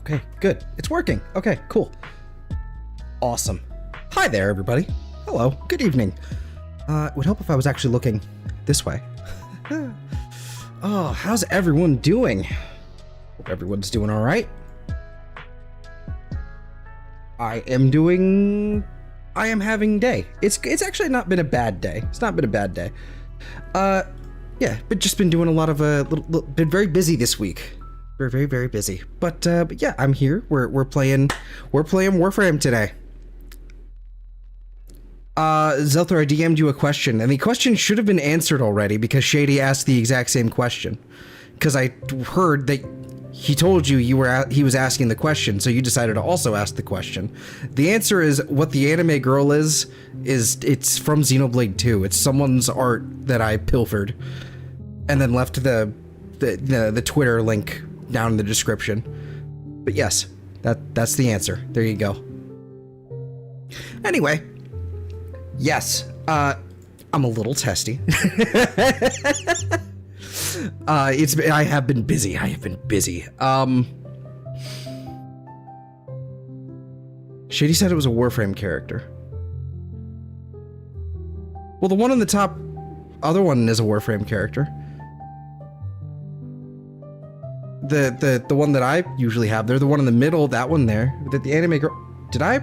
Okay, good. It's working. Okay, cool. Awesome. Hi there, everybody. Hello. Good evening. It would help if I was actually looking this way. Oh, how's everyone doing? Hope everyone's doing all right. I am having day. It's actually not been a bad day. It's not been a bad day. Yeah, but just been doing a lot of been very busy this week. Very, very busy. But yeah, I'm here. We're playing Warframe today. Zelthor, I DM'd you a question, and the question should have been answered already because Shady asked the exact same question. Because I heard that he told you he was asking the question, so you decided to also ask the question. The answer is what the anime girl is it's from Xenoblade 2. It's someone's art that I pilfered, and then left the Twitter link down in the description. But yes, that's the answer. There you go. Anyway. Yes, I'm a little testy. I have been busy. Shady said it was a Warframe character. Well, the one on the top, other one is a Warframe character. The one that I usually have there, the one in the middle, that one there, the anime girl. Did I?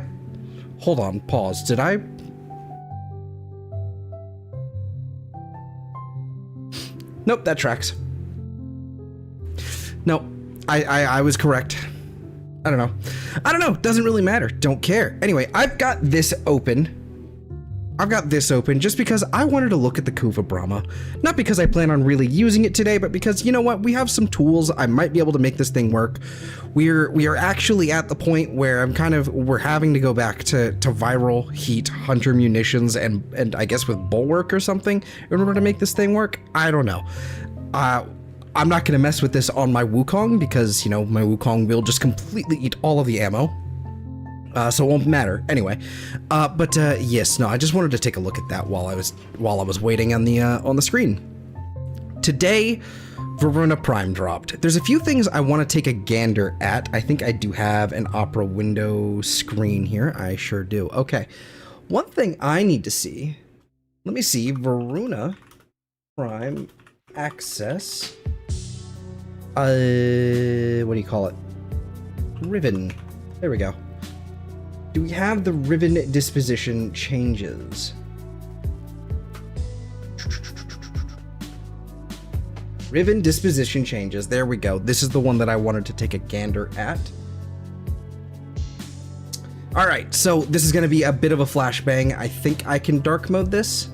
Hold on, pause. Did I? Nope, that tracks. No, I was correct. I don't know. Doesn't really matter. Don't care. Anyway, I've got this open just because I wanted to look at the Kuva Brahma. Not because I plan on really using it today, but because, you know what, we have some tools. I might be able to make this thing work. We are actually at the point where we're having to go back to viral heat, hunter munitions, and I guess with bulwark or something in order to make this thing work. I don't know. I'm not going to mess with this on my Wukong because, you know, my Wukong will just completely eat all of the ammo. So it won't matter anyway. But yes, no, I just wanted to take a look at that while I was waiting on the screen. Today, Voruna Prime dropped. There's a few things I want to take a gander at. I think I do have an Opera window screen here. I sure do. Okay. One thing I need to see. Let me see. Voruna Prime access. What do you call it? Ribbon. There we go. Do we have the ribbon disposition changes? Ribbon disposition changes. There we go. This is the one that I wanted to take a gander at. All right, so this is going to be a bit of a flashbang. I think I can dark mode this.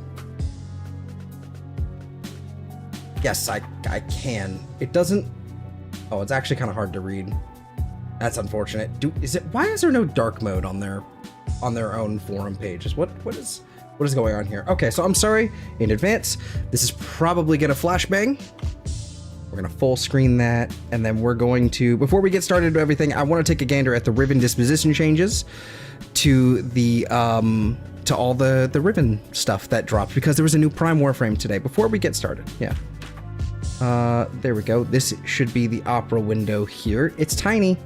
Yes, I can. It doesn't. Oh, it's actually kind of hard to read. That's unfortunate. Why is there no dark mode on their own forum pages? What is going on here? Okay, so I'm sorry in advance. This is probably gonna flashbang. We're gonna full screen that, and then we're going to, before we get started with everything, I want to take a gander at the ribbon disposition changes to the to all the ribbon stuff that dropped because there was a new Prime Warframe today. Before we get started, yeah. There we go. This should be the Opera window here. It's tiny,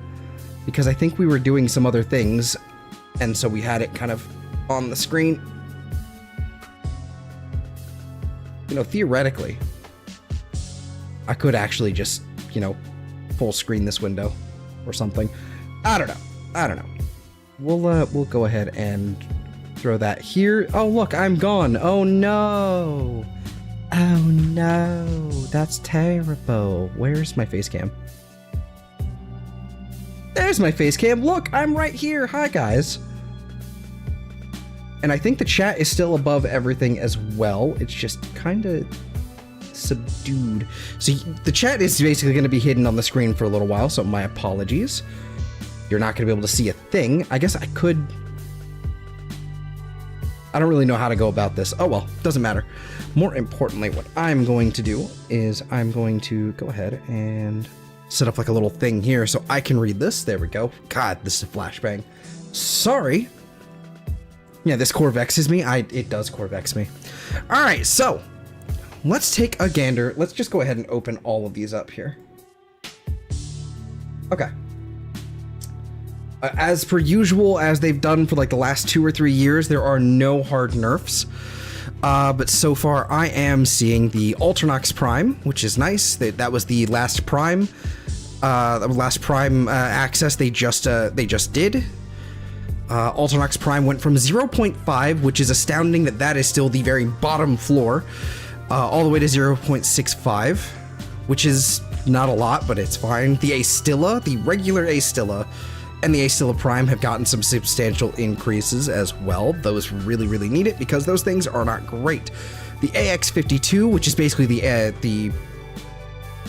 because I think we were doing some other things, and so we had it kind of on the screen. You know, theoretically, I could actually just, you know, full screen this window or something. I don't know. We'll go ahead and throw that here. Oh, look, I'm gone. Oh, no. Oh, no. That's terrible. Where's my face cam? There's my face cam. Look, I'm right here. Hi, guys. And I think the chat is still above everything as well. It's just kind of subdued. So the chat is basically going to be hidden on the screen for a little while, so my apologies. You're not going to be able to see a thing. I guess I could. I don't really know how to go about this. Oh, well, doesn't matter. More importantly, what I'm going to do is I'm going to go ahead and set up like a little thing here so I can read this. There we go. God, this is a flashbang. Sorry. Yeah, this core vexes me. It does core vex me. All right, so let's take a gander. Let's just go ahead and open all of these up here. Okay. As per usual, as they've done for like the last 2 or 3 years, there are no hard nerfs. But so far, I am seeing the Alternox Prime, which is nice. That was the last Prime, access they just did. Alternox Prime went from 0.5, which is astounding that is still the very bottom floor, all the way to 0.65, which is not a lot, but it's fine. The Astilla, the regular Astilla, and the Astilla Prime have gotten some substantial increases as well. Those really need it because those things are not great. The AX-52, which is basically the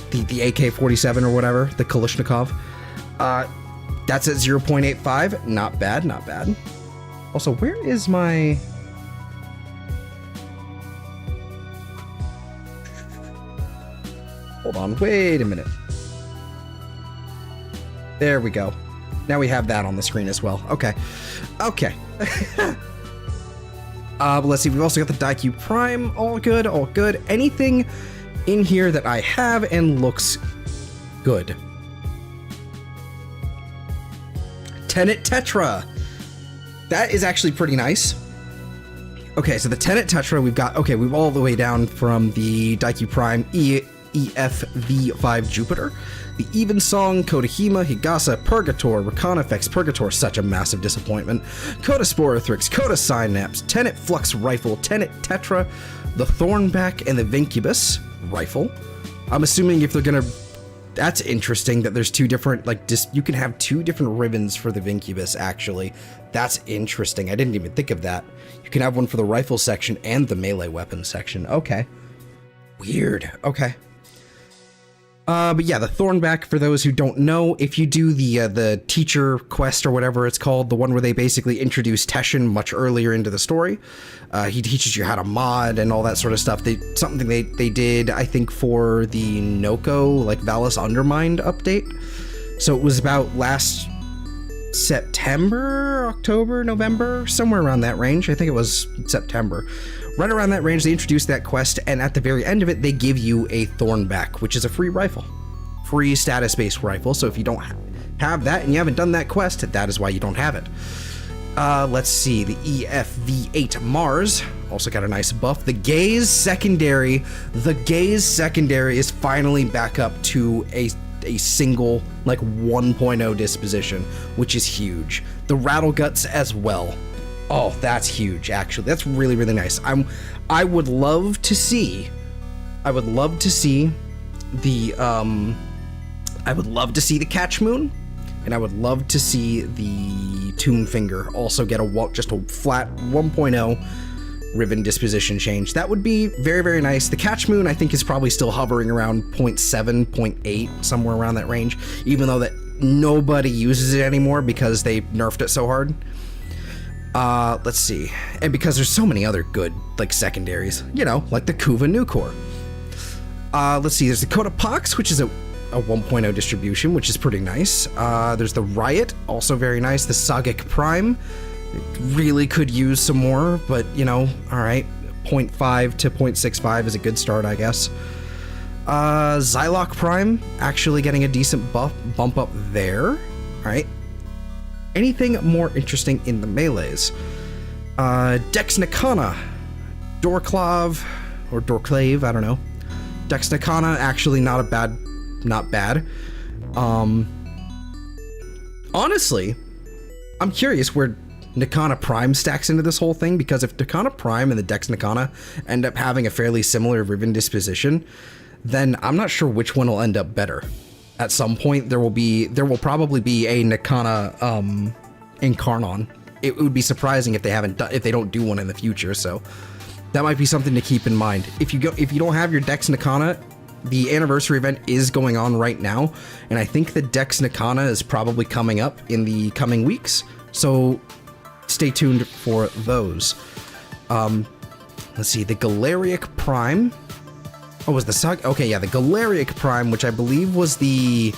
AK-47 or whatever, the Kalashnikov, that's at 0.85. Not bad, not bad. Also, where is my... Hold on, wait a minute. There we go. Now we have that on the screen as well. Okay. Okay. But let's see, we've also got the Daikyu Prime. All good, all good. Anything in here that I have and looks good. Tenet Tetra. That is actually pretty nice. Okay, so the Tenet Tetra we've got, okay, we've all the way down from the Daikyu Prime EFV5 Jupiter, the Evensong, Kodahima, Higasa, Purgator, Reconifex, Purgator, such a massive disappointment, Coda Sporothrix, Coda Synapse, Tenet Flux Rifle, Tenet Tetra, the Thornback, and the Vincubus Rifle. I'm assuming if they're gonna... That's interesting that there's 2 different, like, you can have 2 different ribbons for the Vincubus, actually. That's interesting. I didn't even think of that. You can have one for the rifle section and the melee weapon section. Okay. Weird. Okay. But yeah, the Thornback, for those who don't know, if you do the teacher quest or whatever it's called, the one where they basically introduce Teshin much earlier into the story, he teaches you how to mod and all that sort of stuff. Something they did, I think, for the Noko, like, Valis Undermined update. So it was about last September, October, November, somewhere around that range. I think it was September. Right around that range, they introduced that quest, and at the very end of it, they give you a Thornback, which is a free rifle. Free status-based rifle, so if you don't have that and you haven't done that quest, that is why you don't have it. Let's see, the EFV8 Mars also got a nice buff. The Gaze Secondary is finally back up to a single, like, 1.0 disposition, which is huge. The Rattleguts as well. Oh, that's huge, actually. That's really nice. I would love to see the Catch Moon, and I would love to see the Tomb Finger also get just a flat 1.0 ribbon disposition change. That would be very nice. The Catch Moon, I think, is probably still hovering around 0.7, 0.8, somewhere around that range, even though that nobody uses it anymore because they nerfed it so hard. Let's see. And because there's so many other good, like, secondaries, you know, like the Kuva Nucor. Let's see, there's the Coda Pox, which is a 1.0 distribution, which is pretty nice. There's the Riot, also very nice. The Sagic Prime, really could use some more, but, you know, alright. 0.5 to 0.65 is a good start, I guess. Xyloc Prime, actually getting a decent bump up there. Alright. Anything more interesting in the melees? Dex Nikana, Dorclave, or Dorclave, I don't know. Dex Nikana, actually not bad. Honestly, I'm curious where Nikana Prime stacks into this whole thing, because if Nikana Prime and the Dex Nikana end up having a fairly similar ribbon disposition, then I'm not sure which one will end up better. At some point, there will probably be a Nikana Incarnon. It would be surprising if they don't do one in the future. So that might be something to keep in mind. If you don't have your Dex Nikana, the anniversary event is going on right now, and I think the Dex Nikana is probably coming up in the coming weeks. So stay tuned for those. Let's see, the Galariac Prime. Oh, was the Sag? Okay, yeah, the Galariac Prime, which I believe was the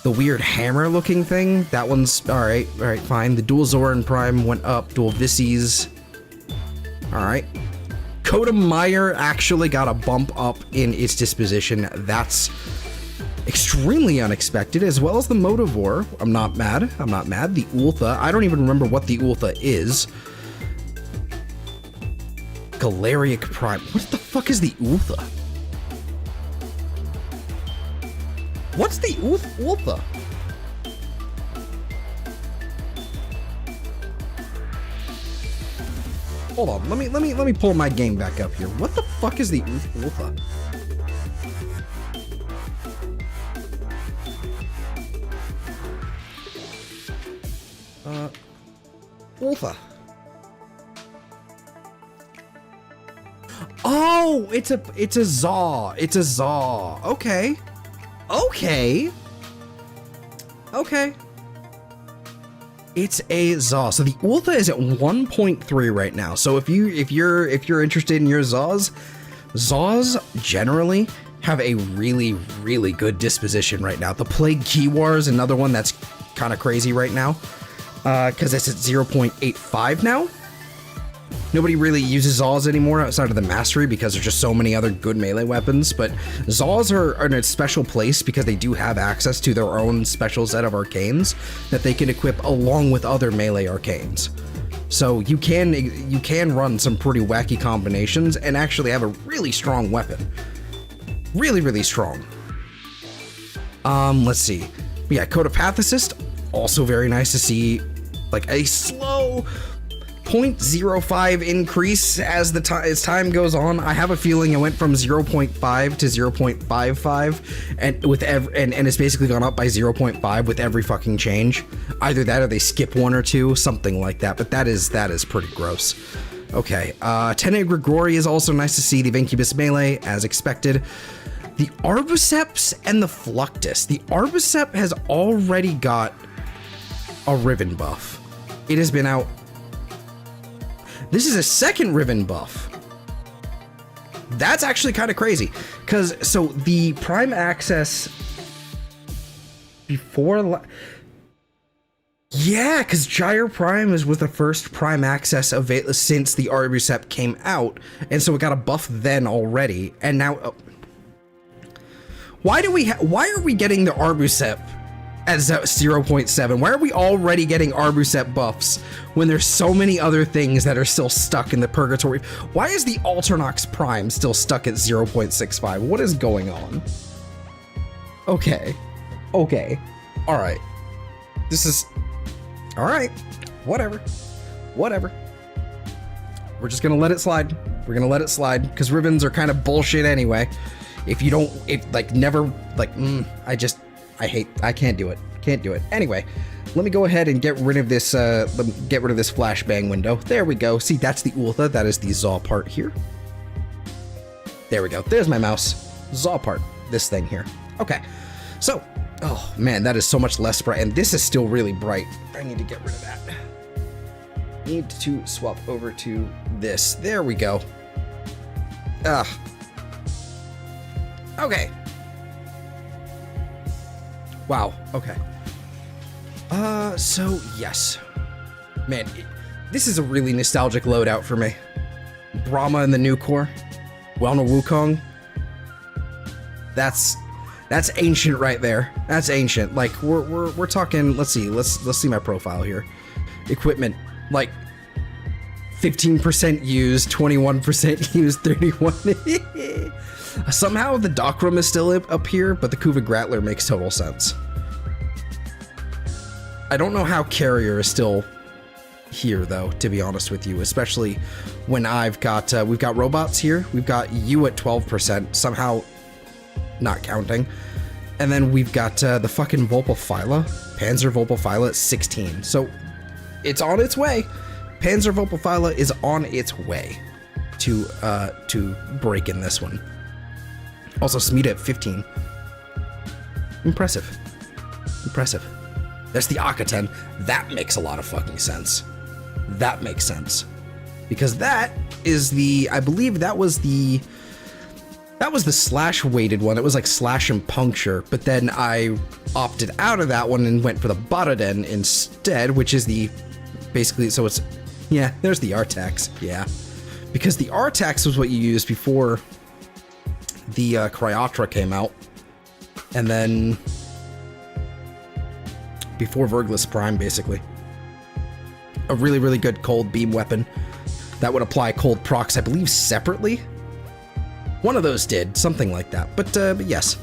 weird hammer-looking thing. That one's all right, fine. The Dual Zoran Prime went up. Dual Vises. All right. Coda Meyer actually got a bump up in its disposition. That's extremely unexpected, as well as the Motivore. I'm not mad. I'm not mad. The Ultha. I don't even remember what the Ultha is. Galariac Prime. What the fuck is the Ultha? What's the Ultha? Hold on, let me pull my game back up here. What the fuck is the Ultha? Ultha. Oh, it's a Zaw. It's a Zaw. Okay. Okay. Okay. It's a Zaw. So the Ultha is at 1.3 right now. So if you're interested in your Zaws, Zaws generally have a really, really good disposition right now. The Plague Kiwar is another one that's kind of crazy right now. Because it's at 0.85 now. Nobody really uses Zaws anymore outside of the Mastery because there's just so many other good melee weapons, but Zaws are in a special place because they do have access to their own special set of arcanes that they can equip along with other melee arcanes. So you can run some pretty wacky combinations and actually have a really strong weapon. Really, really strong. Let's see. Yeah, Codopathicist, also very nice to see, like a slow 0.05 increase as time goes on. I have a feeling it went from 0.5 to 0.55, and and it's basically gone up by 0.5 with every fucking change. Either that or they skip one or two, something like that. But that is pretty gross. Okay, Tenegregori is also nice to see. The Incubus melee, as expected. The Arbuceps and the Fluctus. The Arbucep has already got a Riven buff. It has been out. This is a second Riven buff. That's actually kind of crazy. So the Prime Access before... Yeah, because Gyre Prime was the first Prime Access since the Arbucep came out. And so it got a buff then already. And now... why are we getting the Arbucep at 0.7? Why are we already getting Arbucep buffs when there's so many other things that are still stuck in the purgatory? Why is the Alternox Prime still stuck at 0.65? What is going on? Okay. Okay. Alright. This is... Alright. Whatever. Whatever. We're just gonna let it slide. We're gonna let it slide, because Rivens are kind of bullshit anyway. If you don't... I can't do it. Can't do it. Anyway, let me go ahead and get rid of this flashbang window. There we go. See, that's the Ultha. That is the Zaw part here. There we go. There's my mouse. Zaw part. This thing here. Okay. So, oh man, that is so much less bright. And this is still really bright. I need to get rid of that. Need to swap over to this. There we go. Okay. Wow, okay. So, yes. Man, this is a really nostalgic loadout for me. Brahma in the new core. Welna Wukong. That's ancient right there. That's ancient. Like, we're talking, let's see my profile here. Equipment, like, 15% used, 21% used, 31. Somehow the Dockrum is still up here, but the Kuva Grattler makes total sense. I don't know how Carrier is still here, though, to be honest with you, especially when we've got robots here. We've got you at 12%, somehow not counting. And then we've got the fucking Vulpaphyla, Panzer Vulpaphyla at 16. So it's on its way. Panzer Vulpaphyla is on its way to break in this one. Also, Smita at 15. Impressive. Impressive. There's the Akaten. That makes a lot of fucking sense. That makes sense. Because that is I believe that was the slash weighted one. It was like slash and puncture, but then I opted out of that one and went for the Bataden instead, which is basically, so it's, yeah, there's the Artax, yeah. Because the Artax was what you used before the Cryotra came out. And then before Vergless Prime, basically. A really, really good cold beam weapon that would apply cold procs, I believe, separately. One of those did, something like that. But yes.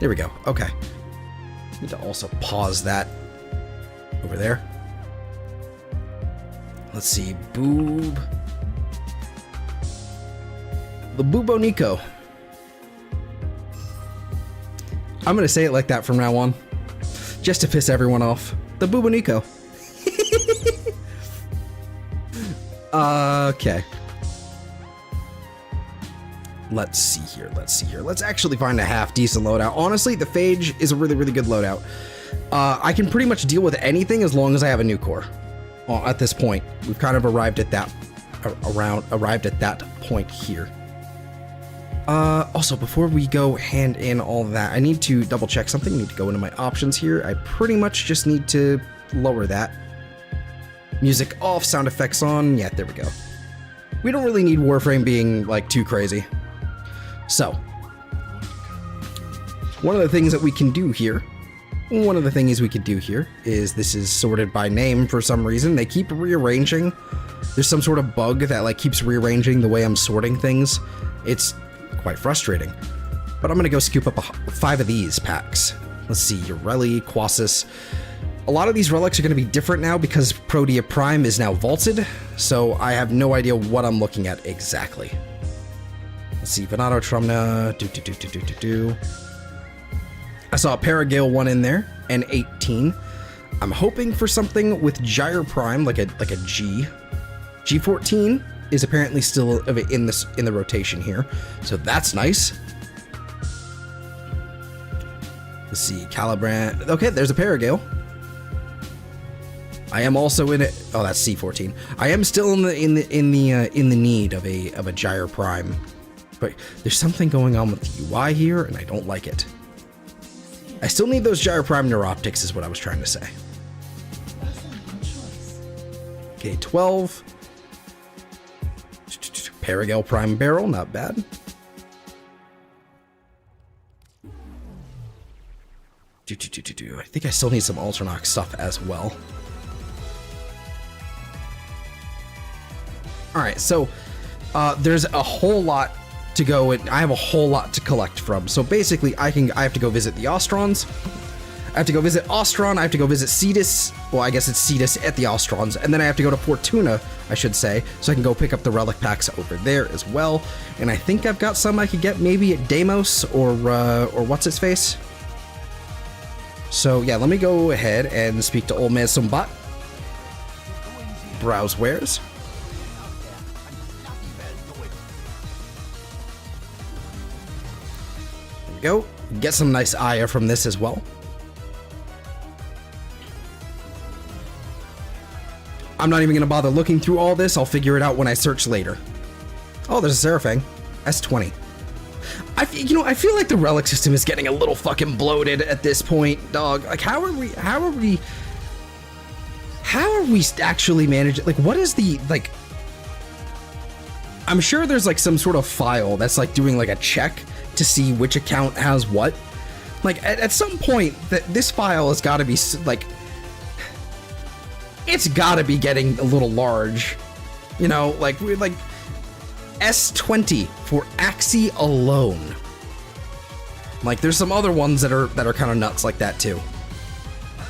There we go. Okay. Need to also pause that over there. Let's see. Boob. The Boobonico. I'm going to say it like that from now on, just to piss everyone off. The Boobonico. Okay. Let's see here. Let's actually find a half-decent loadout. Honestly, the Phage is a really, really good loadout. I can pretty much deal with anything as long as I have a new core. At this point, we've kind of arrived at that point here. Also, before we go hand in all that, I need to double check something. I need to go into my options here. I pretty much just need to lower that. Music off, sound effects on. Yeah, there we go. We don't really need Warframe being, like, too crazy. So, one of the things that we can do here, is this is sorted by name for some reason. They keep rearranging. There's some sort of bug that, like, keeps rearranging the way I'm sorting things. It's quite frustrating. But I'm going to go scoop up 5 of these packs. Let's see, Ureli, Quasis. A lot of these relics are going to be different now because Protea Prime is now vaulted, so I have no idea what I'm looking at exactly. Let's see, Venato Trumna, I saw a Paragale one in there, and 18. I'm hoping for something with Gyre Prime, like a G. G14 is apparently still in the rotation here, so that's nice. Let's see, Calibrant. Okay, there's a Paragale. I am also in it. Oh, that's C14. I am still in the need of a Gyre Prime, but there's something going on with the UI here, and I don't like it. I still need those Gyre Prime Neuroptics, is what I was trying to say. Okay, 12. Paragale Prime Barrel, not bad. I think I still need some Alternox stuff as well. Alright, so there's a whole lot to go, and I have a whole lot to collect from. So basically, I have to go visit the Ostrons. I have to go visit Ostron, I have to go visit Cetus. Well, I guess it's Cetus at the Ostrons. And then I have to go to Fortuna, I should say, so I can go pick up the relic packs over there as well. And I think I've got some I could get maybe at Deimos or what's its face. So yeah, let me go ahead and speak to Old Man Sumbat. Browse wares. There we go. Get some nice Aya from this as well. I'm not even going to bother looking through all this. I'll figure it out when I search later. Oh, there's a Seraphang. S20. I feel like the relic system is getting a little fucking bloated at this point, dog. Like, how are we actually managing? Like, what is the, like, I'm sure there's like some sort of file that's like doing like a check to see which account has what. Like, at some point that this file has got to be like, it's got to be getting a little large, you know, like we're like S20 for Axie alone. Like, there's some other ones that are kind of nuts like that too.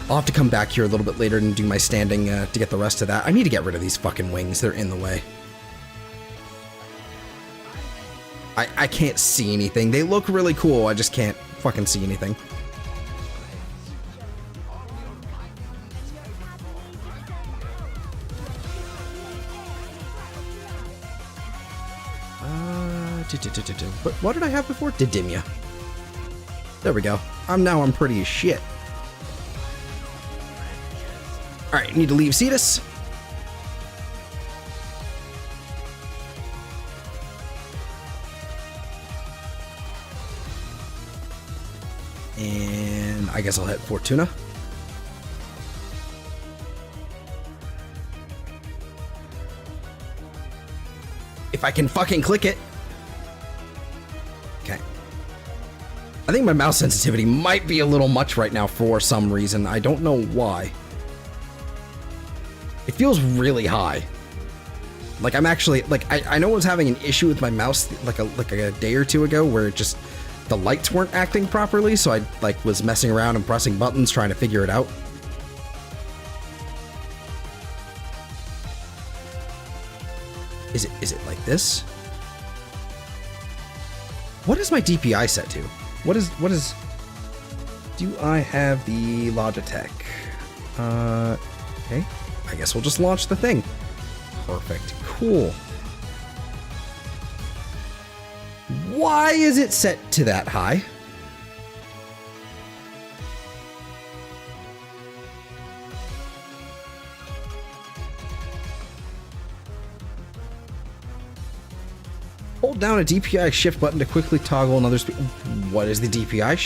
I'll have to come back here a little bit later and do my standing to get the rest of that. I need to get rid of these fucking wings. They're in the way. I can't see anything. They look really cool. I just can't fucking see anything. What did I have before? Didimia. There we go. I'm pretty as shit. Alright, need to leave Cetus. And I guess I'll hit Fortuna. If If I can fucking click it. Okay. I think my mouse sensitivity might be a little much right now for some reason. I don't know why. It feels really high. Like I'm actually, like, I know I was having an issue with my mouse like a day or two ago where it just, the lights weren't acting properly, so I like was messing around and pressing buttons trying to figure it out. Is it like this? What is my DPI set to? What is do I have the Logitech? Okay. I guess we'll just launch the thing. Perfect. Cool. Why is it set to that high? Hold down a DPI shift button to quickly toggle another speed. What is the DPI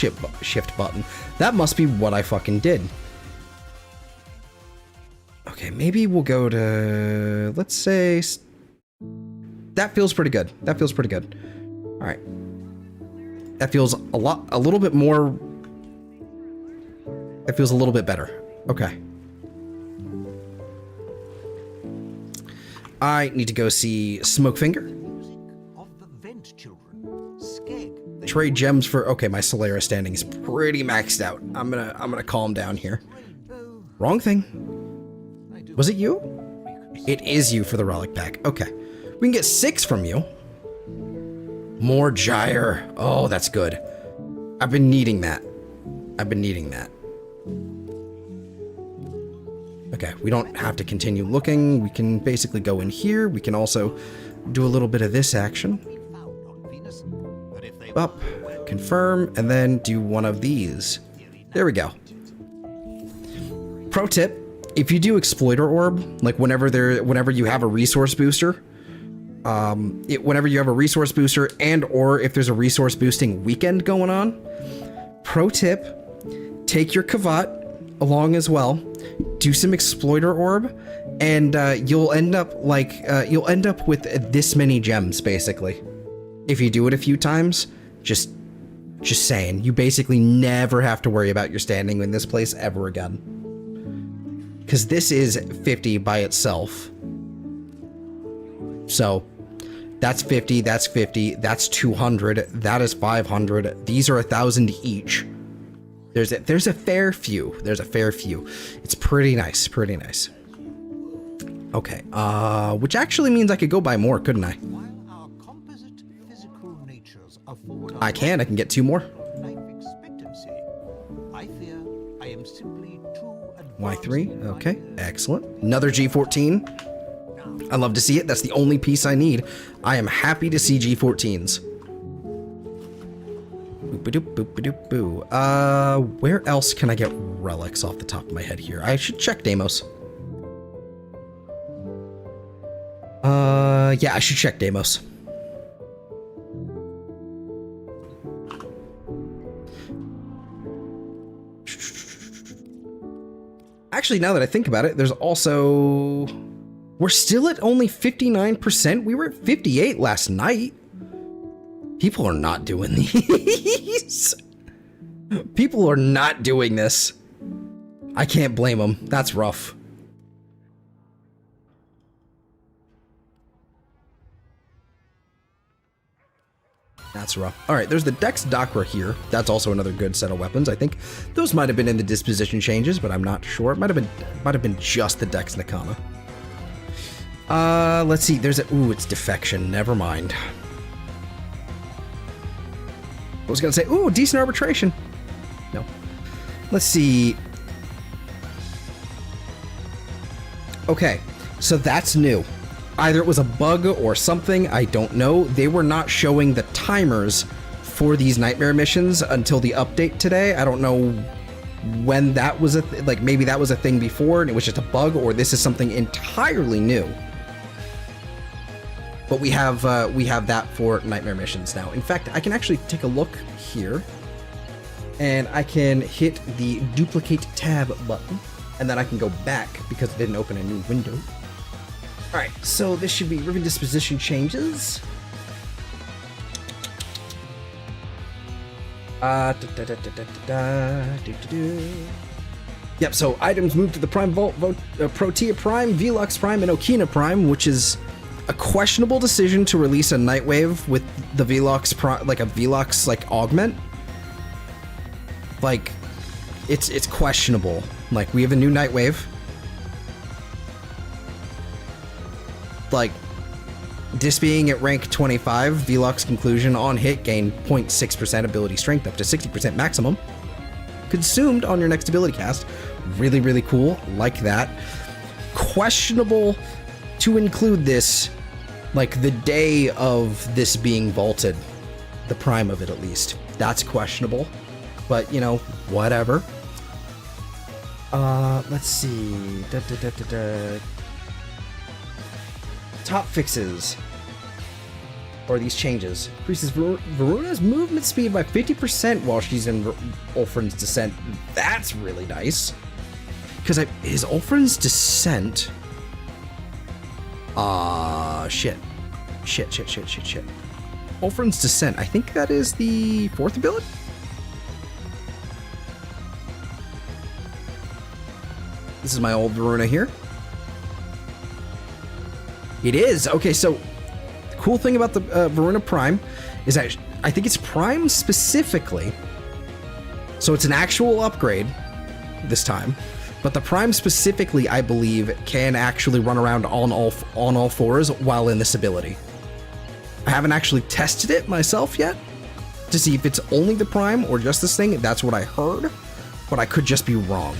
shift button? That must be what I fucking did. Okay, maybe we'll go to, let's say, that feels pretty good. That feels pretty good. All right. That feels a little bit more, that feels a little bit better. Okay. I need to go see Smokefinger. Trade gems for, okay, my Solera standing is pretty maxed out. I'm gonna calm down here. Wrong thing. Was it you? It is you for the relic pack. Okay. We can get 6 from you. More gyre. Oh, that's good. I've been needing that. Okay, we don't have to continue looking. We can basically go in here. We can also do a little bit of this action. Up, confirm, and then do one of these. There we go. Pro tip, if you do Exploiter Orb, like whenever you have a resource booster, whenever you have a resource booster and or if there's a resource boosting weekend going on, pro tip, take your Kavat along as well, do some Exploiter Orb, and you'll end up with this many gems basically. If you do it a few times, just saying, you basically never have to worry about your standing in this place ever again. Because this is 50 by itself. So, that's 50, that's 50, that's 200, that is 500. These are 1,000 each. There's a fair few. There's a fair few. It's pretty nice, pretty nice. Okay, which actually means I could go buy more, couldn't I? I can get 2 more. Y3, okay, excellent. Another G14. I love to see it. That's the only piece I need. I am happy to see G14s. Boop-a-doop, boop-a-doop, boo. Where else can I get relics off the top of my head here? I should check Deimos. Yeah, I should check Deimos. Actually, now that I think about it, there's also... We're still at only 59%. We were at 58 last night. People are not doing these. People are not doing this. I can't blame them. That's rough. That's rough. All right, there's the Dex Dakra here. That's also another good set of weapons. I think those might have been in the disposition changes, but I'm not sure. It might have been just the Dex Nakama. Let's see. There's a, ooh, it's defection. Never mind. I was gonna say, ooh, decent arbitration. No. Let's see. Okay, so that's new. Either it was a bug or something, I don't know. They were not showing the timers for these nightmare missions until the update today. I don't know when that was like maybe that was a thing before and it was just a bug, or this is something entirely new. But we have that for nightmare missions now. In fact, I can actually take a look here and I can hit the duplicate tab button and then I can go back because it didn't open a new window. Alright, so this should be Riven Disposition changes. Yep, so items moved to the Prime Vault, Protea Prime, Velux Prime, and Okina Prime, which is a questionable decision to release a Nightwave with the Velux Prime, like a Velux like augment. Like, it's questionable. Like, we have a new Nightwave. Like, this being at rank 25, Velux conclusion on hit gain 0.6% ability strength up to 60% maximum. Consumed on your next ability cast. Really, really cool. Like that. Questionable to include this, like, the day of this being vaulted. The prime of it, at least. That's questionable. But, you know, whatever. Let's see. Top fixes. Or these changes. Increases Voruna's movement speed by 50% while she's in Ulfrin's Descent. That's really nice. Because is Ulfrin's Descent... shit. Shit. Ulfrin's Descent. I think that is the 4th ability? This is my old Voruna here. It is. Okay, so the cool thing about the Voruna Prime is that I think it's Prime specifically. So it's an actual upgrade this time. But the Prime specifically, I believe, can actually run around on all fours while in this ability. I haven't actually tested it myself yet to see if it's only the Prime or just this thing. That's what I heard, but I could just be wrong.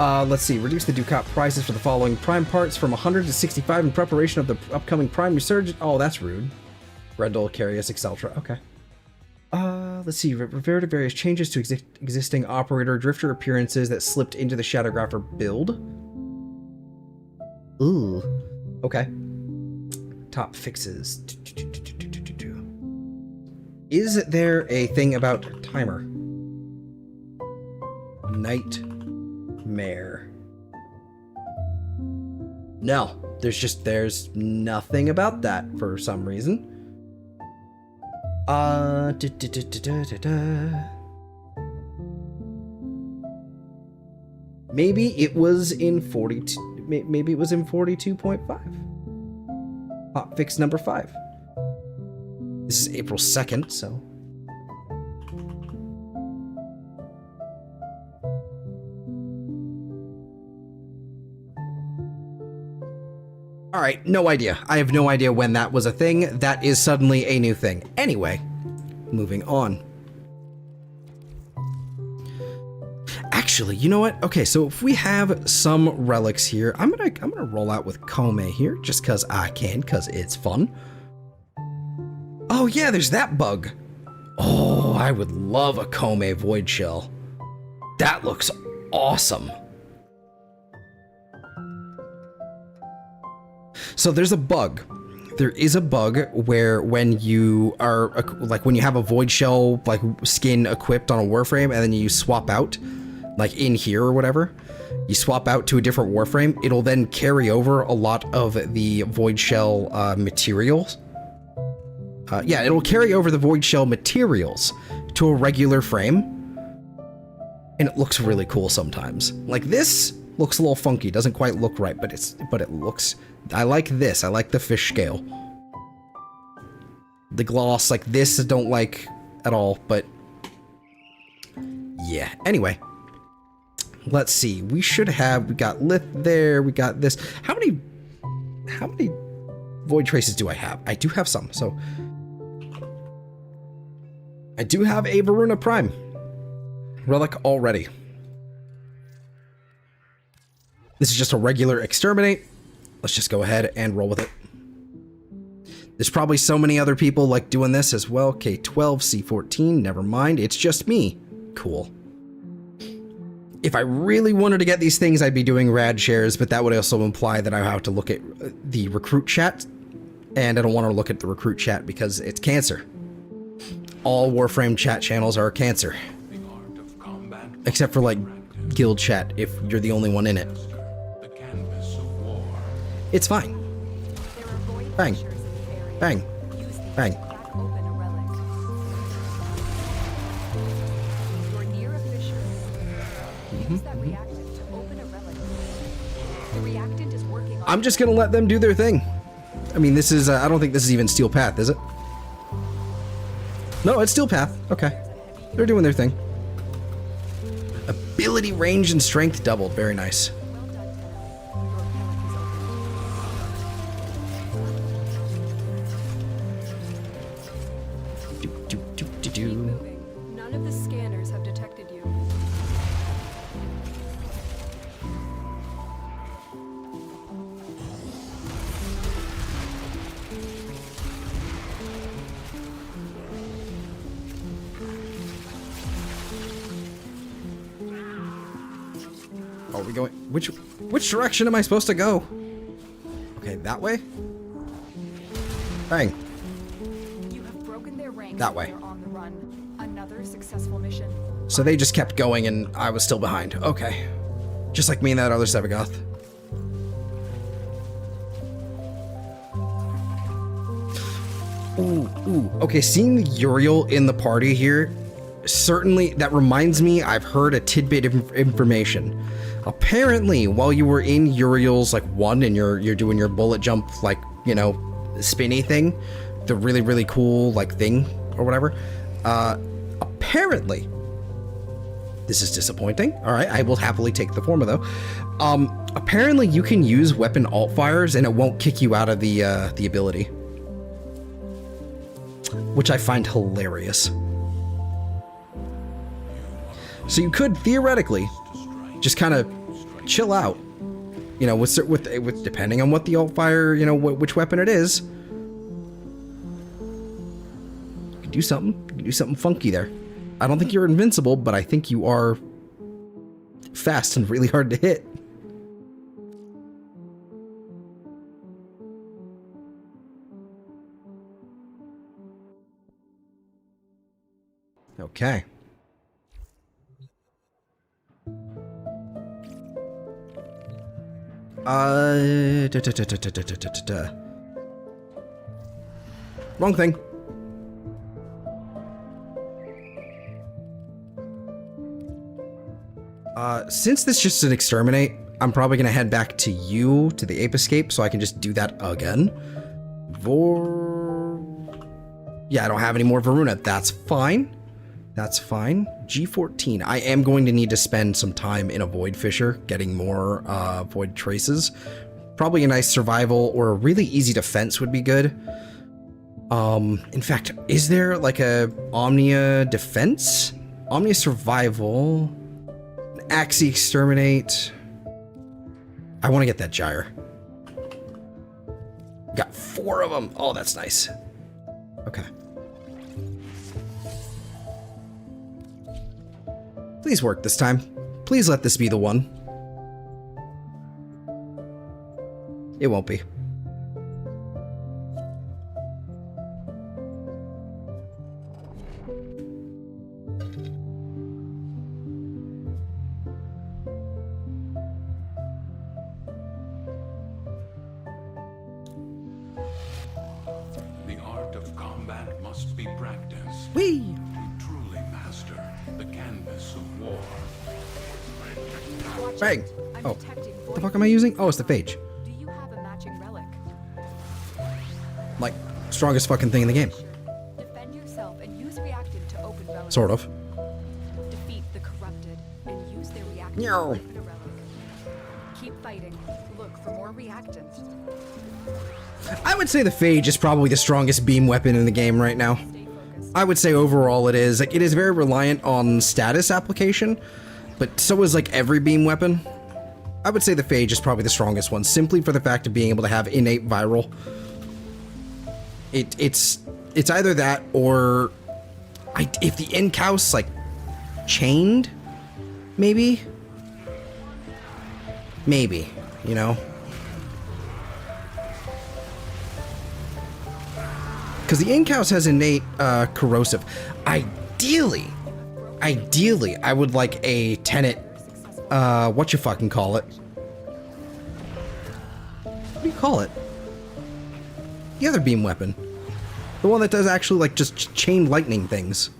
Let's see. Reduce the Ducat prices for the following Prime parts from 100 to 65 in preparation of the upcoming Prime Resurgence. Oh, that's rude. Grendel, Carius, etc. Okay. Let's see. Refer to various changes to existing operator drifter appearances that slipped into the Shadowgrapher build. Ooh. Okay. Top fixes. Is there a thing about timer? Nightmare. No. There's nothing about that for some reason. Maybe it was in 42. Maybe it was in 42.5. Hot fix number 5. This is April 2nd, so. All right, no idea. I have no idea when that was a thing. That is suddenly a new thing. Anyway, moving on. Actually, you know what? Okay, so if we have some relics here, I'm gonna roll out with Kome here, just cause I can, cause it's fun. Oh yeah, there's that bug. Oh, I would love a Kome Void Shell. That looks awesome. So there's a bug. There is a bug where when you are, like when you have a Void Shell like skin equipped on a Warframe and then you swap out, like in here or whatever, you swap out to a different Warframe, it'll then carry over a lot of the Void Shell materials. Yeah, it'll carry over the Void Shell materials to a regular frame. And it looks really cool sometimes. Like this looks a little funky, doesn't quite look right, but it looks, I like this. I like the fish scale. The gloss, like this, I don't like at all, but yeah. Anyway, let's see. We got Lith there. We got this. How many Void Traces do I have? I do have some. So I do have a Voruna Prime relic already. This is just a regular exterminate. Let's just go ahead and roll with it. There's probably so many other people like doing this as well. K12, C14, never mind. It's just me. Cool. If I really wanted to get these things, I'd be doing rad shares, but that would also imply that I have to look at the recruit chat. And I don't want to look at the recruit chat because it's cancer. All Warframe chat channels are cancer. Except for like guild chat if you're the only one in it. It's fine. Bang. Bang. Bang. I'm just gonna let them do their thing. I mean, this is, I don't think this is even Steel Path, is it? No, it's Steel Path. Okay. They're doing their thing. Ability, range, and strength doubled. Very nice. None of the scanners have detected you. Are we going? Which direction am I supposed to go? Okay, that way? Bang. You have broken their ranks. That way. They're on the run. Another successful mission. So they just kept going and I was still behind. Okay. Just like me and that other Sevagoth. Ooh. Okay, seeing the Uriel in the party here, certainly that reminds me I've heard a tidbit of information. Apparently, while you were in Uriel's like 1 and you're doing your bullet jump, like, you know, spinny thing, the really cool like thing or whatever, apparently, this is disappointing. All right, I will happily take the form of though. Apparently you can use weapon alt fires and it won't kick you out of the ability, which I find hilarious. So you could theoretically just kind of chill out, you know, with depending on what the alt fire, you know, which weapon it is. You can do something funky there. I don't think you're invincible, but I think you are fast and really hard to hit. Okay. Wrong thing. Since this is just an exterminate, I'm probably gonna head back to you, to the ape escape, so I can just do that again. Yeah, I don't have any more Voruna. That's fine. That's fine. G14. I am going to need to spend some time in a Void Fisher, getting more Void Traces. Probably a nice survival or a really easy defense would be good. In fact, is there like a Omnia defense? Omnia survival. An Axie exterminate. I want to get that gyre. Got 4 of them. Oh, that's nice. Okay. Please work this time. Please let this be the one. It won't be. The art of combat must be practiced. Whee! To truly master the canvas of war. Bang! Oh, what the fuck am I using? Oh, it's the phage. Do you have a matching relic? Like, strongest fucking thing in the game. Defend yourself and use reactant to open relic. Sort of. Defeat the corrupted and use their reactant to No. open a relic. Keep fighting. Look for more reactant. I would say the phage is probably the strongest beam weapon in the game right now. Stay focused. I would say overall it is. Like, it is very reliant on status application, but so is like every beam weapon. I would say the phage is probably the strongest one, simply for the fact of being able to have innate viral. It's either that or if the Incaus like chained, maybe, you know. Because the Incaus has innate corrosive. Ideally, I would like a Tenet, what you fucking call it? What do you call it? The other beam weapon. The one that does actually, like, just chain lightning things.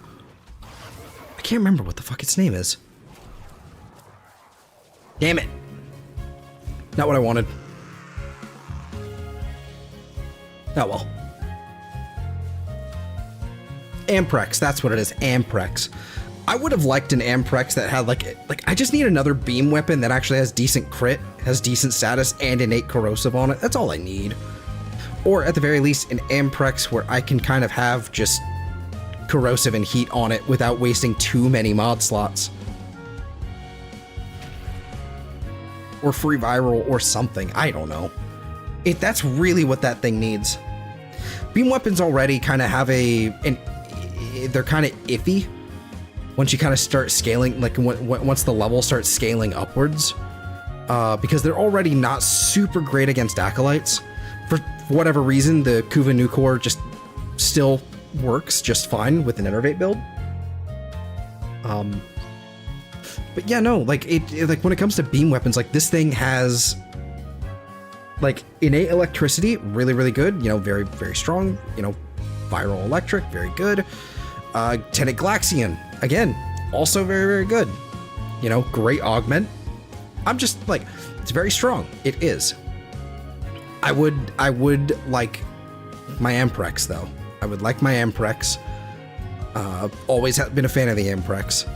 I can't remember what the fuck its name is. Damn it. Not what I wanted. Oh well. Amprex, that's what it is, Amprex. I would have liked an Amprex that had like I just need another beam weapon that actually has decent crit, has decent status, and innate corrosive on it. That's all I need. Or at the very least, an Amprex where I can kind of have just corrosive and heat on it without wasting too many mod slots. Or free viral or something, I don't know. That's really what that thing needs. Beam weapons already kind of have they're kind of iffy once you kind of start scaling, like once the level starts scaling upwards, because they're already not super great against acolytes. For whatever reason, the Kuva Nucor just still works just fine with an Innervate build. But yeah, no, like like when it comes to beam weapons, like this thing has like innate electricity, really, really good. You know, very, very strong. You know, viral electric, very good. Tenet Glaxion, again, also very, very good. You know, great augment. I'm just like, it's very strong. It is. I would like my Amprex though. I would like my Amprex. Always have been a fan of the Amprex.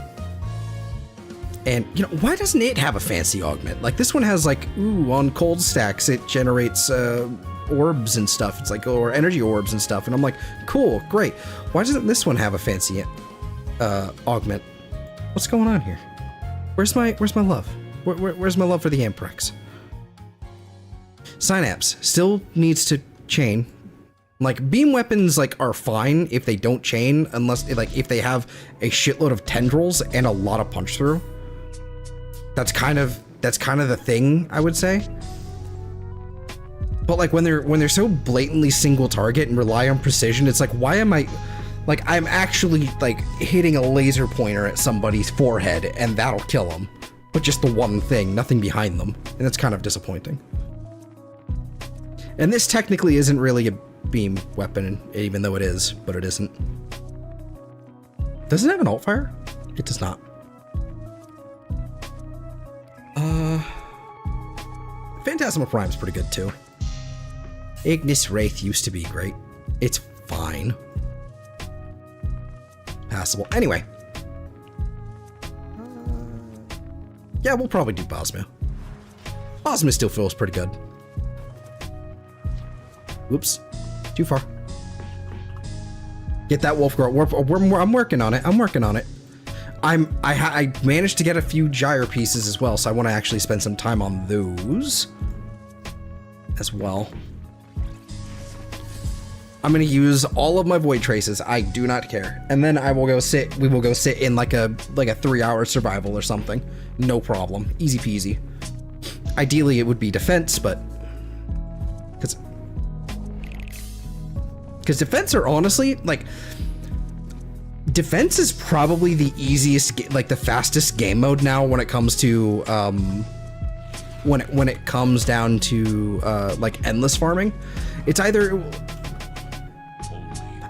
And, you know, why doesn't it have a fancy augment? Like, this one has, like, ooh, on cold stacks, it generates orbs and stuff. It's like, or energy orbs and stuff. And I'm like, cool, great. Why doesn't this one have a fancy augment? What's going on here? Where's my love? Where's my love for the Amprex? Synapse still needs to chain. Like, beam weapons, like, are fine if they don't chain, unless, like, if they have a shitload of tendrils and a lot of punch through. That's kind of the thing, I would say. But like when they're so blatantly single target and rely on precision, it's like, why am I, like, I'm actually like hitting a laser pointer at somebody's forehead and that'll kill them, but just the one thing, nothing behind them, and that's kind of disappointing. And this technically isn't really a beam weapon, even though it is, but it isn't. Does it have an alt fire? It does not. Phantasmal Prime's pretty good too. Ignis Wraith used to be great. It's fine. Passable. Anyway. Yeah, we'll probably do Bosma. Bosma still feels pretty good. Whoops. Too far. Get that wolf girl. I'm working on it. I'm working on it. I managed to get a few gyre pieces as well, so I want to actually spend some time on those as well. I'm going to use all of my void traces. I do not care. And then I will go sit, we will go sit in like a 3-hour survival or something. No problem. Easy peasy. Ideally it would be defense, but because defense are honestly, like, defense is probably the easiest, like the fastest game mode now when it comes to when it comes down to like endless farming. It's either,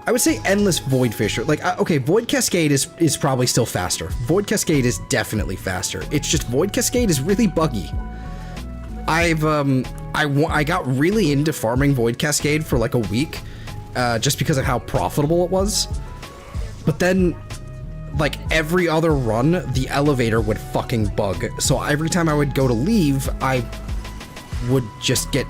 I would say, endless Void Fisher. Like, okay, Void Cascade is probably still faster. Void Cascade is definitely faster. It's just Void Cascade is really buggy. I got really into farming Void Cascade for like a week, just because of how profitable it was. But then, like, every other run, the elevator would fucking bug. So every time I would go to leave, I would just get,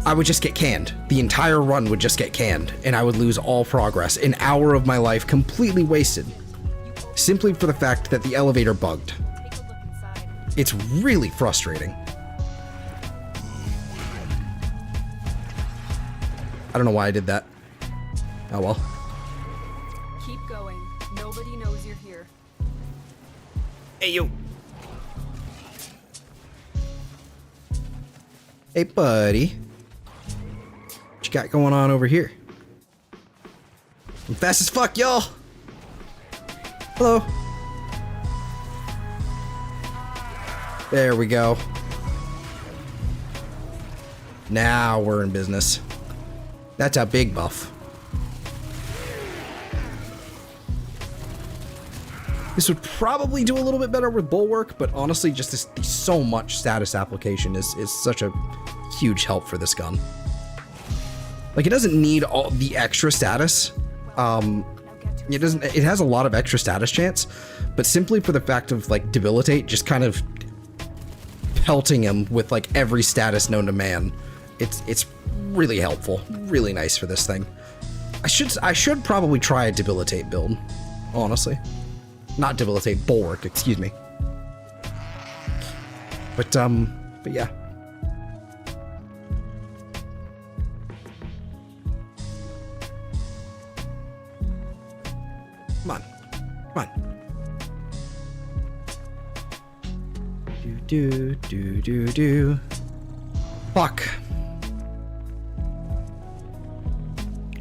I would just get canned. The entire run would just get canned, and I would lose all progress. An hour of my life completely wasted, simply for the fact that the elevator bugged. It's really frustrating. I don't know why I did that. Oh well. Keep going. Nobody knows you're here. Hey, you. Hey, buddy. What you got going on over here? I'm fast as fuck, y'all. Hello. There we go. Now we're in business. That's a big buff. This would probably do a little bit better with Bulwark, but honestly, just this so much status application is such a huge help for this gun. Like, it doesn't need all the extra status. It has a lot of extra status chance, but simply for the fact of, like, debilitate, just kind of pelting him with, like, every status known to man. It's really helpful. Really nice for this thing. I should probably try a debilitate build, honestly. Not debilitate, Bulwark, excuse me. But yeah. Come on. Come on. Do. Fuck.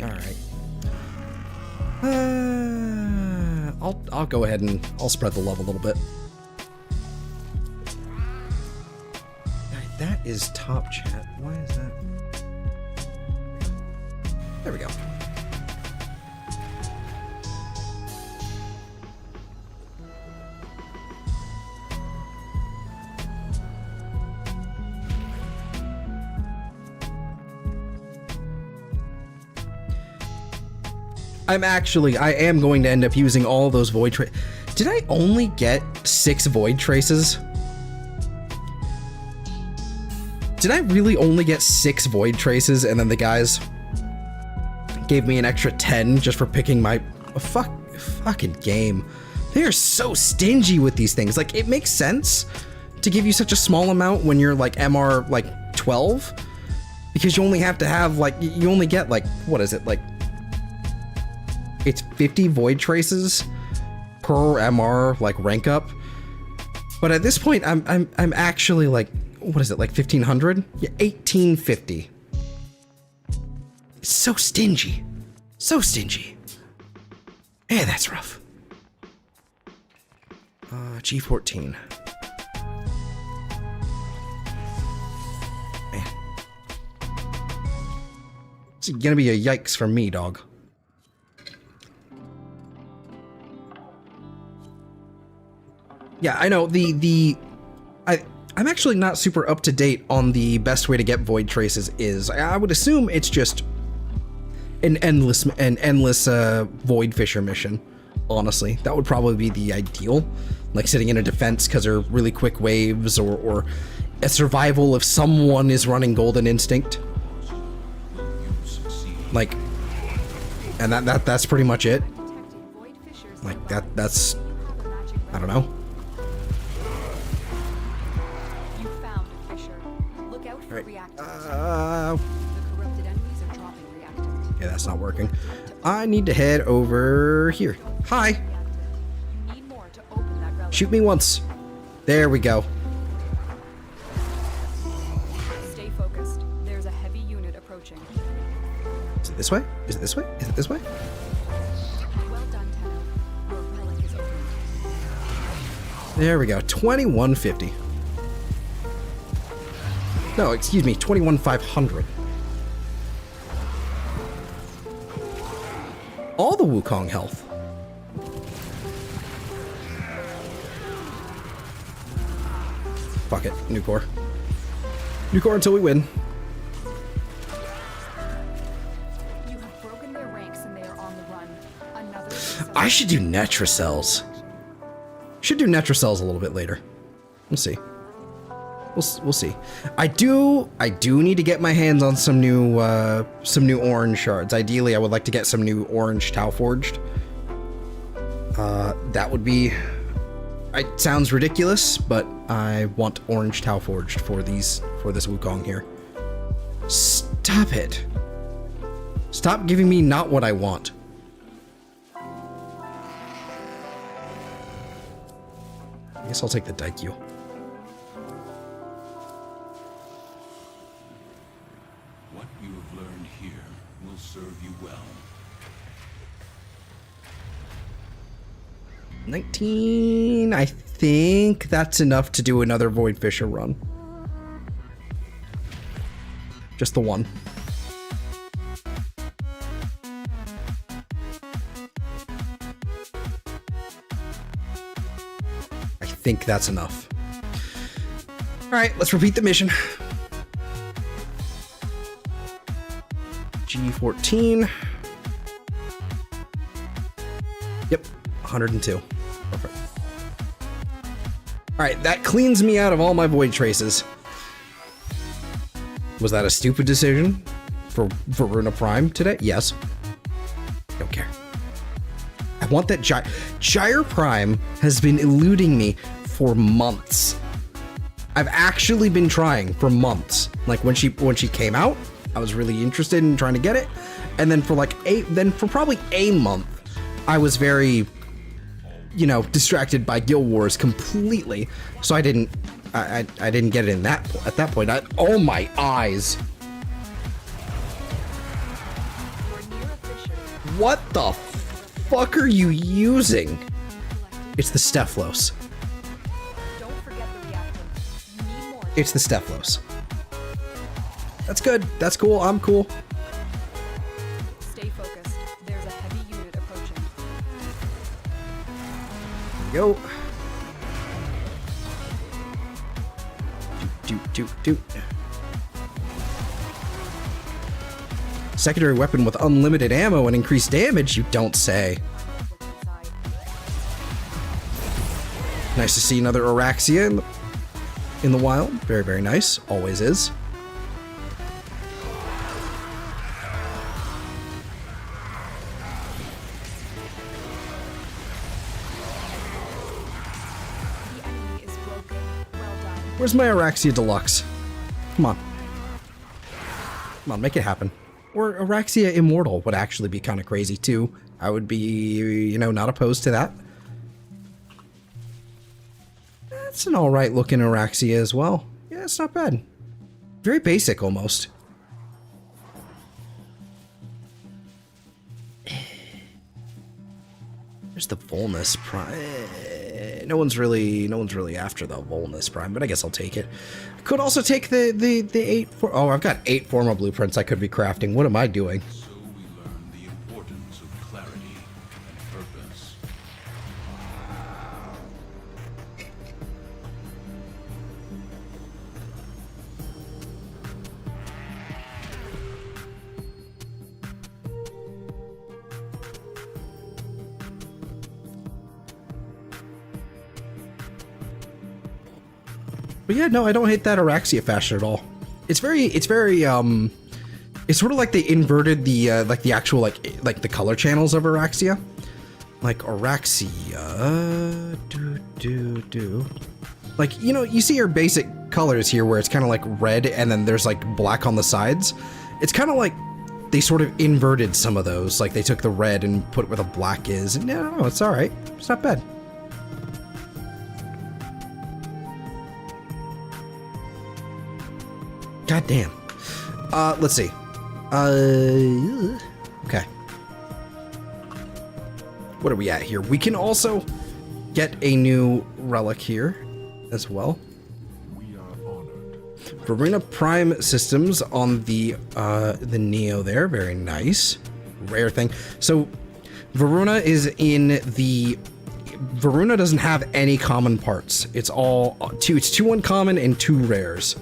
Alright. I'll go ahead and I'll spread the love a little bit. Alright, that is top chat. Why is that? There we go. I am going to end up using all those void traces. Did I only get 6 void traces? Did I really only get 6 void traces and then the guys gave me an extra 10 just for picking my fucking game? They are so stingy with these things. Like, it makes sense to give you such a small amount when you're like MR like 12 because you only have to have like, you only get like, what is it, like, it's 50 void traces per MR like rank up. But at this point I'm actually like, what is it, like 1500? Yeah, 1850. It's so stingy. So stingy. Yeah, that's rough. G14. Man. It's gonna be a yikes for me, dog. Yeah, I know, I'm actually not super up to date on the best way to get void traces is. I would assume it's just an endless void fisher mission. Honestly, that would probably be the ideal, like sitting in a defense because they're really quick waves, or a survival if someone is running Golden Instinct. Like, and that's pretty much it. Like that's I don't know. Yeah, that's not working. I need to head over here. Hi. Shoot me once. There we go. Stay focused. There's a heavy unit approaching. Is it this way? Is it this way? Is it this way? Well done, Tenno. Your relic is open. There we go. 2150. No, excuse me, 21,500. All the Wukong health. Fuck it, new core. New core until we win. You have broken their ranks and they are on the run. Another I should do Netracells. Should do Netracells a little bit later. We'll see. We'll see. I do need to get my hands on some new orange shards. Ideally, I would like to get some new orange Tau Forged. That would be. It sounds ridiculous, but I want orange Tau Forged for this Wukong here. Stop it. Stop giving me not what I want. I guess I'll take the Daikyu. What you have learned here will serve you well. 19. I think that's enough to do another Void Fisher run. Just the one. I think that's enough. Alright, let's repeat the mission. G14. Yep, 102. Perfect. Alright, that cleans me out of all my void traces. Was that a stupid decision for Voruna Prime today? Yes. Don't care. I want that Gyre Prime has been eluding me for months. I've actually been trying for months. Like when she came out, I was really interested in trying to get it, and then for probably a month, I was very, you know, distracted by Guild Wars completely. So I didn't get it at that point. Oh my eyes! What the fuck are you using? It's the Stephalos. Don't forget the reactor. You need more. It's the Stephalos. That's good. That's cool. I'm cool. Stay focused. There's a heavy unit approaching. Go. Do. Secondary weapon with unlimited ammo and increased damage, you don't say. Nice to see another Araxia in the wild. Very, very nice. Always is. The enemy is broken. Well done. Where's my Araxia Deluxe? Come on. Come on, make it happen. Or Araxia Immortal would actually be kind of crazy too. I would be, you know, not opposed to that. That's an alright looking Araxia as well. Yeah, it's not bad. Very basic almost. There's the Volnus Prime. No one's really after the Volnus Prime, but I guess I'll take it. I could also take the 8 oh, I've got 8 formal blueprints I could be crafting. What am I doing? So we learn the importance of clarity and purpose. But yeah, no, I don't hate that Araxia fashion at all. It's very, it's sort of like they inverted the, like the actual, like the color channels of Araxia. Like Araxia, like, you know, you see her basic colors here where it's kind of like red and then there's like black on the sides. It's kind of like they sort of inverted some of those. Like they took the red and put where the black is. And no, it's all right. It's not bad. God damn. Let's see. Okay. What are we at here? We can also get a new relic here as well. We are honored. Voruna Prime systems on the Neo there. Very nice. Rare thing. So Voruna is in the... Voruna doesn't have any common parts. It's all two. It's 2 uncommon and 2 rares.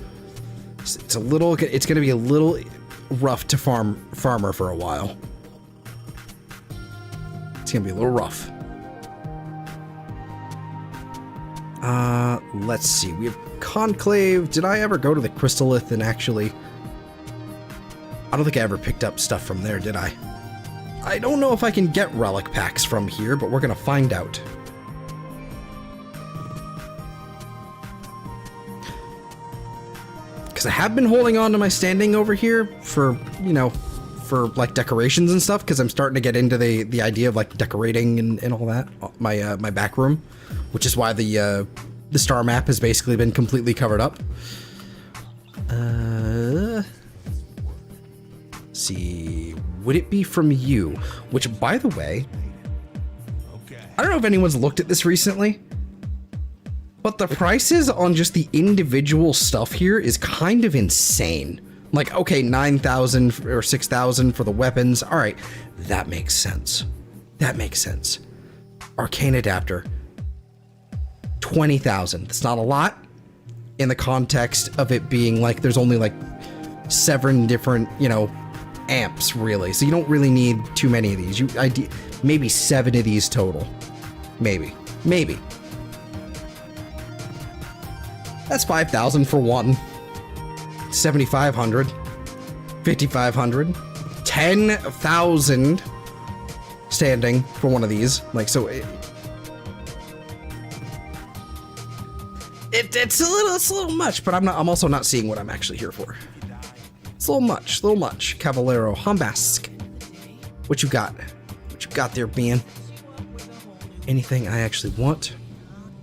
It's a little. It's going to be a little rough to farmer for a while. It's going to be a little rough. Let's see. We have Conclave. Did I ever go to the Crystallith and actually? I don't think I ever picked up stuff from there, did I? I don't know if I can get relic packs from here, but we're going to find out. I have been holding on to my standing over here for, you know, for like decorations and stuff, because I'm starting to get into the idea of like decorating and all that. My back room, which is why the star map has basically been completely covered up. See, would it be from you? Which, by the way, I don't know if anyone's looked at this recently, but the prices on just the individual stuff here is kind of insane. Like, okay, 9,000 or 6,000 for the weapons. All right, that makes sense. That makes sense. Arcane adapter, 20,000. That's not a lot in the context of it being like there's only like 7 different, you know, amps really. So you don't really need too many of these. Maybe 7 of these total. Maybe. That's 5,000 for one. 7,500, 5,500, 10,000 standing for one of these. Like, so it's a little much, but I'm also not seeing what I'm actually here for. It's a little much. Cavallero, Humbask. What you got? What you got there, Ben? Anything I actually want?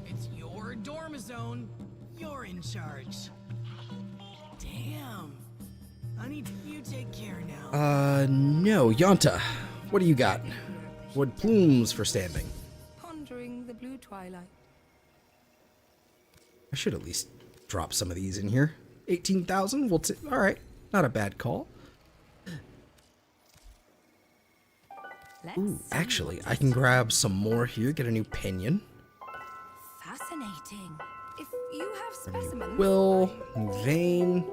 It's your dorm zone. You're in charge. Damn. Honey, you take care now. No. Yonta, what do you got? Wood plumes for standing. Pondering the blue twilight. I should at least drop some of these in here. 18,000? All right. Not a bad call. Ooh, actually, I can grab some more here, get a new pinion. Fascinating. If you have specimens, Will, vein.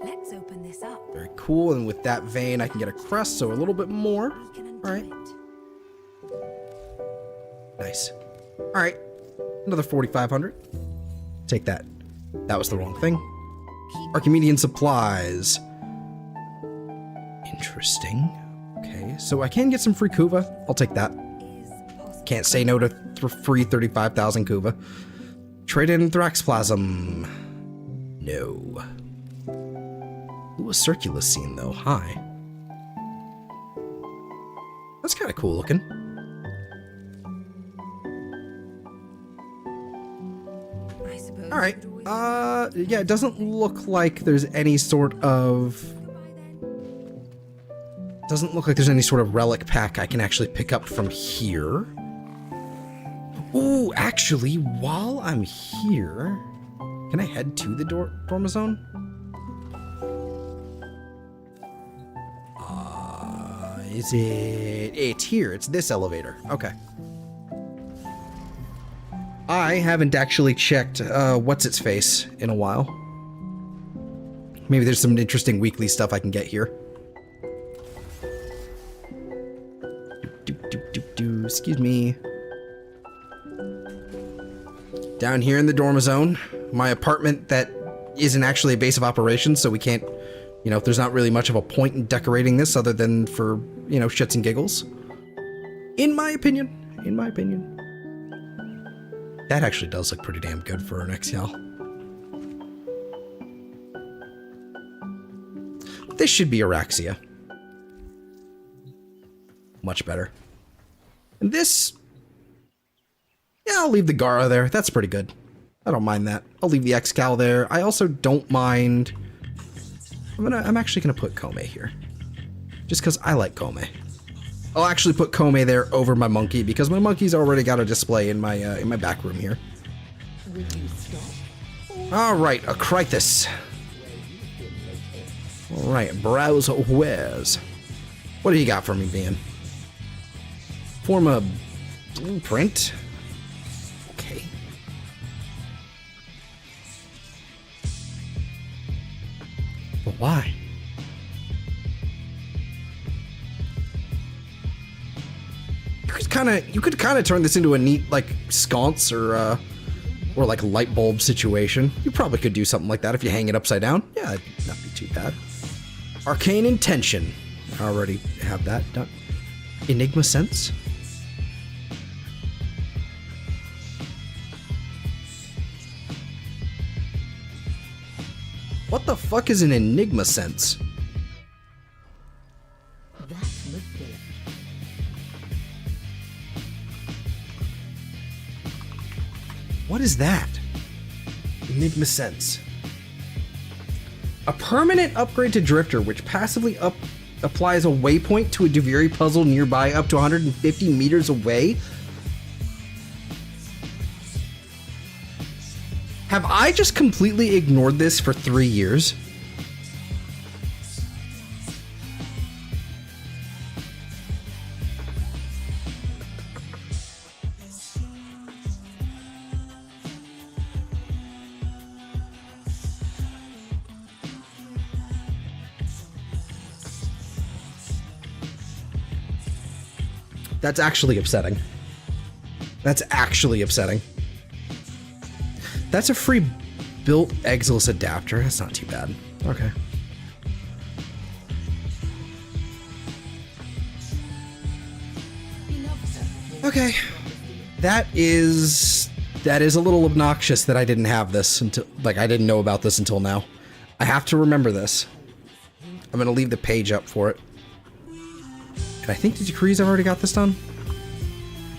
let's open this up. Very cool, and with that vein, I can get a crest, so a little bit more. We can undo All right. it. Nice. All right. Another 4,500. Take that. That was the wrong thing. Archimedean supplies. Interesting. Okay, so I can get some free Kuva. I'll take that. Is possible. Can't say no to free 35,000 Kuva. Trade in Thraxplasm. No. Ooh, a circulus scene though. Hi. That's kind of cool looking. I suppose. All right. you could always Yeah, it doesn't look like there's any sort of... by then. Doesn't look like there's any sort of relic pack I can actually pick up from here. Ooh, actually, while I'm here, can I head to the Dormazone? Is it? It's here. It's this elevator. Okay. I haven't actually checked what's its face in a while. Maybe there's some interesting weekly stuff I can get here. Excuse me. Down here in the Dormazone, my apartment that isn't actually a base of operations, so we can't, you know, there's not really much of a point in decorating this other than for, you know, shits and giggles. In my opinion. That actually does look pretty damn good for an XL. This should be Araxia. Much better. And this... Yeah, I'll leave the Gara there. That's pretty good. I don't mind that. I'll leave the X-Cal there. I also don't mind... I'm actually gonna put Kome here. Just because I like Kome. I'll actually put Kome there over my monkey because my monkey's already got a display in my back room here. All right, a Krythus. All right, browse wares. What do you got for me, Ben? Form a blueprint. Okay. But why? You could kind of turn this into a neat like sconce or like light bulb situation. You probably could do something like that if you hang it upside down. Yeah, it'd not be too bad. Arcane Intention. I already have that done. Enigma Sense. What the fuck is an Enigma Sense? What is that? Enigma Sense. A permanent upgrade to Drifter, which passively applies a waypoint to a Deviri puzzle nearby up to 150 meters away. Have I just completely ignored this for 3 years? That's actually upsetting. That's actually upsetting. That's a free built Exilus adapter. That's not too bad. Okay. Okay. That is a little obnoxious that I didn't have this until, like, I didn't know about this until now. I have to remember this. I'm gonna leave the page up for it. And I think the decrees I've already got this done.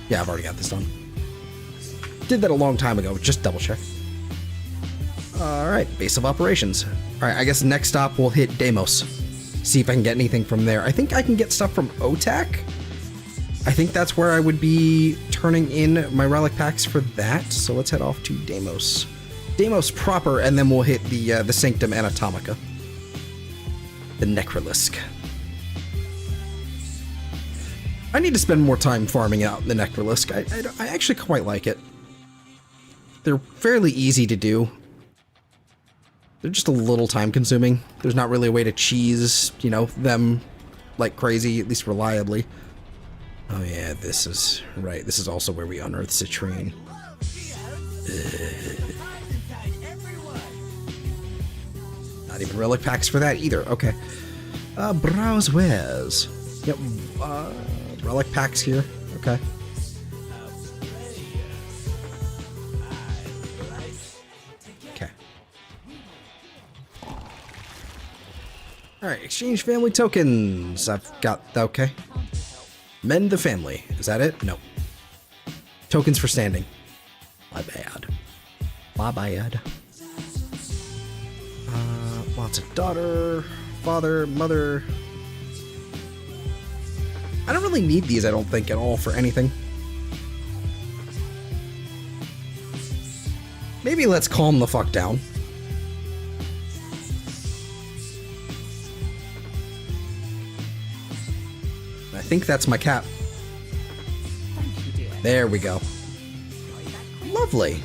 Yeah, I've already got this done. Did that a long time ago, just double check. Alright, base of operations. Alright, I guess next stop we'll hit Deimos. See if I can get anything from there. I think I can get stuff from OTAC. I think that's where I would be turning in my relic packs for that. So let's head off to Deimos. Deimos proper, and then we'll hit the Sanctum Anatomica. The Necrolisk. I need to spend more time farming out the Necrolisk. I actually quite like it. They're fairly easy to do. They're just a little time consuming. There's not really a way to cheese, you know, them like crazy, at least reliably. Oh yeah, this is right. This is also where we unearth Citrine. Not even relic packs for that either. Okay. Browse wares. Yep. Relic packs here. Okay. Okay. Alright, exchange family tokens. I've got, okay. Mend the family. Is that it? No. Tokens for standing. My bad. My bad. Lots of daughter, father, mother. I don't really need these, I don't think, at all for anything. Maybe let's calm the fuck down. I think that's my cap. There we go. Lovely.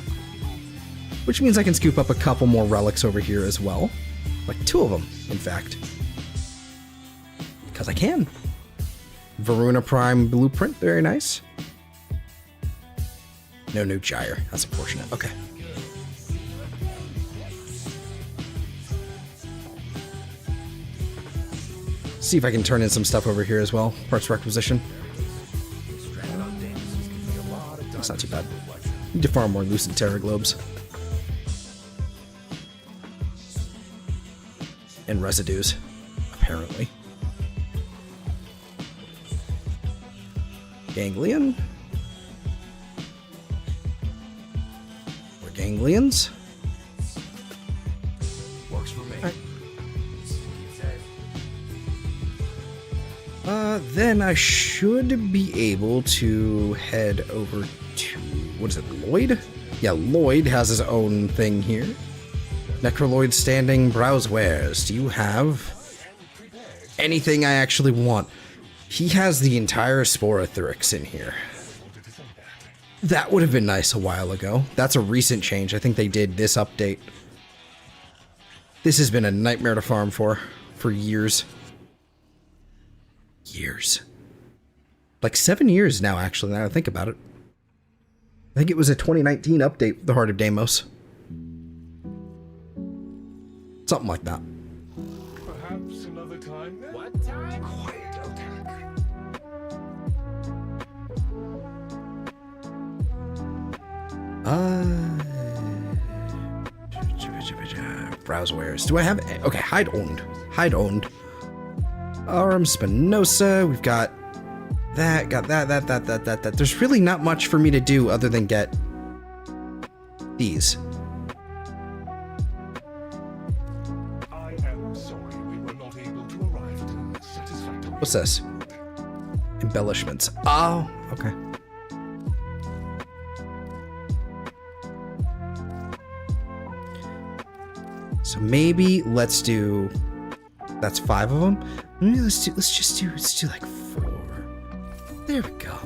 Which means I can scoop up a couple more relics over here as well. Like 2 of them, in fact. Because I can. Voruna Prime Blueprint, very nice. No new Gyre, that's unfortunate. Okay. See if I can turn in some stuff over here as well. Parts requisition. That's not too bad. Need to farm more Lucent Terra Globes. And residues, apparently. Ganglion. More ganglions. Works for me. Then I should be able to head over to, what is it, Lloyd? Yeah, Lloyd has his own thing here. Necroloid standing, browse wares. Do you have anything I actually want? He has the entire Sporothrix in here. That would have been nice a while ago. That's a recent change. I think they did this update. This has been a nightmare to farm for years. Years. Like 7 years now, actually, now that I think about it. I think it was a 2019 update for the Heart of Deimos. Something like that. Perhaps another time then? What time? Browse wares. Do I have... Okay, hide owned. Hide owned. Arum Spinosa. We've got that. Got that. There's really not much for me to do other than get these. I am sorry we were not able to arrive at a satisfactory... What's this? Embellishments. Oh, okay. So maybe let's do... That's 5 of them. Maybe let's do like 4. There we go.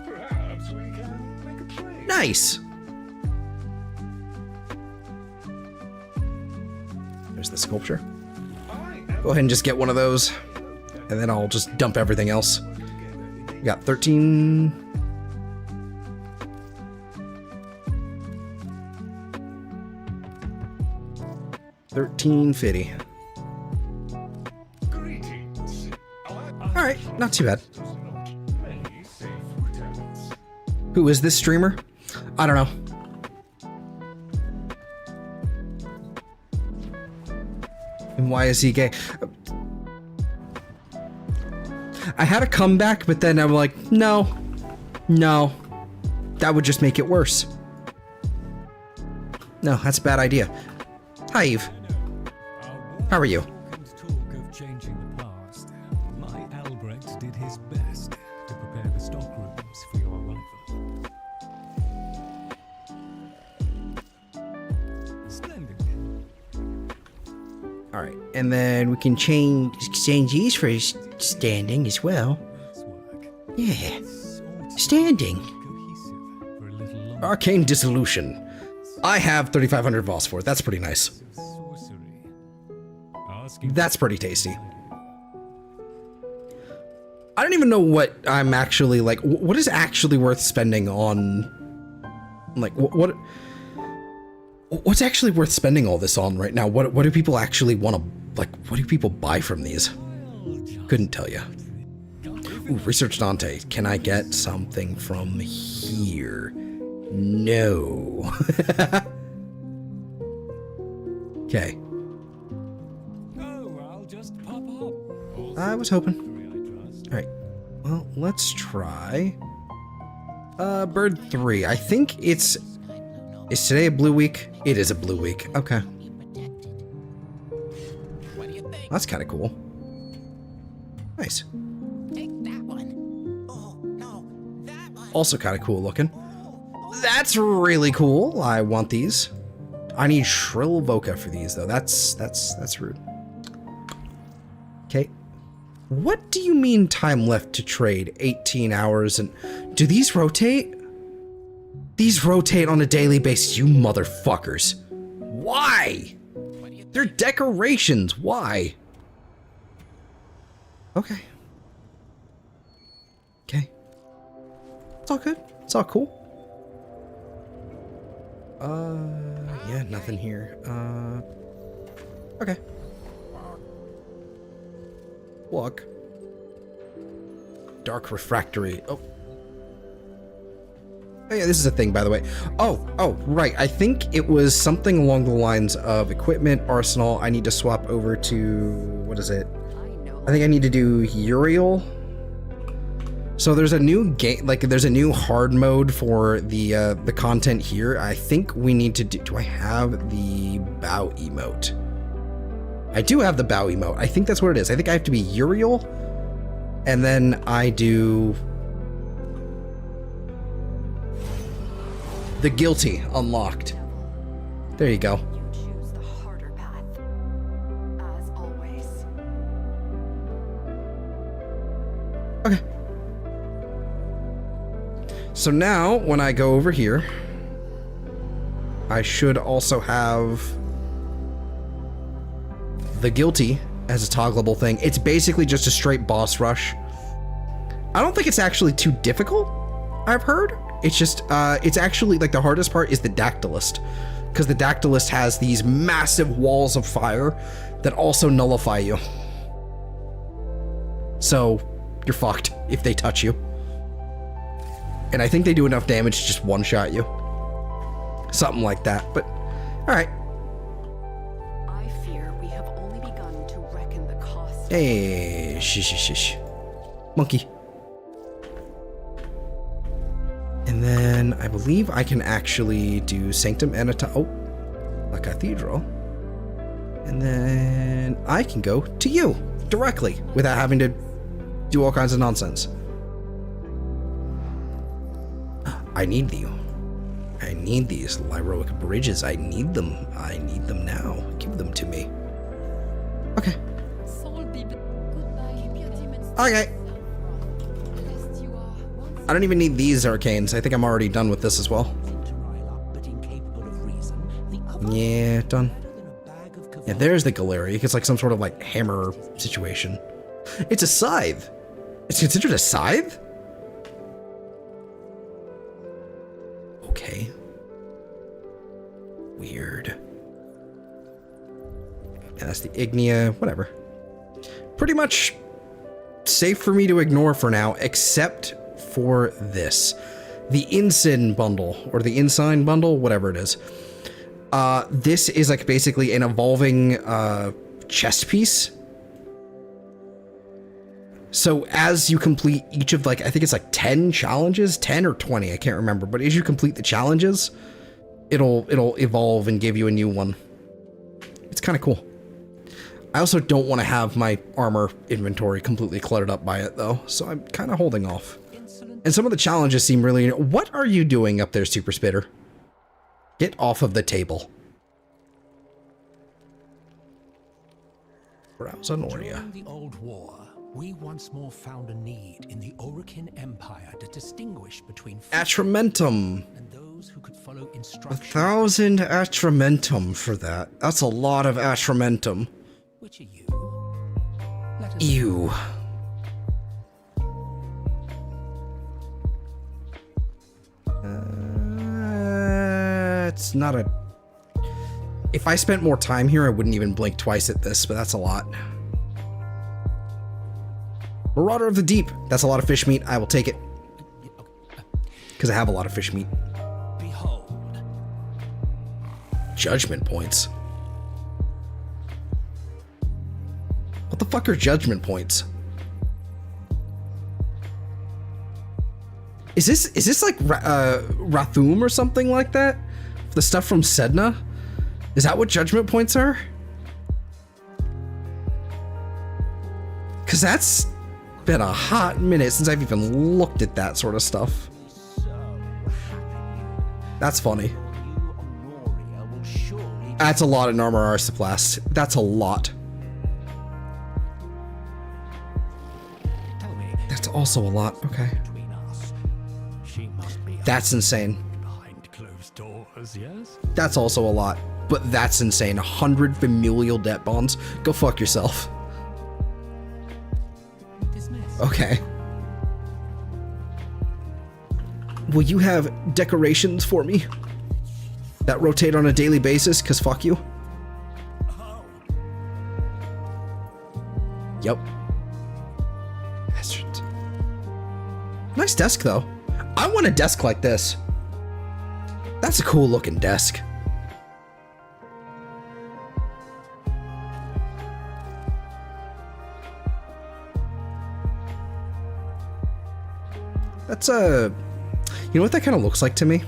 Perhaps we can make a trade. Nice. There's the sculpture. Go ahead and just get one of those, and then I'll just dump everything else. We got 13. $13.50. Greetings. All right, not too bad. Who is this streamer? I don't know. And why is he gay? I had a comeback, but then I'm like, no. That would just make it worse. No, that's a bad idea. Hi, Eve. How are you? Talk of changing the past. My Albrecht did his best to prepare the stockrooms for your arrival. Splendid. All right, and then we can exchange these for standing as well. Nice work. Yeah, standing. Cohesive for a little longer. Arcane Dissolution. I have 3,500 Voss for it. That's pretty nice. Sorcery. Asking That's pretty tasty. I don't even know what I'm actually like. What is actually worth spending on? Like what's actually worth spending all this on right now? What do people actually want to like? What do people buy from these? Couldn't tell you. Ooh, Research Dante. Can I get something from here? No. Okay. Oh, I'll just pop up. I was hoping. I trust. All right. Well, let's try. Bird 3. I think it's. Is today a blue week? It is a blue week. Okay. What do you think? That's kind of cool. Nice. Take that one. Oh, no. That one. Also kind of cool looking. That's really cool. I want these. I need Shrill Voca for these though. That's rude. Okay. What do you mean time left to trade? 18 hours and do these rotate? These rotate on a daily basis, you motherfuckers. Why? They're decorations. Why? Okay. Okay. It's all good. It's all cool. Yeah, nothing here. Okay. Walk. Dark refractory. Oh, yeah, this is a thing, by the way. Oh, right. I think it was something along the lines of equipment, arsenal. I need to swap over to, what is it? I think I need to do Uriel. So there's a new game, like there's a new hard mode for the content here. I think we need to do I have the bow emote? I do have the bow emote. I think that's what it is. I think I have to be Uriel, and then I do the guilty unlocked. There you go. You choose the harder path. As always. Okay. So now, when I go over here, I should also have the guilty as a toggleable thing. It's basically just a straight boss rush. I don't think it's actually too difficult, I've heard. It's just, it's actually, like, the hardest part is the Dactylist. Because the Dactylist has these massive walls of fire that also nullify you. So, you're fucked if they touch you. And I think they do enough damage to just one-shot you. Something like that, but alright. I fear we have only begun to reckon the cost. Hey, shish. Monkey. And then I believe I can actually do Sanctum Anata. Oh, a cathedral. And then I can go to you directly without having to do all kinds of nonsense. I need you. I need these Lyroic bridges. I need them. I need them now. Give them to me. Okay. Okay. I don't even need these arcanes. I think I'm already done with this as well. Yeah, done. Yeah, there's the Galarian. It's like some sort of like hammer situation. It's a scythe. It's considered a scythe? Weird. Yeah, that's the Ignia, whatever. Pretty much safe for me to ignore for now, except for this. The Ensign bundle, or the Ensign bundle, whatever it is. This is like basically an evolving chest piece. So as you complete each of like, I think it's like 10 challenges, 10 or 20, I can't remember, but as you complete the challenges, it'll evolve and give you a new one. It's kind of cool. I also don't want to have my armor inventory completely cluttered up by it though, so I'm kind of holding off. And some of the challenges seem really... What are you doing up there, Super Spitter? Get off of the table. Browse on Oria. During the Old War, we once more found a need in the Orokin Empire to distinguish between Atramentum. and those who could follow 1,000 Atramentum for that. That's a lot of Atramentum. Which are you? Let us Ew. It's not a... If I spent more time here, I wouldn't even blink twice at this, but that's a lot. Marauder of the Deep. That's a lot of fish meat. I will take it. Because I have a lot of fish meat. behold. Judgment points. What the fuck are judgment points? Is this like Rathum or something like that? The stuff from Sedna? Is that what judgment points are? Cause that's been a hot minute since I've even looked at that sort of stuff. That's funny. That's a lot in armor Arsiplast. That's a lot. That's also a lot. Okay. That's insane. Behind closed doors, yes? That's also a lot. But that's insane. 100 familial debt bonds. Go fuck yourself. Dismissed. Okay. Will you have decorations for me that rotate on a daily basis? Cause fuck you. Yep. Bastards. Nice desk though. I want a desk like this. That's a cool looking desk. That's a... You know what that kind of looks like to me?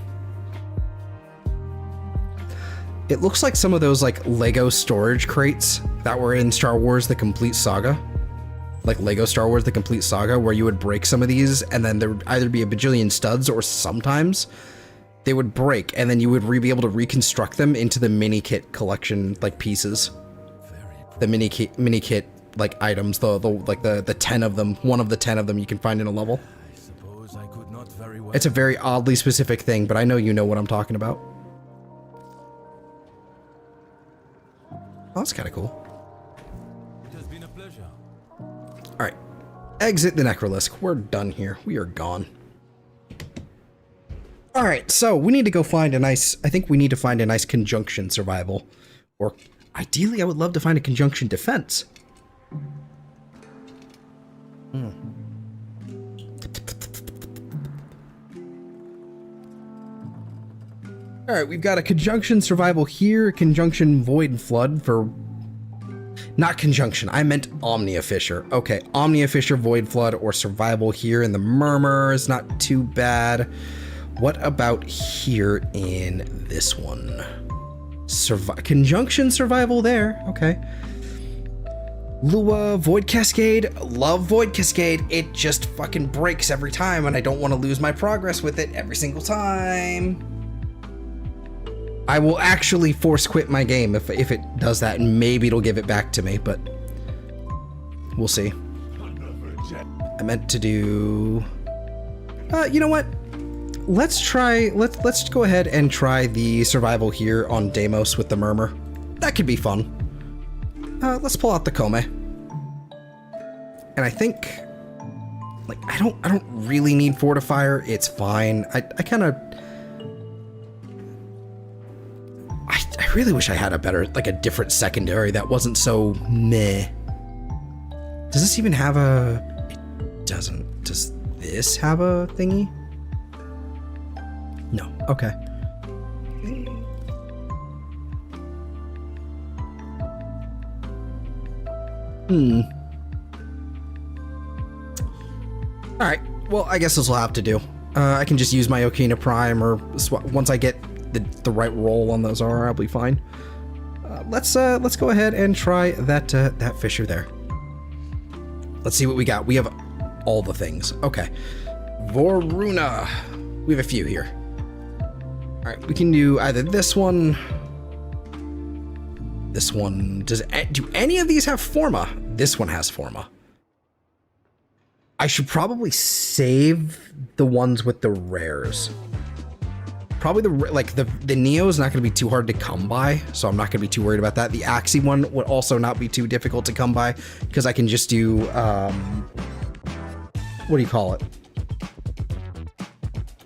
It looks like some of those like Lego storage crates that were in Star Wars The Complete Saga. Like Lego Star Wars The Complete Saga, where you would break some of these and then there would either be a bajillion studs or sometimes they would break and then you would be able to reconstruct them into the mini kit collection like pieces. The mini kit like items, the 10 of them, one of the 10 of them you can find in a level. It's a very oddly specific thing, but I know you know what I'm talking about. Oh, that's kind of cool. It has been a pleasure. Alright. Exit the Necrolisk. We're done here. We are gone. Alright, so we need to go find a nice... I think we need to find a nice conjunction survival. Or, ideally, I would love to find a conjunction defense. Alright, we've got a conjunction survival here, a conjunction void and flood for... Not conjunction, I meant Omnia Fissure. Okay, Omnia Fissure, void flood, or survival here in the Murmur is not too bad. What about here in this one? Conjunction survival there, okay. Lua, Void Cascade, love Void Cascade. It just fucking breaks every time and I don't want to lose my progress with it every single time. I will actually force quit my game if it does that, and maybe it'll give it back to me, but we'll see. I meant to do... you know what? Let's go ahead and try the survival here on Deimos with the Murmur. That could be fun. Let's pull out the Kome. And I think... Like, I don't really need Fortifier. It's fine. I really wish I had a better, like a different secondary that wasn't so meh. Does this even have a... It doesn't. Does this have a thingy? No. Okay. Alright. Well, I guess this will have to do. I can just use my Okina Prime, or once I get the right roll on those R, I'll be fine. Let's go ahead and try that fisher there. Let's see what we got. We have all the things. Okay. Voruna. We have a few here. All right, we can do either this one. This one. Do any of these have Forma? This one has Forma. I should probably save the ones with the rares. Probably the Neo is not going to be too hard to come by, so I'm not going to be too worried about that. The Axie one would also not be too difficult to come by, because I can just do, what do you call it?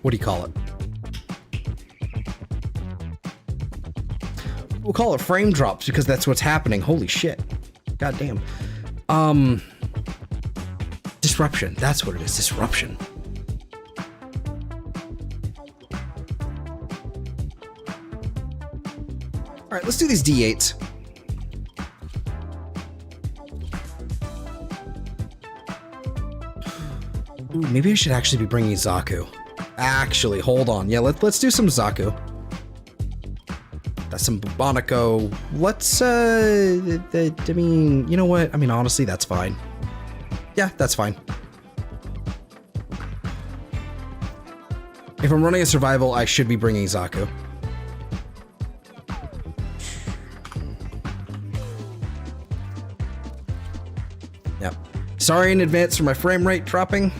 What do you call it? We'll call it frame drops, because that's what's happening. Holy shit. God damn. Disruption. That's what it is. Disruption. All right, let's do these D8s. Ooh, maybe I should actually be bringing Zaku. Actually, hold on. Yeah, let's do some Zaku. That's some Bubonico. Let's, I mean, you know what? I mean, honestly, that's fine. Yeah, that's fine. If I'm running a survival, I should be bringing Zaku. Yep. Sorry in advance for my frame rate dropping.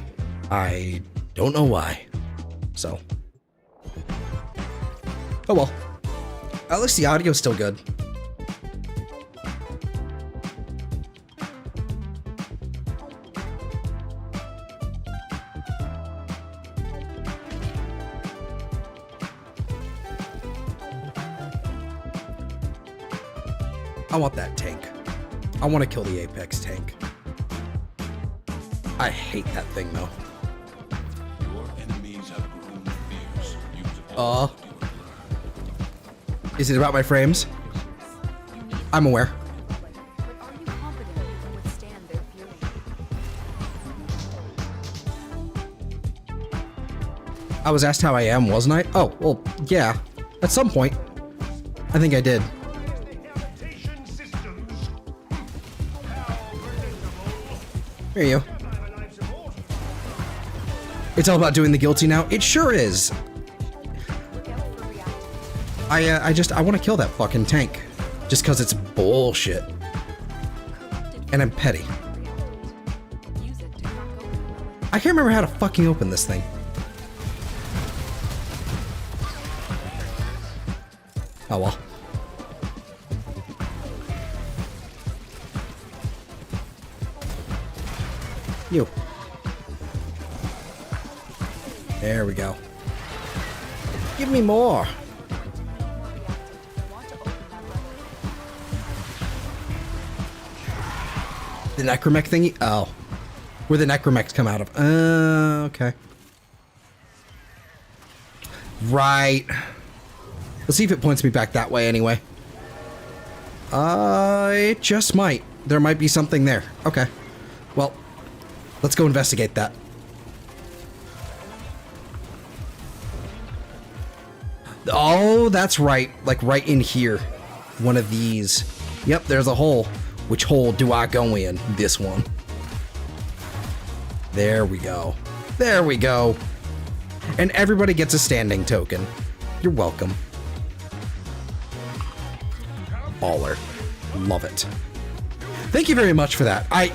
I don't know why. So. Oh well. At least the audio's still good. I want that tank. I want to kill the Apex tank. I hate that thing though. Your enemies have grown fierce. Use Is it about my frames? I'm aware. But are you confident you can withstand their fury? I was asked how I am, wasn't I? Oh, well, yeah. At some point. I think I did. Here you. It's all about doing the guilty now. It sure is. Look out for reactive. I want to kill that fucking tank. Just because it's bullshit. And I'm petty. Use it to knock over the relic. I can't remember how to fucking open this thing. Oh well. You. There we go. Give me more. Want to open that relic? The necromech thingy? Oh. Where the necromechs come out of. Okay. Right. Let's see if it points me back that way anyway. It just might. There might be something there. Okay. Well, let's go investigate that. Oh, that's right. Like right in here. One of these. Yep, there's a hole. Which hole do I go in? This one. There we go. There we go. And everybody gets a standing token. You're welcome. Baller. Love it. Thank you very much for that. I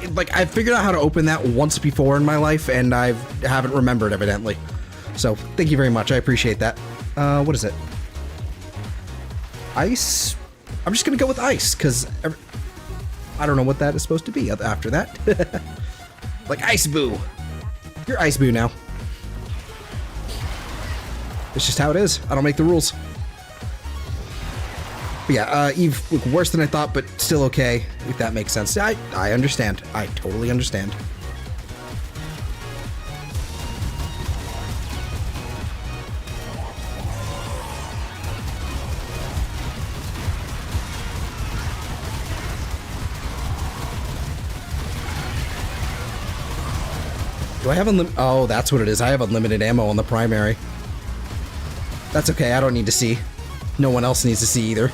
figured out how to open that once before in my life, and I haven't remembered evidently. So thank you very much. I appreciate that. What is it? Ice? I'm just gonna go with ice, because I don't know what that is supposed to be after that. Like Ice Boo. You're Ice Boo now. It's just how it is. I don't make the rules. But yeah, Eve, look, worse than I thought, but still okay, if that makes sense. I understand. I totally understand. Do I have unlimited? Oh, that's what it is. I have unlimited ammo on the primary. That's okay. I don't need to see. No one else needs to see either.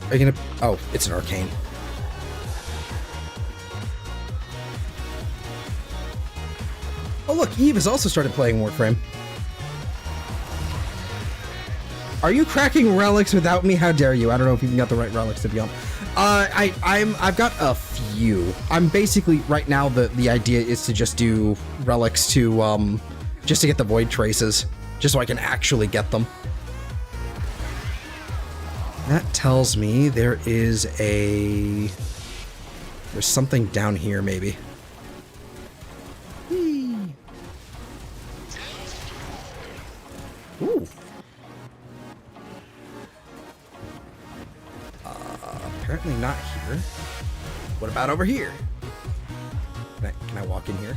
Are you gonna? Oh, it's an arcane. Oh look, Eve has also started playing Warframe. Are you cracking relics without me? How dare you? I don't know if you even got the right relics to be on. I've got a few. I'm basically right now the idea is to just do relics to just to get the void traces, just so I can actually get them. That tells me there's something down here maybe. Whee. Ooh. Apparently not here. What about over here? Can I walk in here?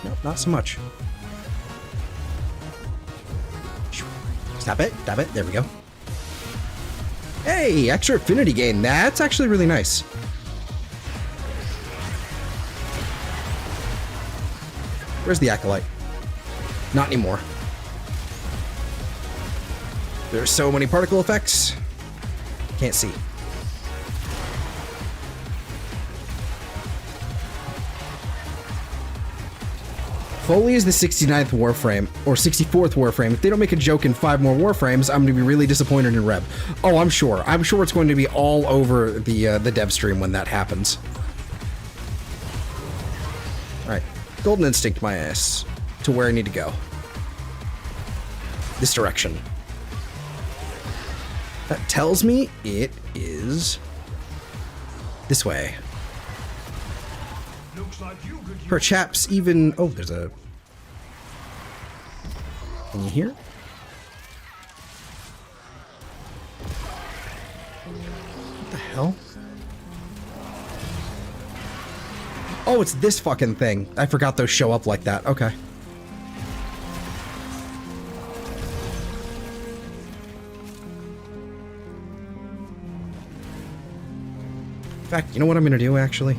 Nope, not so much. Stop it, stop it. There we go. Hey, extra affinity gain. That's actually really nice. Where's the acolyte? Not anymore. There's so many particle effects. Can't see. Foley is the 69th Warframe, or 64th Warframe. If they don't make a joke in 5 more Warframes, I'm going to be really disappointed in Reb. Oh, I'm sure. I'm sure it's going to be all over the dev stream when that happens. Alright. Golden Instinct my ass to where I need to go. This direction. That tells me it is this way. Looks like you could use Perhaps even... Oh, there's a... Can you hear? What the hell? Oh, it's this fucking thing. I forgot those show up like that. Okay. In fact, you know what I'm gonna do, actually?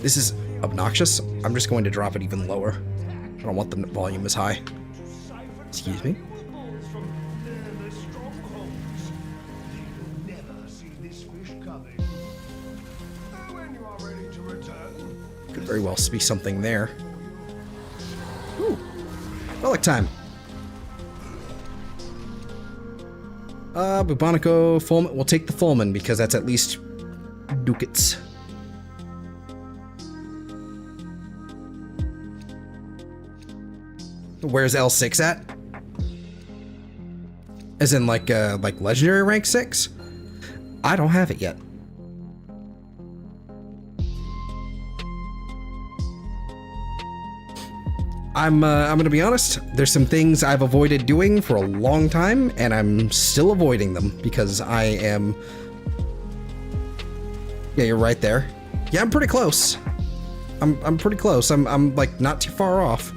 This is obnoxious. I'm just going to drop it even lower. I don't want the volume as high. Excuse me? Could very well be something there. Ooh. Relic time. Bubonico, Fulman. We'll take the Fulman because that's at least ducats. Where's L6 at? As in like legendary rank 6? I don't have it yet. I'm gonna be honest, there's some things I've avoided doing for a long time, and I'm still avoiding them because I am... Yeah, you're right there. Yeah, I'm pretty close. I'm pretty close. I'm like not too far off.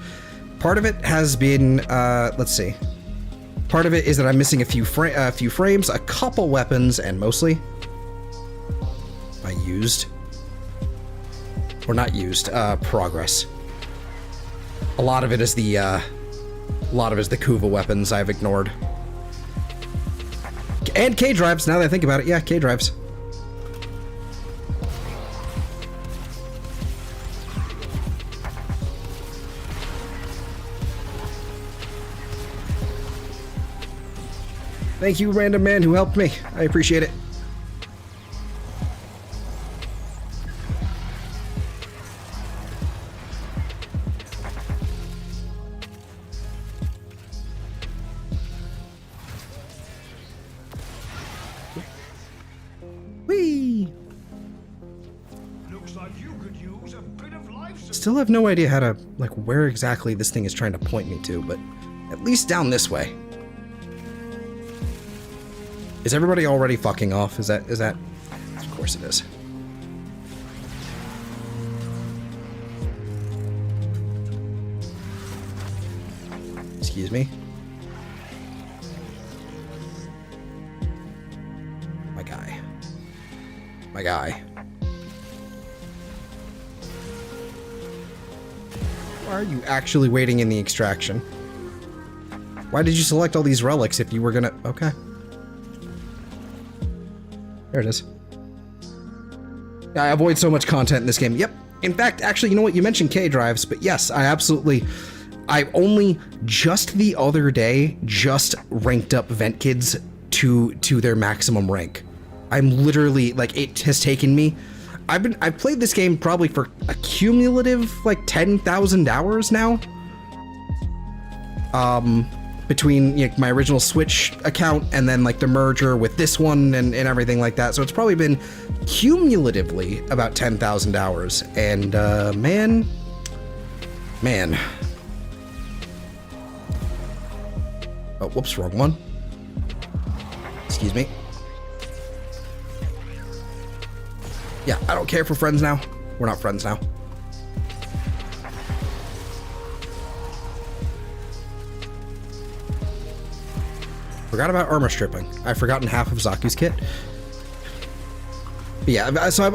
Part of it has been, let's see. Part of it is that I'm missing a few frames, a couple weapons, and mostly I used, or not used, progress. A lot of it is the Kuva weapons I've ignored. And K-drives, now that I think about it. Yeah, K-drives. Thank you, random man who helped me. I appreciate it. Still have no idea how to, like, where exactly this thing is trying to point me to, but at least down this way. Is everybody already fucking off? Is that? Of course it is. Excuse me. My guy. My guy. Why are you actually waiting in the extraction? Why did you select all these relics if you were gonna... Okay. There it is. I avoid so much content in this game. Yep. In fact, actually, you know what? You mentioned K-drives, but yes, I only just the other day just ranked up Vent Kids to their maximum rank. I'm literally, like, it has taken me... I've played this game probably for a cumulative, like, 10,000 hours now. Between, you know, my original Switch account and then, like, the merger with this one and everything like that. So it's probably been cumulatively about 10,000 hours. And, man. Oh, whoops, wrong one. Excuse me. Yeah, I don't care if we're friends now. We're not friends now. Forgot about armor stripping. I've forgotten half of Zaku's kit. But yeah, so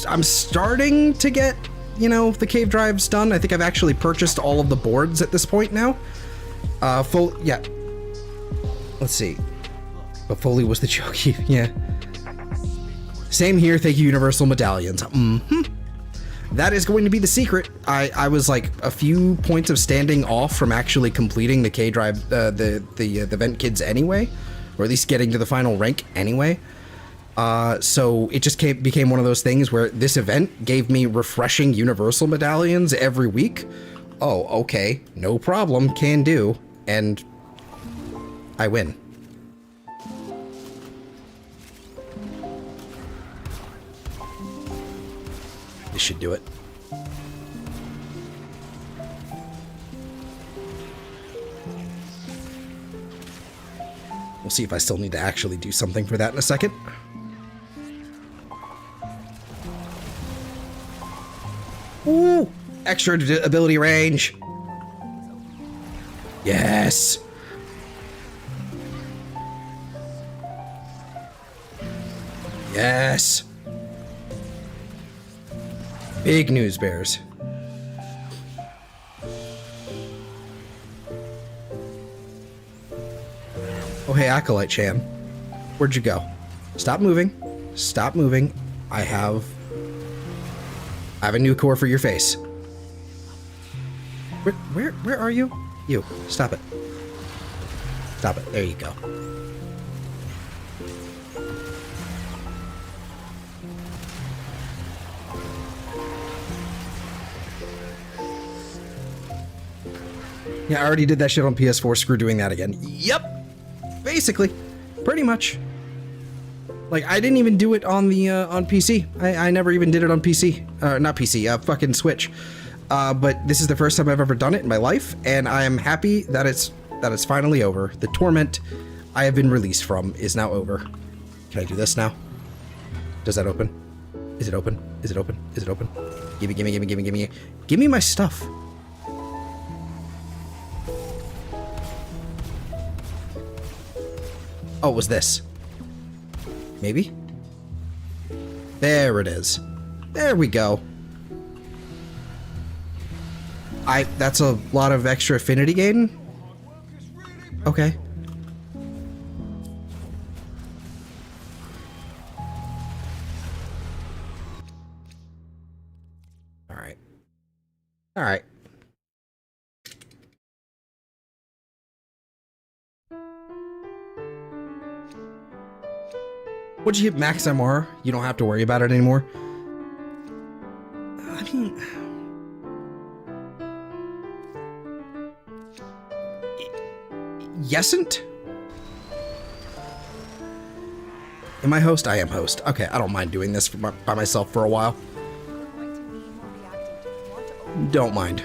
I'm starting to get, you know, the cave drives done. I think I've actually purchased all of the boards at this point now. Yeah. Let's see. But Foley was the joke. Yeah. Same here, thank you, Universal Medallions. That is going to be the secret. I was like a few points of standing off from actually completing the K-Drive, the Vent Kids anyway, or at least getting to the final rank anyway. So it just became one of those things where this event gave me refreshing Universal Medallions every week. Oh, okay, no problem, can do, and I win. This should do it. We'll see if I still need to actually do something for that in a second. Ooh! Extra ability range! Yes! Yes! Big news bears. Oh, hey, Acolyte Chan. Where'd you go? Stop moving. Stop moving. I have a new core for your face. Where are you? You. Stop it. Stop it. There you go. Yeah, I already did that shit on PS4. Screw doing that again. Yep. Basically. Pretty much. Like, I didn't even do it on the, on PC. I never even did it on PC. Not PC, fucking Switch. But this is the first time I've ever done it in my life, and I am happy that it's finally over. The torment I have been released from is now over. Can I do this now? Does that open? Is it open? Is it open? Is it open? Gimme. Give me my stuff. Oh, it was this. Maybe? There it is. There we go. That's a lot of extra affinity gain? Okay. Alright. Alright. Once you hit max MR, you don't have to worry about it anymore. I mean... Yesn't? Am I host? I am host. Okay, I don't mind doing this by myself for a while. We're going to need one of the Don't mind.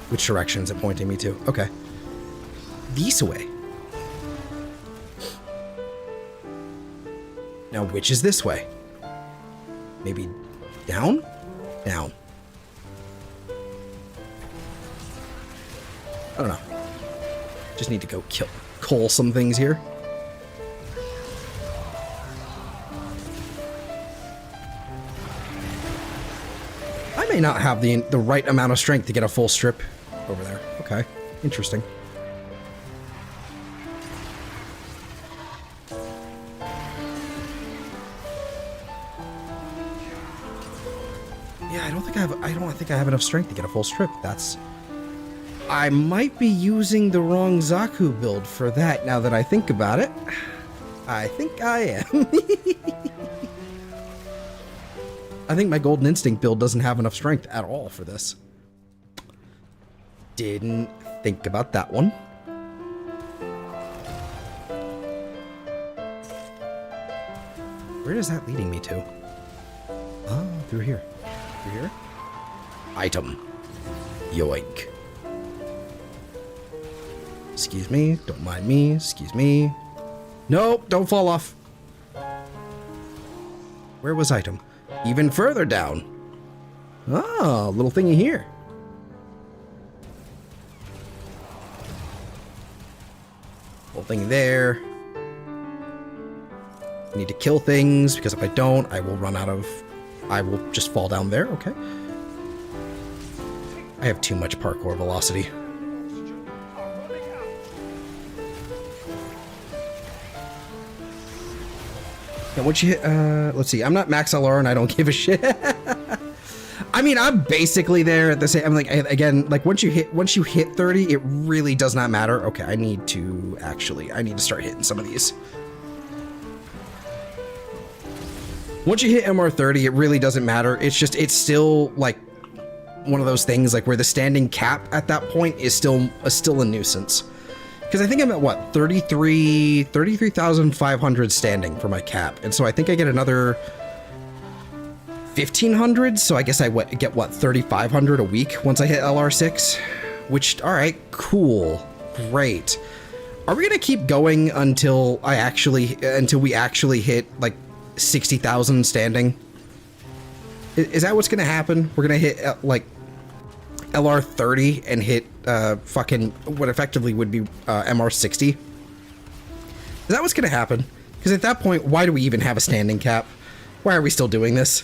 Which direction is it pointing me to? Okay. This way. Now, which is this way? Maybe down? Down. I don't know. Just need to go cull some things here. I may not have the right amount of strength to get a full strip over there. Okay, interesting. Yeah, I don't think I have enough strength to get a full strip. I might be using the wrong Zaku build for that now that I think about it. I think I am. I think my Golden Instinct build doesn't have enough strength at all for this. Didn't think about that one. Where is that leading me to? Oh, through here. Through here? Item. Yoink. Excuse me. Don't mind me. Excuse me. Nope, don't fall off. Where was item? Even further down. Ah, little thingy here. Little thing there. I need to kill things, because if I don't, I will run out of... I will just fall down there, okay. I have too much parkour velocity. Now, once you hit, let's see, I'm not max LR and I don't give a shit. I mean, I'm basically there at the same, I'm like, again, like once you hit 30, it really does not matter. Okay, I need to start hitting some of these. Once you hit MR 30, it really doesn't matter. It's still like one of those things like where the standing cap at that point is still a nuisance. Because I think I'm at what, 33,500 standing for my cap. And so I think I get another 1,500. So I guess I get what, 3,500 a week once I hit LR6, which, all right, cool. Great. Are we going to keep going until we actually hit like 60,000 standing? Is that what's going to happen? We're going to hit like LR 30 and hit fucking what effectively would be MR 60. Is that what's gonna happen? Because at that point, why do we even have a standing cap? Why are we still doing this?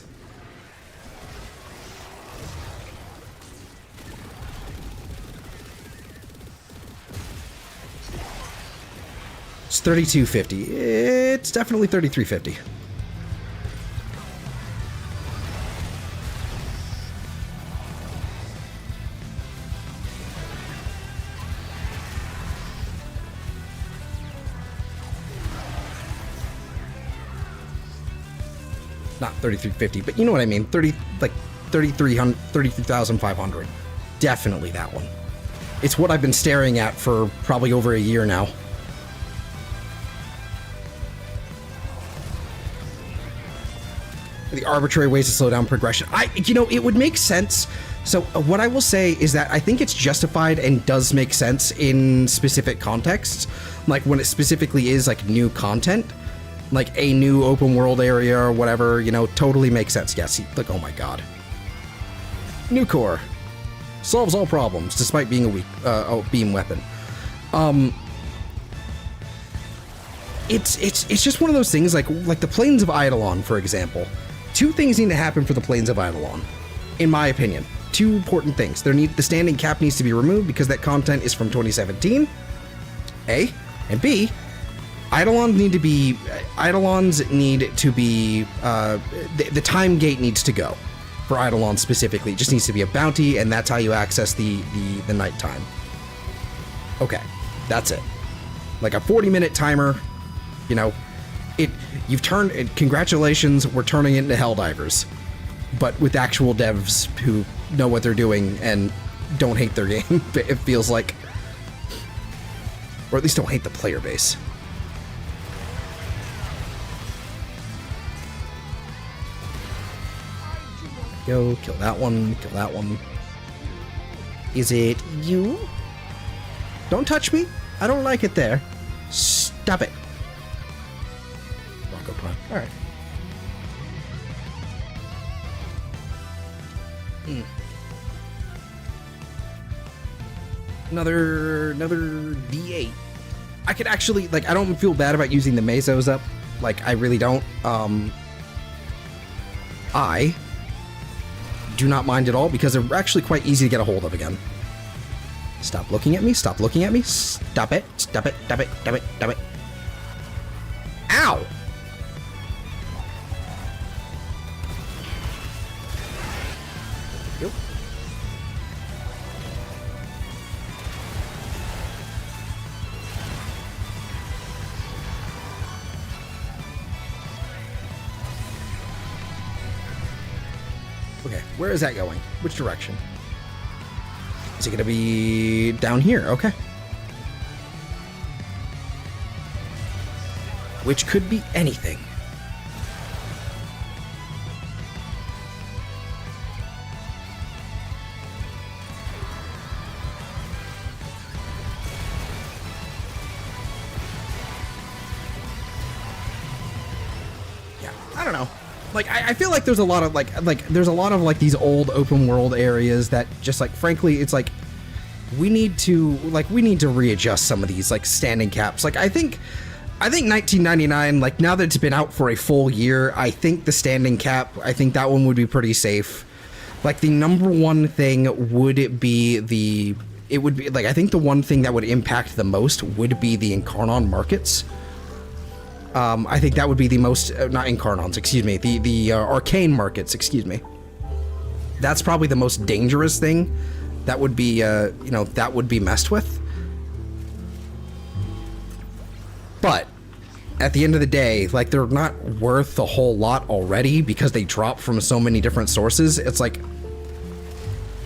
It's 3250. It's definitely 3350. Not 3350, but you know what I mean. 33,500. Definitely that one. It's what I've been staring at for probably over a year now. The arbitrary ways to slow down progression. It would make sense. So what I will say is that I think it's justified and does make sense in specific contexts. Like when it specifically is like new content. Like a new open world area or whatever, totally makes sense. Yeah, see, like, oh my god. New core. Solves all problems, despite being a weak beam weapon. It's just one of those things, like the Plains of Eidolon, for example. Two things need to happen for the Plains of Eidolon, in my opinion. Two important things. The standing cap needs to be removed because that content is from 2017, A, and B, Eidolons need to be, the time gate needs to go. For Eidolon specifically, it just needs to be a bounty, and that's how you access the nighttime. Okay, that's it. Like a 40-minute timer, congratulations, we're turning it into Helldivers. But with actual devs who know what they're doing and don't hate their game, it feels like. Or at least don't hate the player base. Go, kill that one, kill that one. Is it you? Don't touch me. I don't like it there. Stop it. Rocco Prime. Alright. Another D8. I could actually, like, I don't feel bad about using the Mezos up. Like, I really don't. I do not mind at all because they're actually quite easy to get a hold of again. Stop looking at me. Stop looking at me. Stop it. Stop it. Stop it. Stop it. Stop it. Ow! Yep. Okay, where is that going? Which direction? Is it gonna be down here? Okay. Which could be anything. Yeah, I don't know. Like, I feel like there's a lot of there's a lot of like these old open world areas that just like, frankly, it's like we need to readjust some of these like standing caps. Like I think 1999, like now that it's been out for a full year, I think the standing cap, I think that one would be pretty safe. Like the number one thing would be I think the one thing that would impact the most would be the Incarnon markets. I think that would be the most, not Incarnons, excuse me, the Arcane markets, excuse me. That's probably the most dangerous thing that would be, that would be messed with. But at the end of the day, like, they're not worth a whole lot already because they drop from so many different sources. It's like,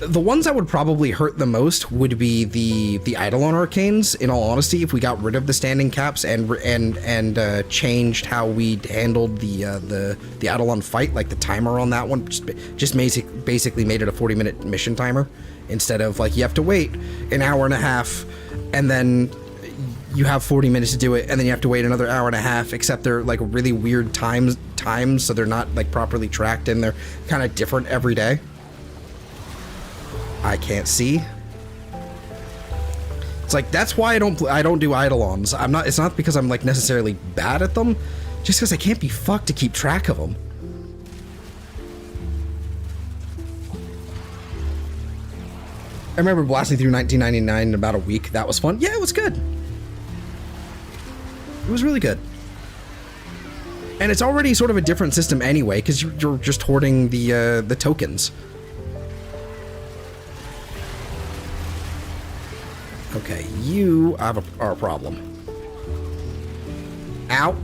the ones that would probably hurt the most would be the Eidolon Arcanes, in all honesty, if we got rid of the standing caps and changed how we handled the Eidolon fight, like the timer on that one, just basically made it a 40-minute mission timer, instead of, like, you have to wait an hour and a half, and then you have 40 minutes to do it, and then you have to wait another hour and a half, except they're, like, really weird times, so they're not, like, properly tracked, and they're kind of different every day. I can't see. It's like, that's why I don't do Eidolons. It's not because I'm like necessarily bad at them, just because I can't be fucked to keep track of them. I remember blasting through 1999 in about a week. That was fun. Yeah, it was good. It was really good. And it's already sort of a different system anyway, because you're just hoarding the tokens. Okay, you are a problem. Ow.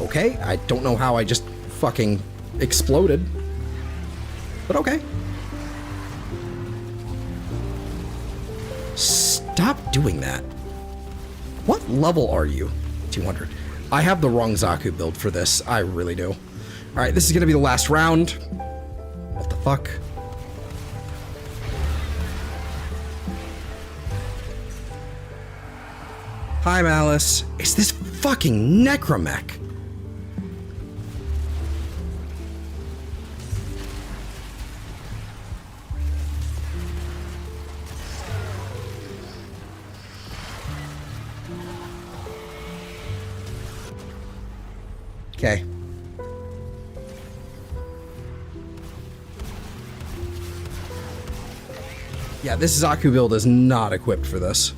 Okay, I don't know how I just fucking exploded. But okay. Stop doing that. What level are you? 200. I have the wrong Zaku build for this. I really do. Alright, this is gonna be the last round. What the fuck? Hi, Malice. It's this fucking Necromech. Okay. Yeah, this Zaku build is not equipped for this.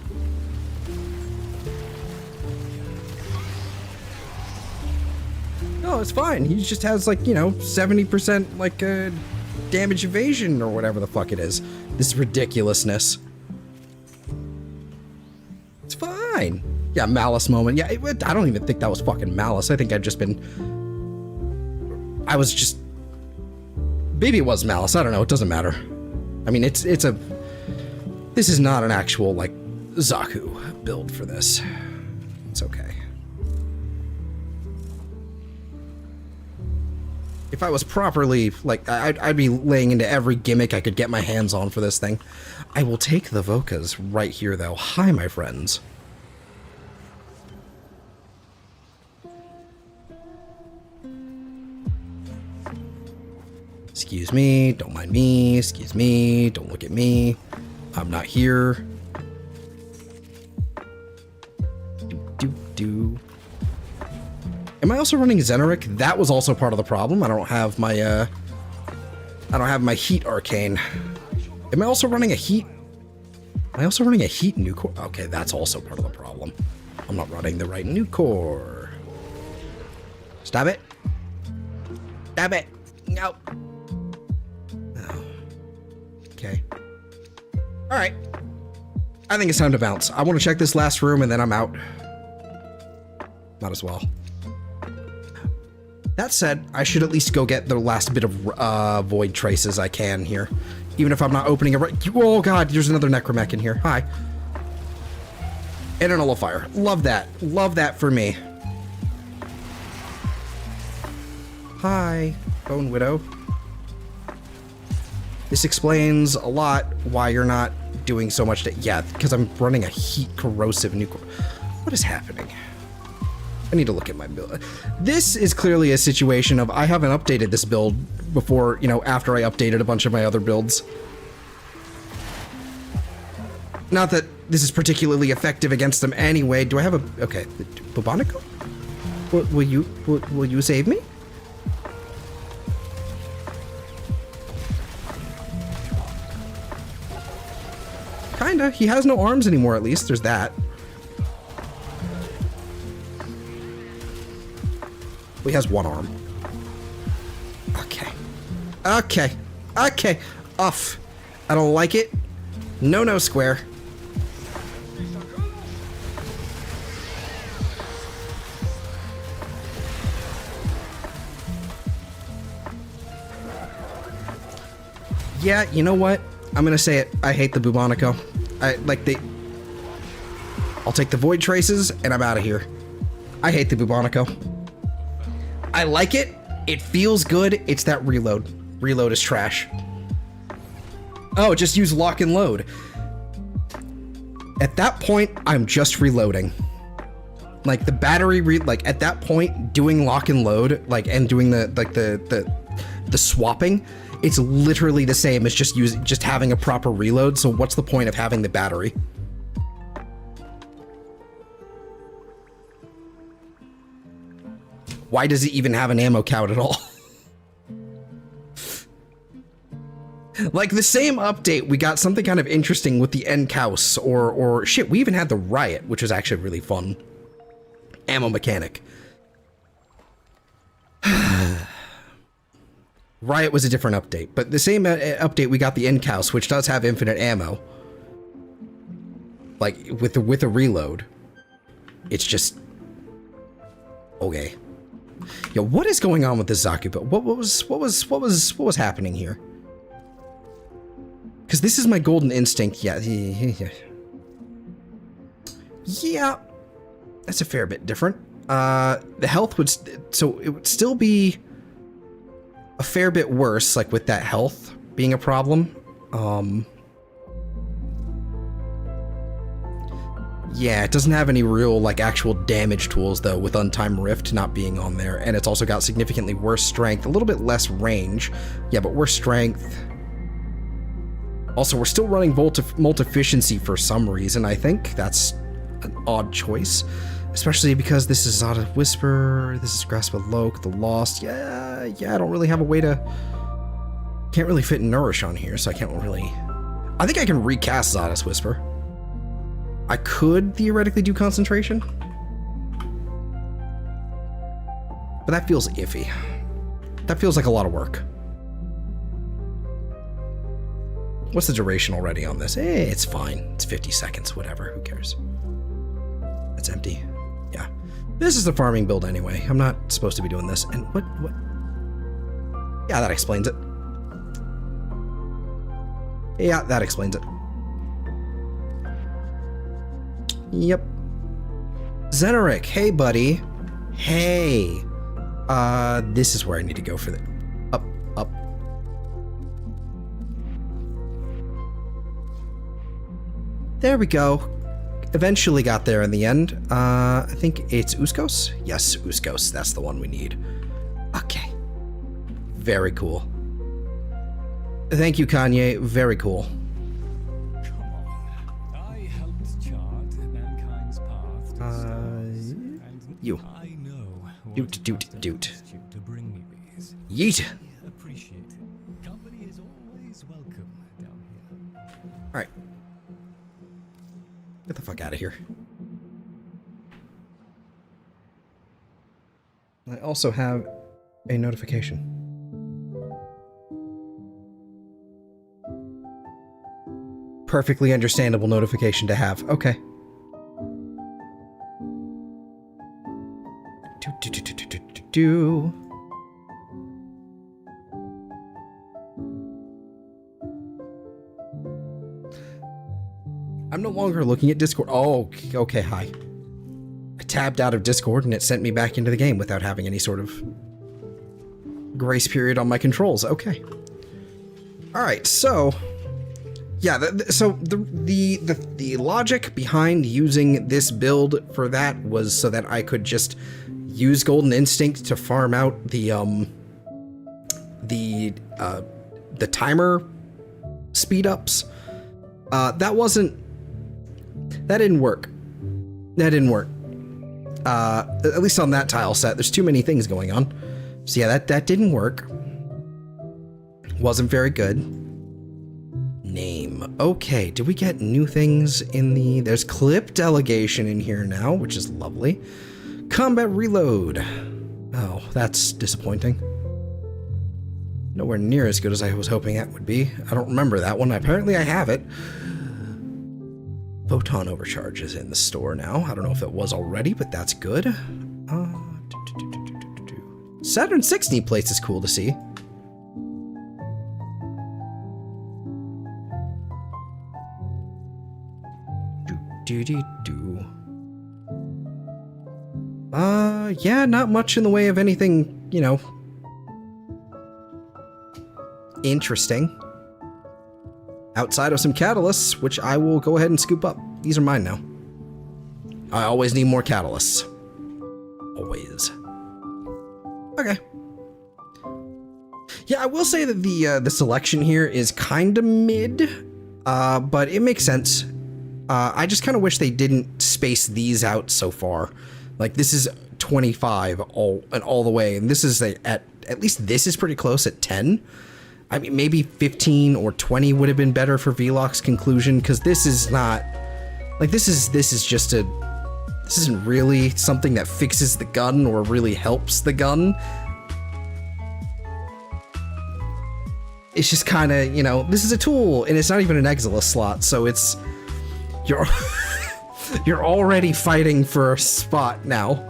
No, it's fine. He just has, like, 70% like damage evasion or whatever the fuck it is. This ridiculousness. It's fine. Yeah, Malice moment. Yeah, I don't even think that was fucking Malice. I think I've just been... Maybe it was Malice. I don't know. It doesn't matter. I mean, it's a... This is not an actual, like, Zaku build for this. It's okay. If I was properly, like, I'd be laying into every gimmick I could get my hands on for this thing. I will take the Vokas right here, though. Hi, my friends. Excuse me, don't mind me. Excuse me, don't look at me. I'm not here. Do. Am I also running Xeneric? That was also part of the problem. I don't have my heat arcane. Am I also running a heat? Am I also running a heat new core? Okay, that's also part of the problem. I'm not running the right new core. Stop it. Stop it. No. Oh. Okay. All right. I think it's time to bounce. I want to check this last room and then I'm out. Might as well. That said, I should at least go get the last bit of void traces I can here. Even if I'm not opening it right. Oh god, there's another necromech in here. Hi. And a nullifier. Love that. Love that for me. Hi, Bone Widow. This explains a lot why you're not doing so much. Yeah, because I'm running a heat corrosive nuclear. What is happening? I need to look at my build. This is clearly a situation of I haven't updated this build before, you know, after I updated a bunch of my other builds. Not that this is particularly effective against them anyway. Do I have a... Okay. Bubonico? Will you save me? Kinda. He has no arms anymore, at least. There's that. He has one arm. Okay. Okay. Okay. Off. I don't like it. No, no, square. Yeah, you know what? I'm gonna say it. I hate the Bubonico. I'll take the void traces and I'm out of here. I hate the Bubonico. I like it. It feels good. It's that reload. Reload is trash. Oh, just use lock and load. At that point, I'm just reloading. Like the battery at that point, doing lock and load, and doing the swapping, it's literally the same as just having a proper reload. So what's the point of having the battery? Why does it even have an ammo count at all? Like the same update, we got something kind of interesting with the Encaus, or shit, we even had the Riot, which was actually really fun. Ammo mechanic. Riot was a different update, but the same update we got the Encaus, which does have infinite ammo. Like with a reload. It's just okay. Yo, what is going on with this Zaku build? What was happening here? Because this is my golden instinct. Yeah. Yeah. That's a fair bit different. The health would so it would still be a fair bit worse, like with that health being a problem. Yeah, it doesn't have any real, actual damage tools, though, with Untimed Rift not being on there. And it's also got significantly worse strength, a little bit less range. Yeah, but worse strength. Also, we're still running Molt-Efficiency for some reason, I think. That's an odd choice. Especially because this is Zada Whisper, this is Grasp of Loke, the Lost. Yeah, I don't really have a way to... Can't really fit Nourish on here, so I can't really... I think I can recast Zada's Whisper. I could theoretically do Concentration. But that feels iffy. That feels like a lot of work. What's the duration already on this? It's fine. It's 50 seconds, whatever. Who cares? It's empty. Yeah. This is the farming build anyway. I'm not supposed to be doing this. And what? Yeah, that explains it. Yeah, that explains it. Yep. Xeneric, hey buddy. Hey. This is where I need to go for the... Up, up. There we go. Eventually got there in the end. I think it's Uskos? Yes, Uskos. That's the one we need. Okay. Very cool. Thank you, Kanye. Very cool. Come on. I helped chart mankind's path to stars, and you. I know what Doot, it doot, must have doot. cost you to bring me these. Yeet. Appreciate it. Company is always welcome down here. Alright. Get the fuck out of here. I also have a notification. Perfectly understandable notification to have. Okay. Do. I'm no longer looking at Discord. Oh, okay, hi. I tabbed out of Discord and it sent me back into the game without having any sort of grace period on my controls. Okay. All right, so yeah, the logic behind using this build for that was so that I could just use Golden Instinct to farm out the timer speed ups. That didn't work. That didn't work. At least on that tile set, there's too many things going on. So yeah, that didn't work. Wasn't very good. Name. Okay, did we get new things in the... There's clip delegation in here now, which is lovely. Combat reload. Oh, that's disappointing. Nowhere near as good as I was hoping it would be. I don't remember that one. Apparently I have it. Photon overcharge is in the store now. I don't know if it was already, but that's good. Saturn 60 place is cool to see. Yeah, not much in the way of anything, you know, interesting. Outside of some catalysts, which I will go ahead and scoop up. These are mine now. I always need more catalysts. Always. Okay. Yeah, I will say that the selection here is kind of mid, but it makes sense. I just kind of wish they didn't space these out so far. Like, this is 25 all the way, and this is at least this is pretty close at 10. I mean, maybe 15 or 20 would have been better for Vloc's conclusion, because this is not like this isn't really something that fixes the gun or really helps the gun. It's just kind of, you know, this is a tool, and it's not even an Exilus slot, so it's you're already fighting for a spot now,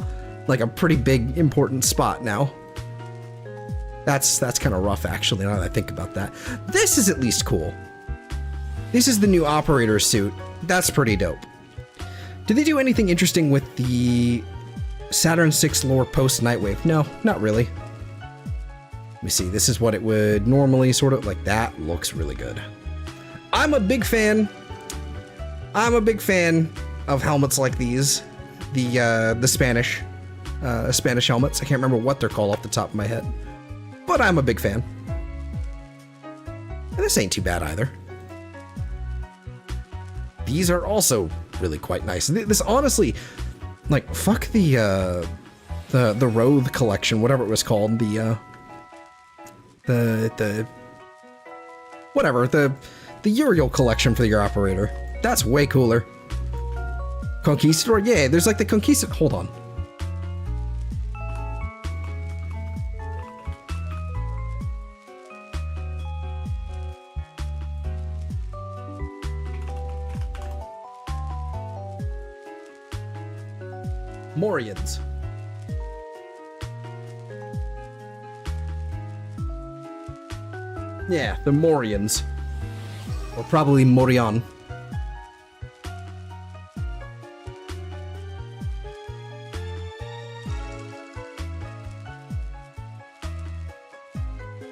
like a pretty big important spot now. That's kind of rough, actually, now that I think about that. This is at least cool. This is the new operator suit. That's pretty dope. Did they do anything interesting with the Saturn 6 lore post Nightwave? No, not really. Let me see. This is what it would normally sort of like. That looks really good. I'm a big fan. Of helmets like these. The Spanish helmets. I can't remember what they're called off the top of my head. But I'm a big fan. And this ain't too bad either. These are also really quite nice. This honestly, like, fuck the Roth collection, whatever it was called, the Uriel collection for your operator. That's way cooler. Conquistador, yeah, there's like the Conquistador. Hold on. Morians. Yeah, the Morians. Or probably Morion.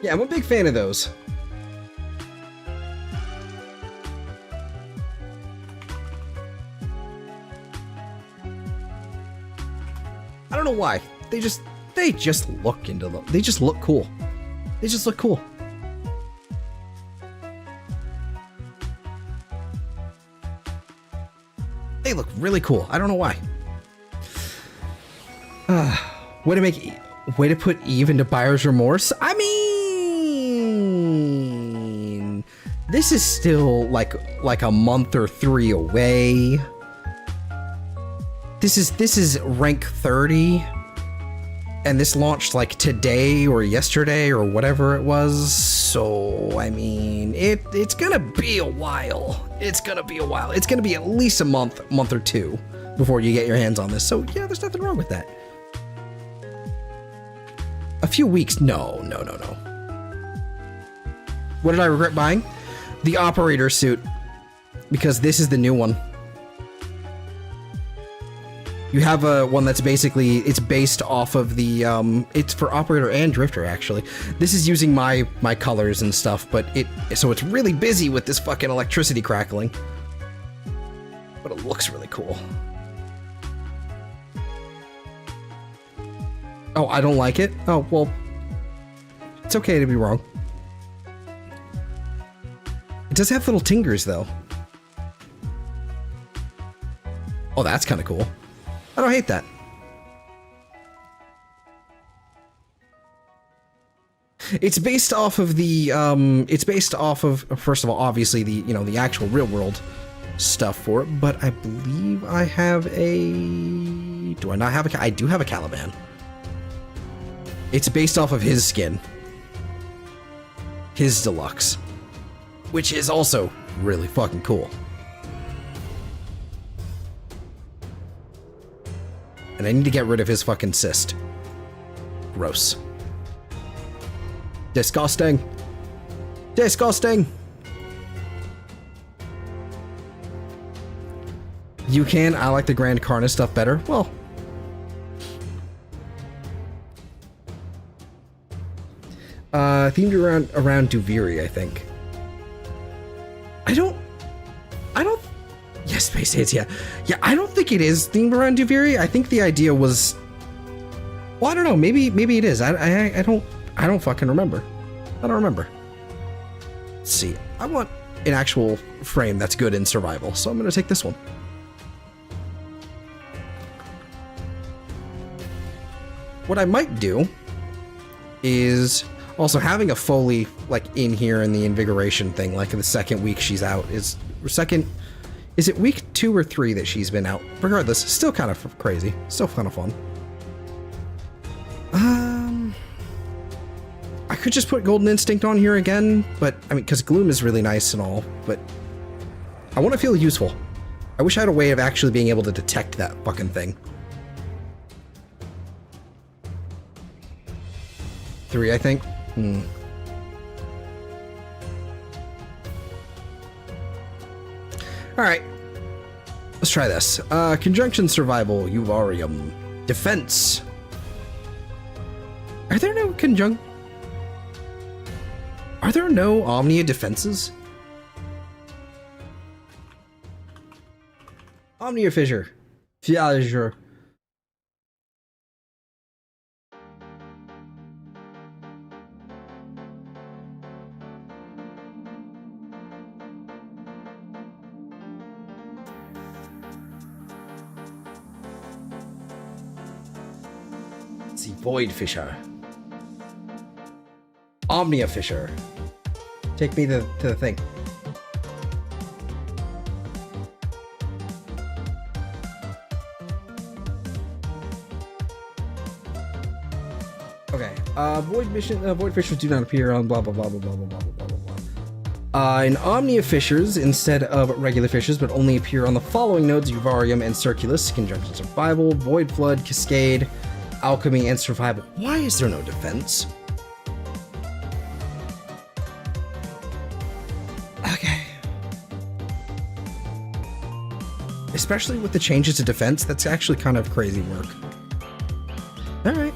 Yeah, I'm a big fan of those. I don't know why. They just look into them. They just look cool. They just look cool. They look really cool. I don't know why. Way to put Eve into buyer's remorse. I mean, this is still like a month or 3 away. This is rank 30, and this launched like today or yesterday or whatever it was. So I mean, it's gonna be a while. It's gonna be a while. It's gonna be at least a month or 2 before you get your hands on this. So yeah, there's nothing wrong with that. A few weeks? No. What did I regret buying? The operator suit, because this is the new one. You have a one that's basically, it's based off of the, it's for operator and drifter actually. This is using my colors and stuff, but so it's really busy with this fucking electricity crackling. But it looks really cool. Oh, I don't like it? Oh, well, it's okay to be wrong. It does have little tingers, though. Oh, that's kind of cool. I don't hate that. It's based off of the, first of all, obviously the actual real world stuff for it, but I believe I have a, do I not have a, I do have a Caliban. It's based off of his skin. His deluxe. Which is also really fucking cool. And I need to get rid of his fucking cyst. Gross. Disgusting. Disgusting. You can. I like the Grand Karna stuff better. Well. Themed around Duviri, I think. I don't. Yes, Space Aids, yeah. Yeah, I don't think it is themed around Duviri. I think the idea was. Well, I don't know. Maybe it is. I don't fucking remember. I don't remember. Let's see. I want an actual frame that's good in survival, so I'm gonna take this one. What I might do is also having a Foley like in here in the invigoration thing, like in the second week she's out is it week 2 or 3 that she's been out? Regardless, still kind of crazy, still kind of fun. I could just put Golden Instinct on here again, but I mean, because Gloom is really nice and all, but I want to feel useful. I wish I had a way of actually being able to detect that fucking thing. 3, I think. Alright. Let's try this. Conjunction Survival, Uvarium. Defense. Are there no Omnia defenses? Omnia Fissure. Fissure. Void Fissure. Omnia Fissure. Take me to the thing. Okay. Void fissures do not appear on blah blah blah blah blah blah blah blah blah blah. In Omnia fissures instead of regular fissures, but only appear on the following nodes: Uvarium and Circulus. Conjunction Survival, Void Flood, Cascade, Alchemy, and Survival. Why is there no defense? Okay. Especially with the changes to defense, that's actually kind of crazy work. Alright.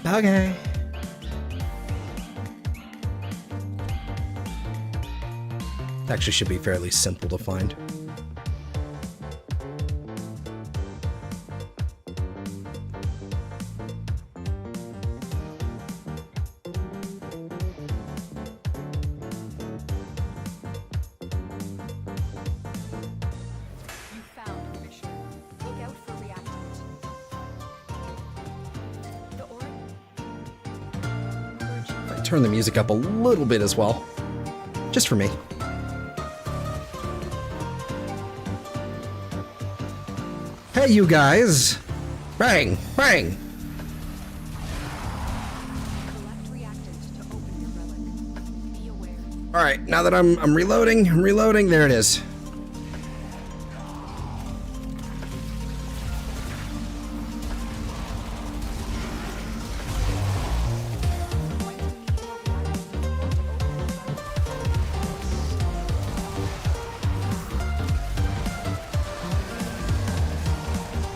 Okay. Actually should be fairly simple to find. You found a mission. Look out for reactant. The I turn the music up a little bit as well. Just for me. Hey, you guys! Bang! Bang! collect reactant to open your relic. Be aware. Alright, now that I'm reloading, there it is.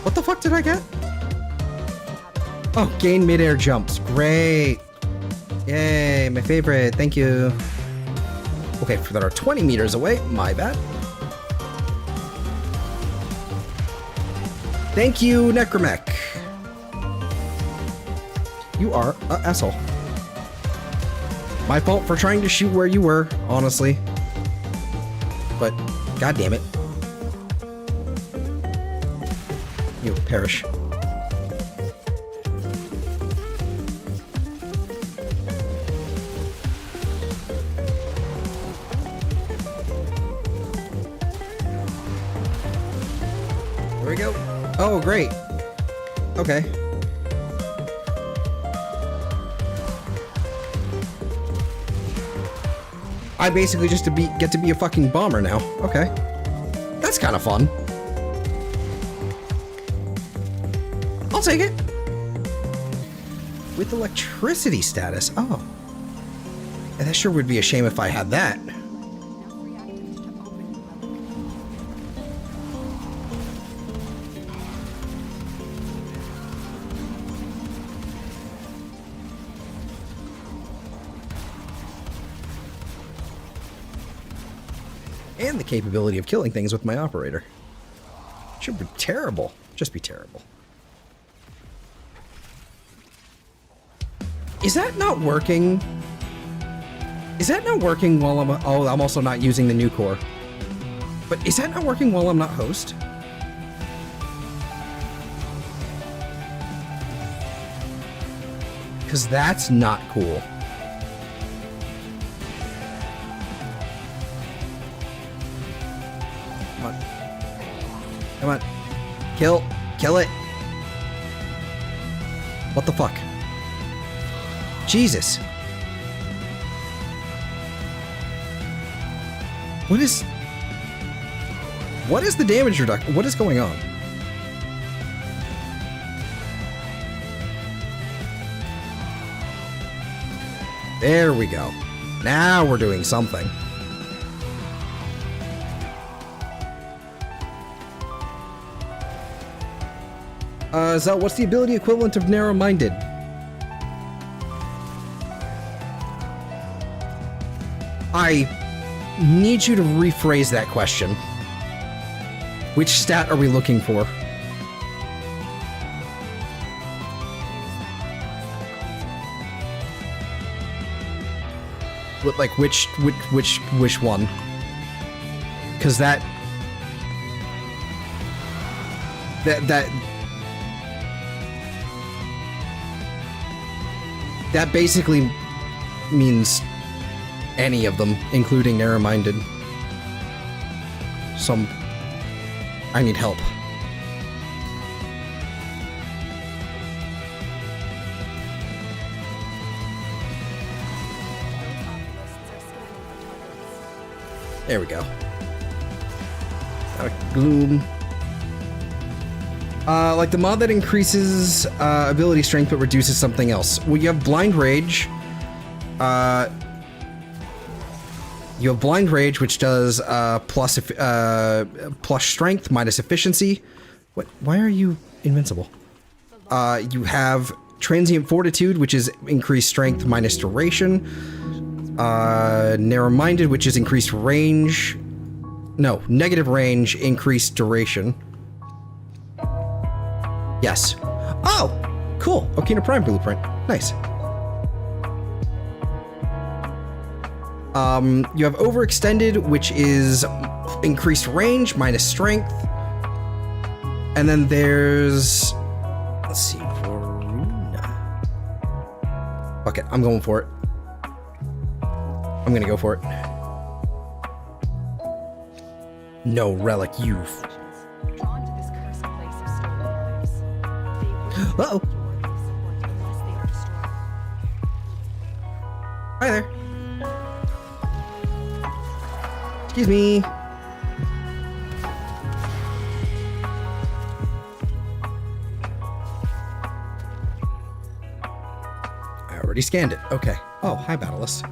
What the fuck did I get? Oh, gain midair jumps. Great. Yay, my favorite. Thank you. Okay, that are 20 meters away. My bad. Thank you, Necromech. You are an asshole. My fault for trying to shoot where you were, honestly. But, god damn it. You perish. There we go. Oh, great. Okay. I basically just get to be a fucking bomber now. Okay. That's kind of fun. I'll take it. With electricity status. Oh. Yeah, that sure would be a shame if I had that. Enough reactant to open your relic. And the capability of killing things with my operator. Should be terrible. Just be terrible. Is that not working? Is that not working while I'm... Oh, I'm also not using the new core. But is that not working while I'm not host? Because that's not cool. Come on. Come on. Kill it. What the fuck? Jesus. What is the damage reduction? What is going on? There we go. Now we're doing something. So what's the ability equivalent of narrow-minded? I need you to rephrase that question. Which stat are we looking for? What, like which one? Because that basically means any of them, including narrow-minded. I need help. There we go. Gloom. Like the mod that increases ability strength but reduces something else. Well, you have Blind Rage. You have Blind Rage, which does plus strength minus efficiency. What? Why are you invincible? You have Transient Fortitude, which is increased strength minus duration. Narrow-minded, which is increased range. No, negative range, increased duration. Yes. Oh! Cool. Okina Prime Blueprint. Nice. You have Overextended, which is increased range minus strength. And then there's... Let's see. Voruna. Fuck it. I'm going for it. I'm gonna go for it. No relic, you. Drawn to this cursed place of stolen lives. They will Uh-oh. endure their support unless they are destroyed. Hi there. Excuse me. I already scanned it. Okay. Oh, hi, Battlelist.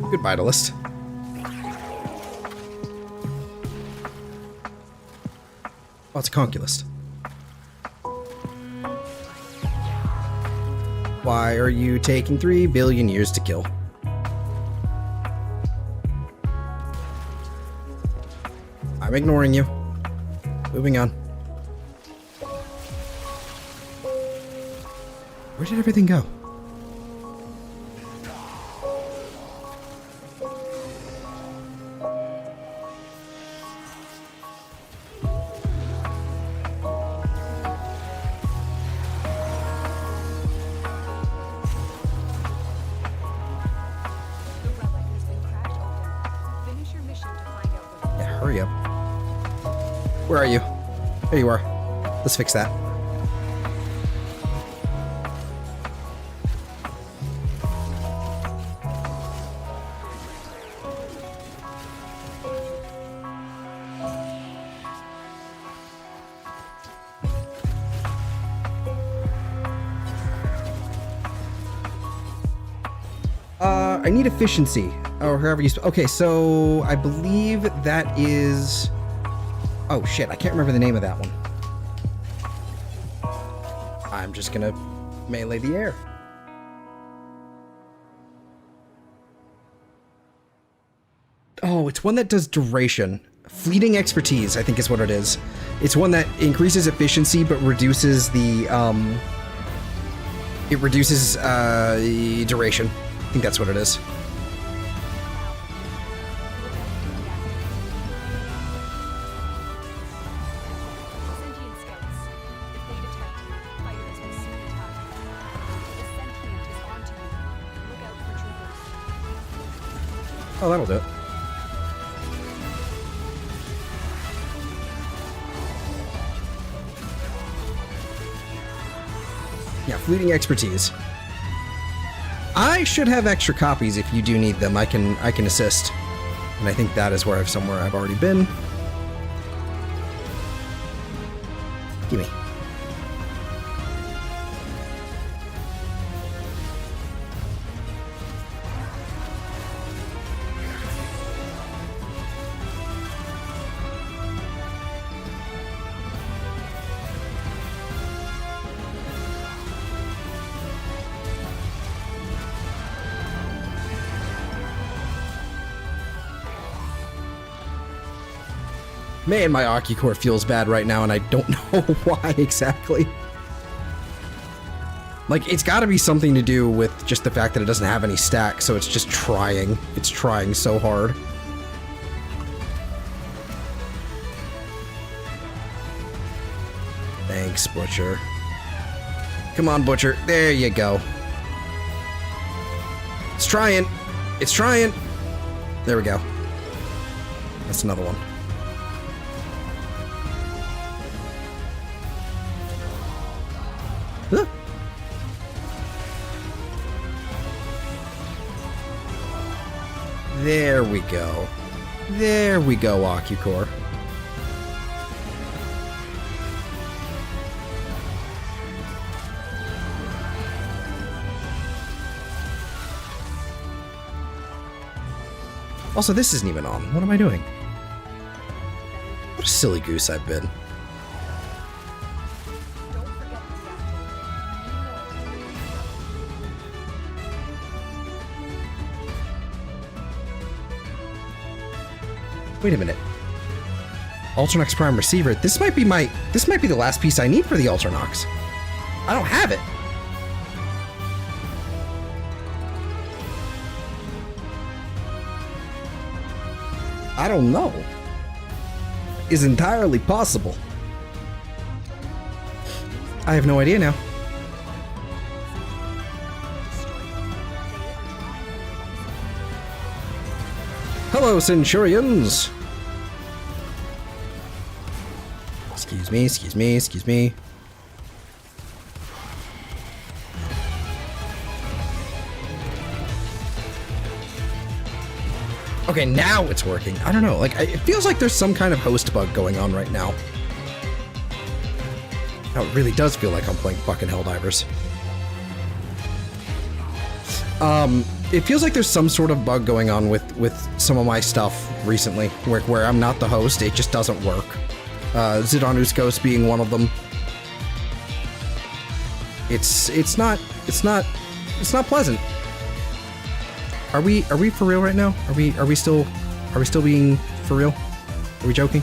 Goodbye, Battlelist. Oh, it's a Conculist. Why are you taking 3 billion years to kill? I'm ignoring you. Moving on. Where did everything go? The relic has been cracked open. Finish your mission to find out what Yeah, hurry up. Where are you? There you are. Let's fix that. I need efficiency, or however you. Okay, so I believe that is. Oh shit! I can't remember the name of that one. I'm just gonna melee the air. Oh, it's one that does duration. Fleeting expertise, I think is what it is. It's one that increases efficiency but reduces the it reduces duration. I think that's what it is. sentient scouts. If they detect you, fighters will soon attack. The sentient is onto you. Look out for troopers. Oh, that'll do it. Yeah, fleeting expertise. I should have extra copies if you do need them. I can assist. And I think that is where somewhere I've already been. Gimme. Man, my Ocucore feels bad right now, and I don't know why exactly. Like, it's gotta be something to do with just the fact that it doesn't have any stack, so it's just trying. It's trying so hard. Thanks, Butcher. Come on, Butcher. There you go. It's trying. It's trying. There we go. That's another one. Huh. There we go. There we go, Ocucore. Also, this isn't even on. What am I doing? What a silly goose I've been. Don't forget the Wait a minute. Ultranox Prime Receiver. This might be the last piece I need for the Ultranox. I don't have it. I don't know. Is entirely possible. I have no idea now. Hello, Centurions! Excuse me. Okay, now it's working. I don't know, like, it feels like there's some kind of host bug going on right now. Now it really does feel like I'm playing fucking Helldivers. It feels like there's some sort of bug going on with some of my stuff recently, where I'm not the host, it just doesn't work. Zidanu's Ghost being one of them. It's not pleasant. Are we for real right now? Are we still being for real? Are we joking?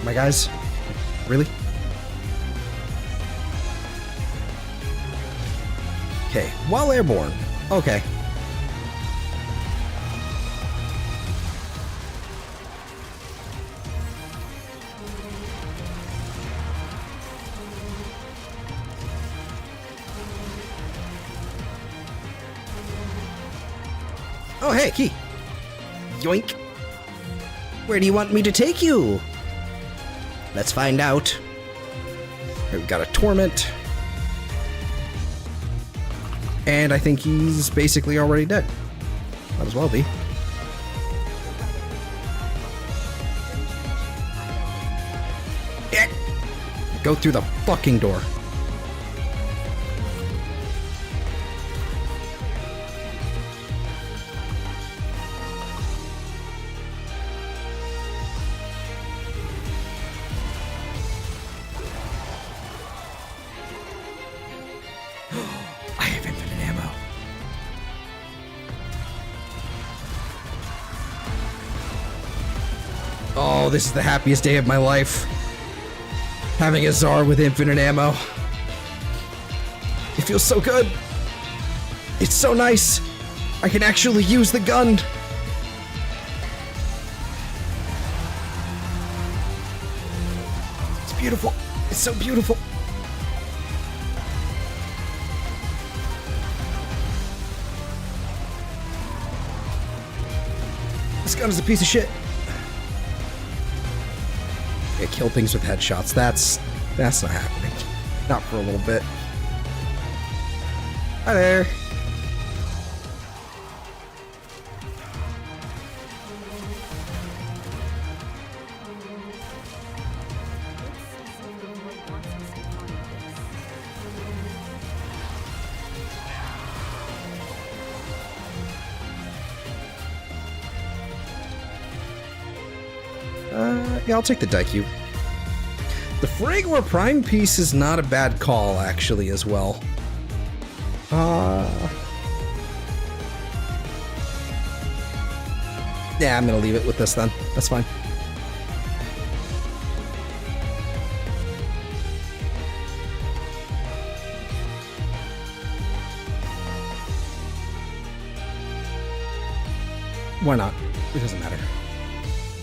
My guys? Really? Okay, while airborne. Okay. Oh, hey, Key. Yoink. Where do you want me to take you? Let's find out. We've got a Torment. And I think he's basically already dead. Might as well be. Go through the fucking door. I have infinite ammo. Oh, this is the happiest day of my life. Having a Tsar with infinite ammo. It feels so good. It's so nice. I can actually use the gun. It's beautiful. It's so beautiful. This gun is a piece of shit. Yeah, kill things with headshots. That's not happening. Not for a little bit. Hi there. Yeah, I'll take the Daikyu. The Fragor Prime piece is not a bad call, actually, as well. Yeah, I'm gonna leave it with this then. That's fine. Why not? It doesn't matter.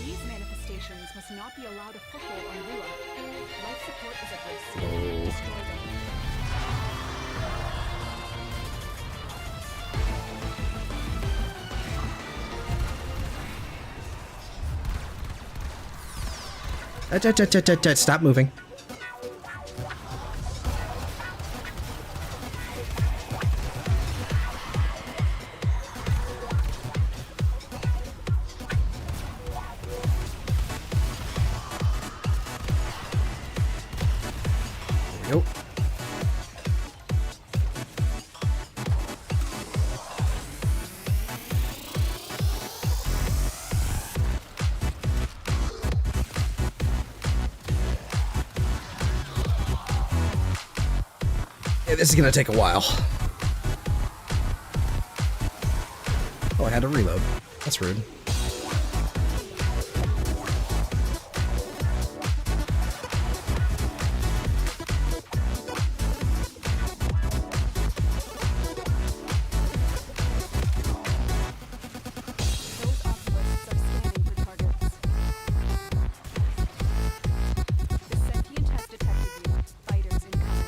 These manifestations must not be allowed a foothold on Rua. Life support is at risk. Destroy them. Stop moving. Nope. Yeah, this is gonna take a while. Oh, I had to reload. That's rude. Those operatives are scanning for targets. The sentient has detected you. Fighters incoming.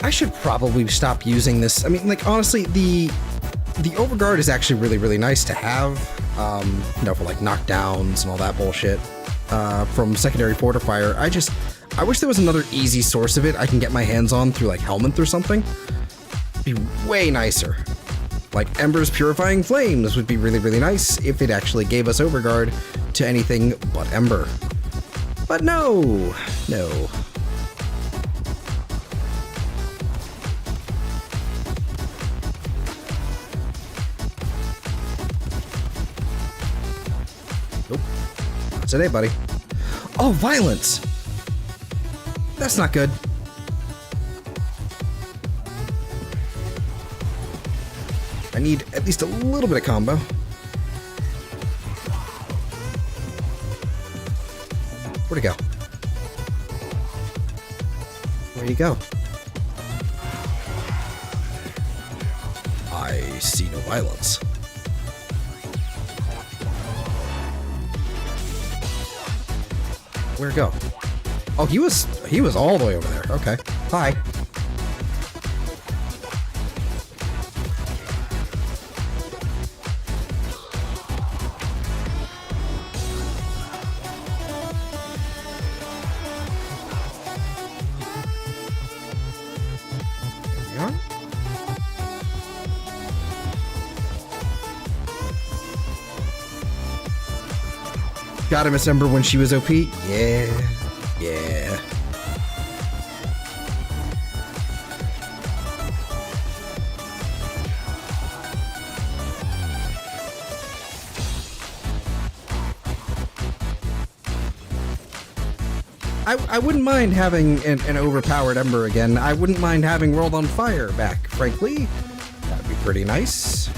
I should probably stop using this. I mean, like, honestly, the overguard is actually really, really nice to have, you know, for like knockdowns and all that bullshit, from secondary fortifier. I wish there was another easy source of it I can get my hands on through like Helminth or something. Be way nicer. Like Ember's Purifying Flames would be really, really nice if it actually gave us overguard to anything but Ember. But no. Nope. Not today, buddy. Oh, violence! That's not good. I need at least a little bit of combo. Where'd he go? Where'd he go? I see no violence. Where'd it go? Oh, he was all the way over there. Okay. Hi. There we are. Gotta miss Ember when she was OP. Yeah. I wouldn't mind having an overpowered Ember again. I wouldn't mind having World on Fire back, frankly. That'd be pretty nice.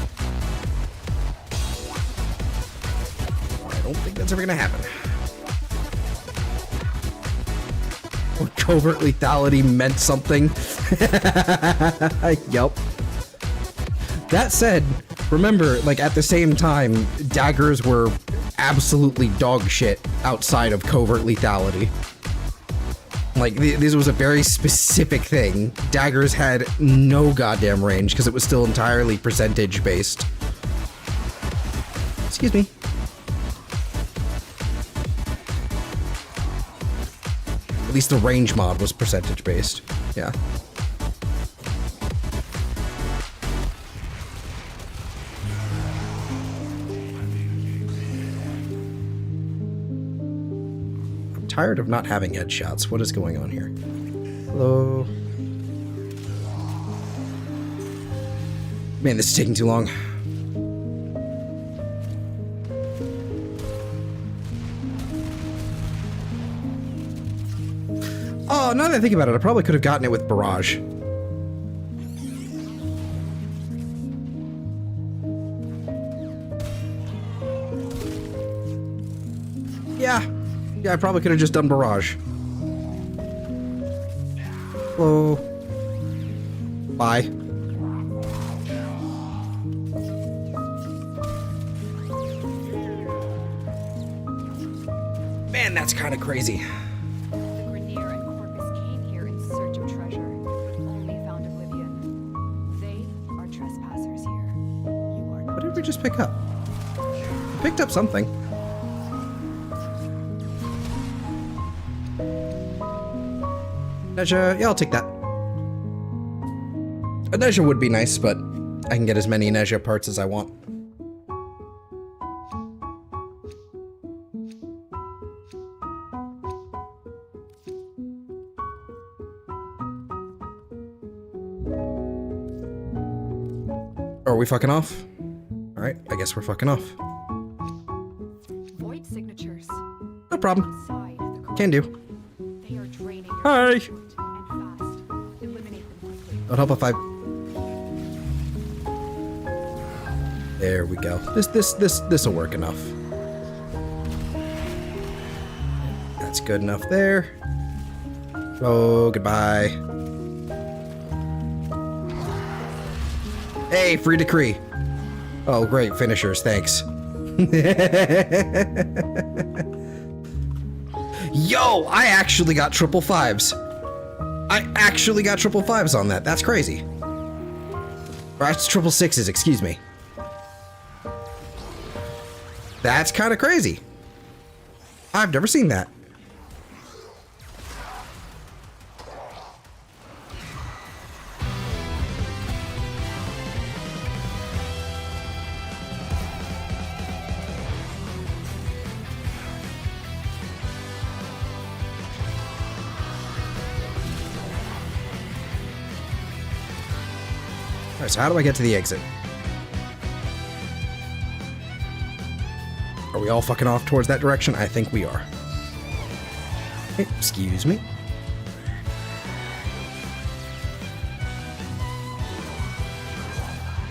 I don't think that's ever gonna happen. Or covert lethality meant something. Yup. That said, remember, like, at the same time, daggers were absolutely dog shit outside of covert lethality. Like, this was a very specific thing. Daggers had no goddamn range because it was still entirely percentage based. Excuse me. At least the range mod was percentage based. Yeah. Tired of not having headshots. What is going on here? Hello? Man, this is taking too long. Oh, now that I think about it, I probably could have gotten it with Barrage. Yeah, I probably could have just done Barrage. Hello. Bye. Man, that's kind of crazy. The Grenier and Corpus came here in search of treasure, but only found oblivion. They are trespassers here. You are not. What did we just pick up? We picked up something. Neja, yeah, I'll take that. A Neja would be nice, but I can get as many Neja parts as I want. Are we fucking off? Alright, I guess we're fucking off. Void signatures. No problem. Outside the core. Can do. They are draining your Hi. output, and fast. Eliminate them quickly. It'll help if I... There we go. This'll work enough. That's good enough there. Oh, goodbye. Hey, free decree. Oh, great. Finishers, thanks. Yo, I actually got triple fives. I actually got triple fives on that. That's crazy. Or that's triple sixes, excuse me. That's kind of crazy. I've never seen that. Alright, so how do I get to the exit? Are we all fucking off towards that direction? I think we are. Hey, excuse me.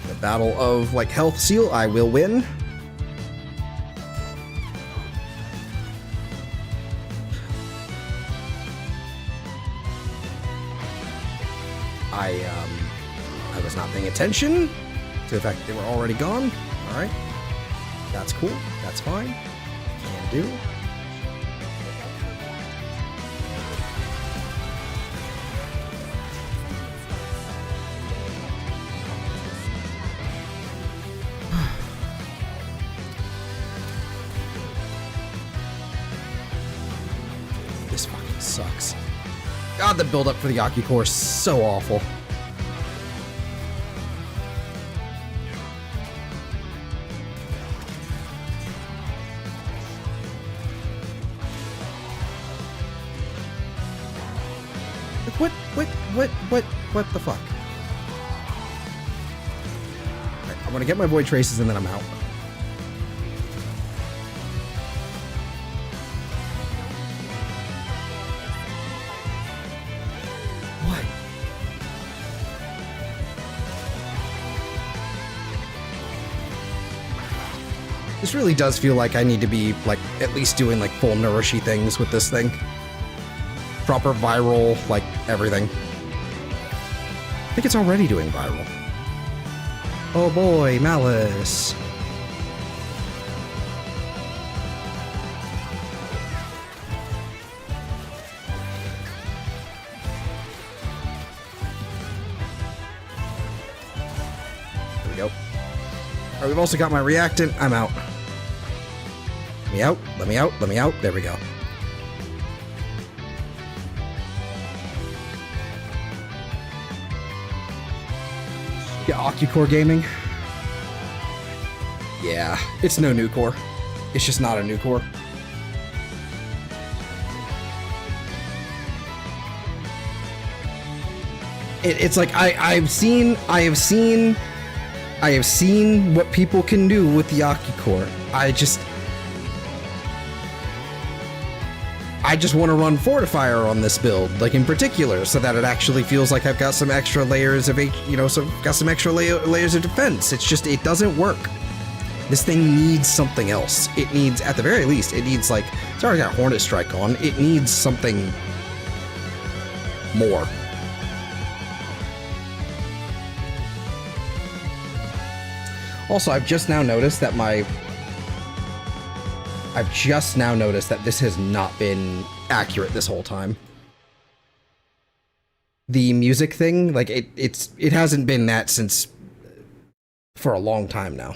The battle of, like, health seal, I will win. I was not paying attention to the fact that they were already gone. Alright. That's cool. That's fine. Can do. This fucking sucks. God, the build-up for the Aki core is so awful. What the fuck? Right, I'm gonna get my void traces and then I'm out. What? This really does feel like I need to be, like, at least doing, like, full nourishy things with this thing. Proper viral, like, everything. I think it's already doing viral. Oh boy, Malice. There we go. Alright, we've also got my reactant. I'm out. Let me out, let me out, let me out. There we go. Yeah, OcuCore Gaming. Yeah, it's no new core. It's just not a new core. It's like I have seen what people can do with the OcuCore. I just want to run Fortifier on this build, like in particular, so that it actually feels like I've got some extra layers of, got some extra layers of defense. It's just, it doesn't work. This thing needs something else. It needs, at the very least, it needs, like, it's already got Hornet Strike on. It needs something more. Also, I've just now noticed that this has not been accurate this whole time. The music thing, like, it hasn't been that since for a long time now.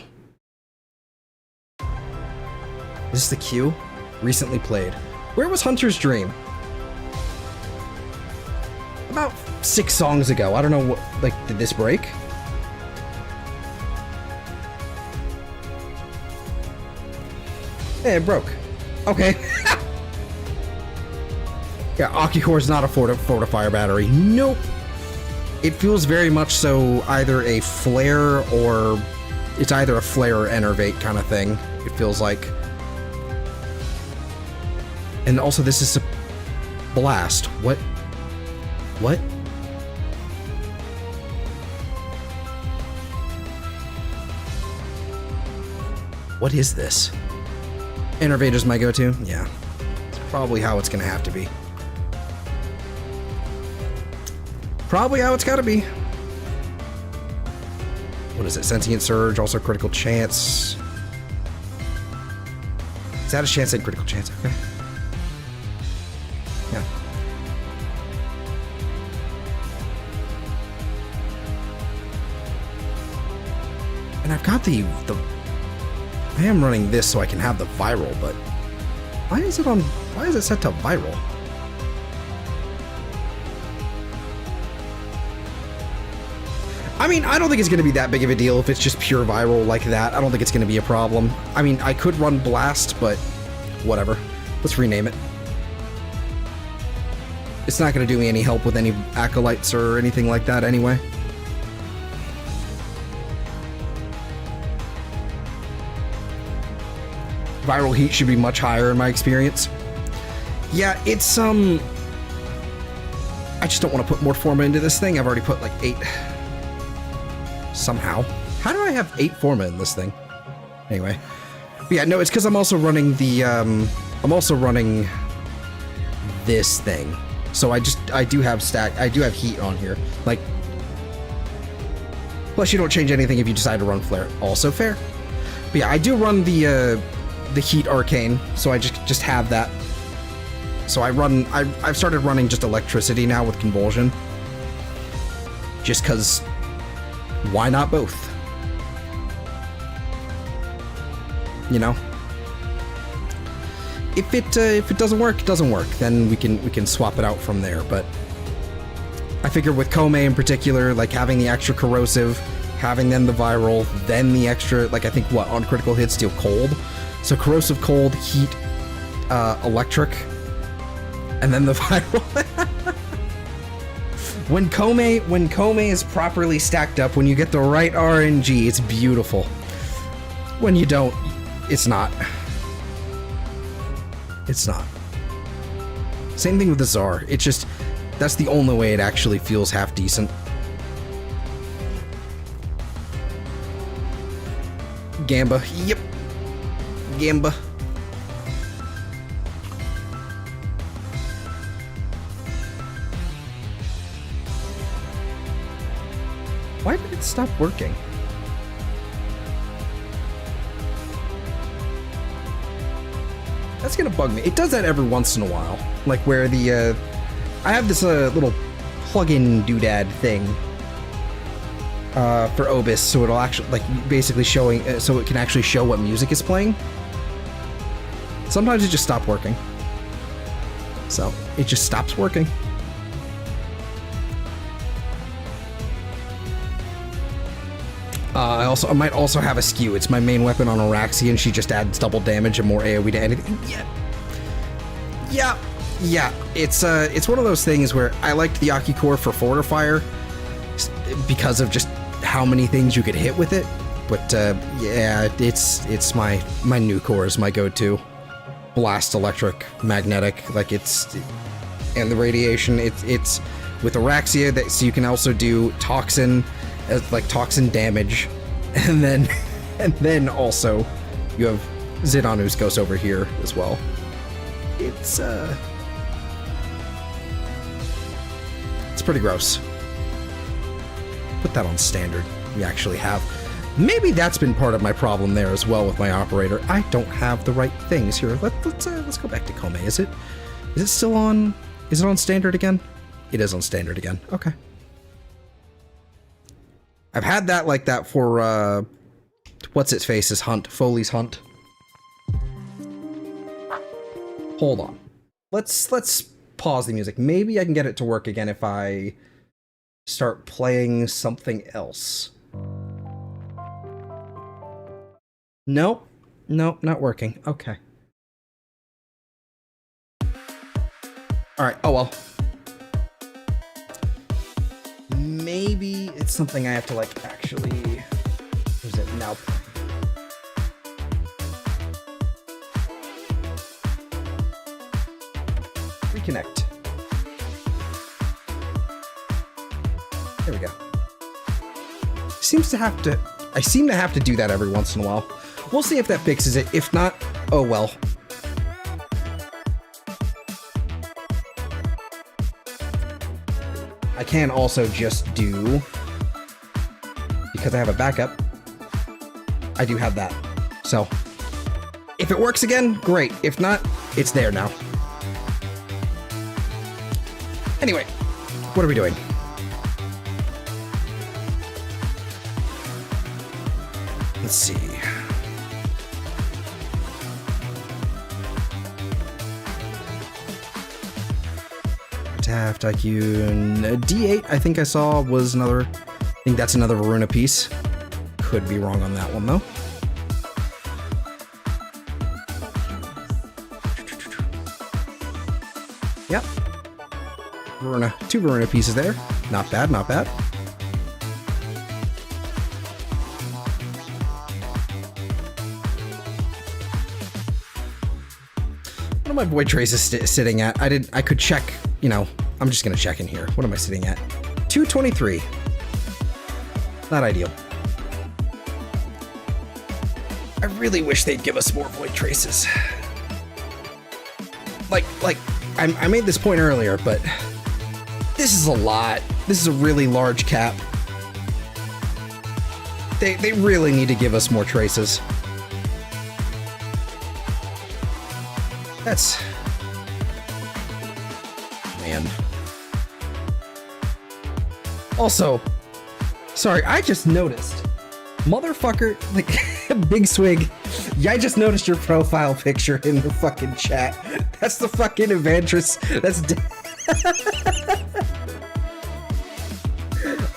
Is this the queue? Recently played. Where was Hunter's Dream? About 6 songs ago. I don't know what, like, did this break? Hey, it broke. Okay. Yeah, OcuCore is not a Fortifier battery. Nope. It feels very much so either a flare or... It's either a flare or enervate kind of thing. It feels like... And also this is a blast. What? What? What is this? Innervator's my go-to? Yeah. It's probably how it's gonna have to be. Probably how it's gotta be. What is it? Sentient Surge, also critical chance. Is that a chance and critical chance? Okay. Yeah. And I've got the I am running this so I can have the viral, but why is it set to viral? I mean, I don't think it's going to be that big of a deal if it's just pure viral like that. I don't think it's going to be a problem. I mean, I could run Blast, but whatever. Let's rename it. It's not going to do me any help with any acolytes or anything like that anyway. Viral heat should be much higher in my experience. Yeah, it's, I just don't want to put more Forma into this thing. I've already put like 8. Somehow. How do I have 8 Forma in this thing? Anyway. But yeah, no, it's because I'm also running the, I'm also running this thing. So I do have heat on here. Like, plus you don't change anything if you decide to run Flare. Also fair. But yeah, I do run the heat arcane, so I just have that. So I've started running just electricity now with convulsion. Just cause why not both? You know? If it doesn't work, it doesn't work. Then we can swap it out from there. But I figure with Kome in particular, like having the extra corrosive, having then the viral, then the extra, like I think what on critical hits deal cold. So corrosive, cold, heat, electric, and then the viral. When Kome is properly stacked up, when you get the right RNG, it's beautiful. When you don't, it's not. It's not. Same thing with the Tsar. It's just, that's the only way it actually feels half decent. Gamba. Yep. Gamba. Why did it stop working? That's gonna bug me. It does that every once in a while. Like where the, I have this little plug-in doodad thing for Obis, so it'll actually, like, basically showing, so it can actually show what music is playing. Sometimes it just stops working. So, it just stops working. I might also have a skew. It's my main weapon on Araxi, and she just adds double damage and more AoE to anything. Yeah. It's one of those things where I liked the Aki core for Fortifier because of just how many things you could hit with it. But yeah, it's my new core is my go-to. Blast, electric, magnetic, like and the radiation. It's with Araxia that so you can also do toxin. Like toxin damage, and then also you have Zidanu's goes over here as well. It's pretty gross. Put that on standard. We actually have. Maybe that's been part of my problem there as well with my operator. I don't have the right things here. Let's go back to Kome. Is it still on? Is it on standard again? It is on standard again. Okay. I've had that like that for, what's its face's hunt, Foley's hunt. Hold on. Let's pause the music. Maybe I can get it to work again if I start playing something else. Nope, not working. Okay. Alright, oh well. Maybe it's something I have to like actually, where's it now? connect. There we go. I seem to have to do that every once in a while. We'll see if that fixes it. If not, oh well. I can also just do, because I have a backup, I do have that. So, if it works again, great. If not, it's there now. Anyway, what are we doing? Let's see. Taft, IQ, D8, I think I saw was another. I think that's another Voruna piece. Could be wrong on that one though. Yep. Voruna, 2 Voruna pieces there. Not bad, not bad. What are my void traces sitting at? I could check, you know, I'm just gonna check in here. What am I sitting at? 223. Not ideal. I really wish they'd give us more void traces. Like, I made this point earlier, but this is a lot. This is a really large cap. They really need to give us more traces. That's... man. Also, sorry, I just noticed. Motherfucker, like, Big Swig, yeah, I just noticed your profile picture in the fucking chat. That's the fucking Evantress. That's...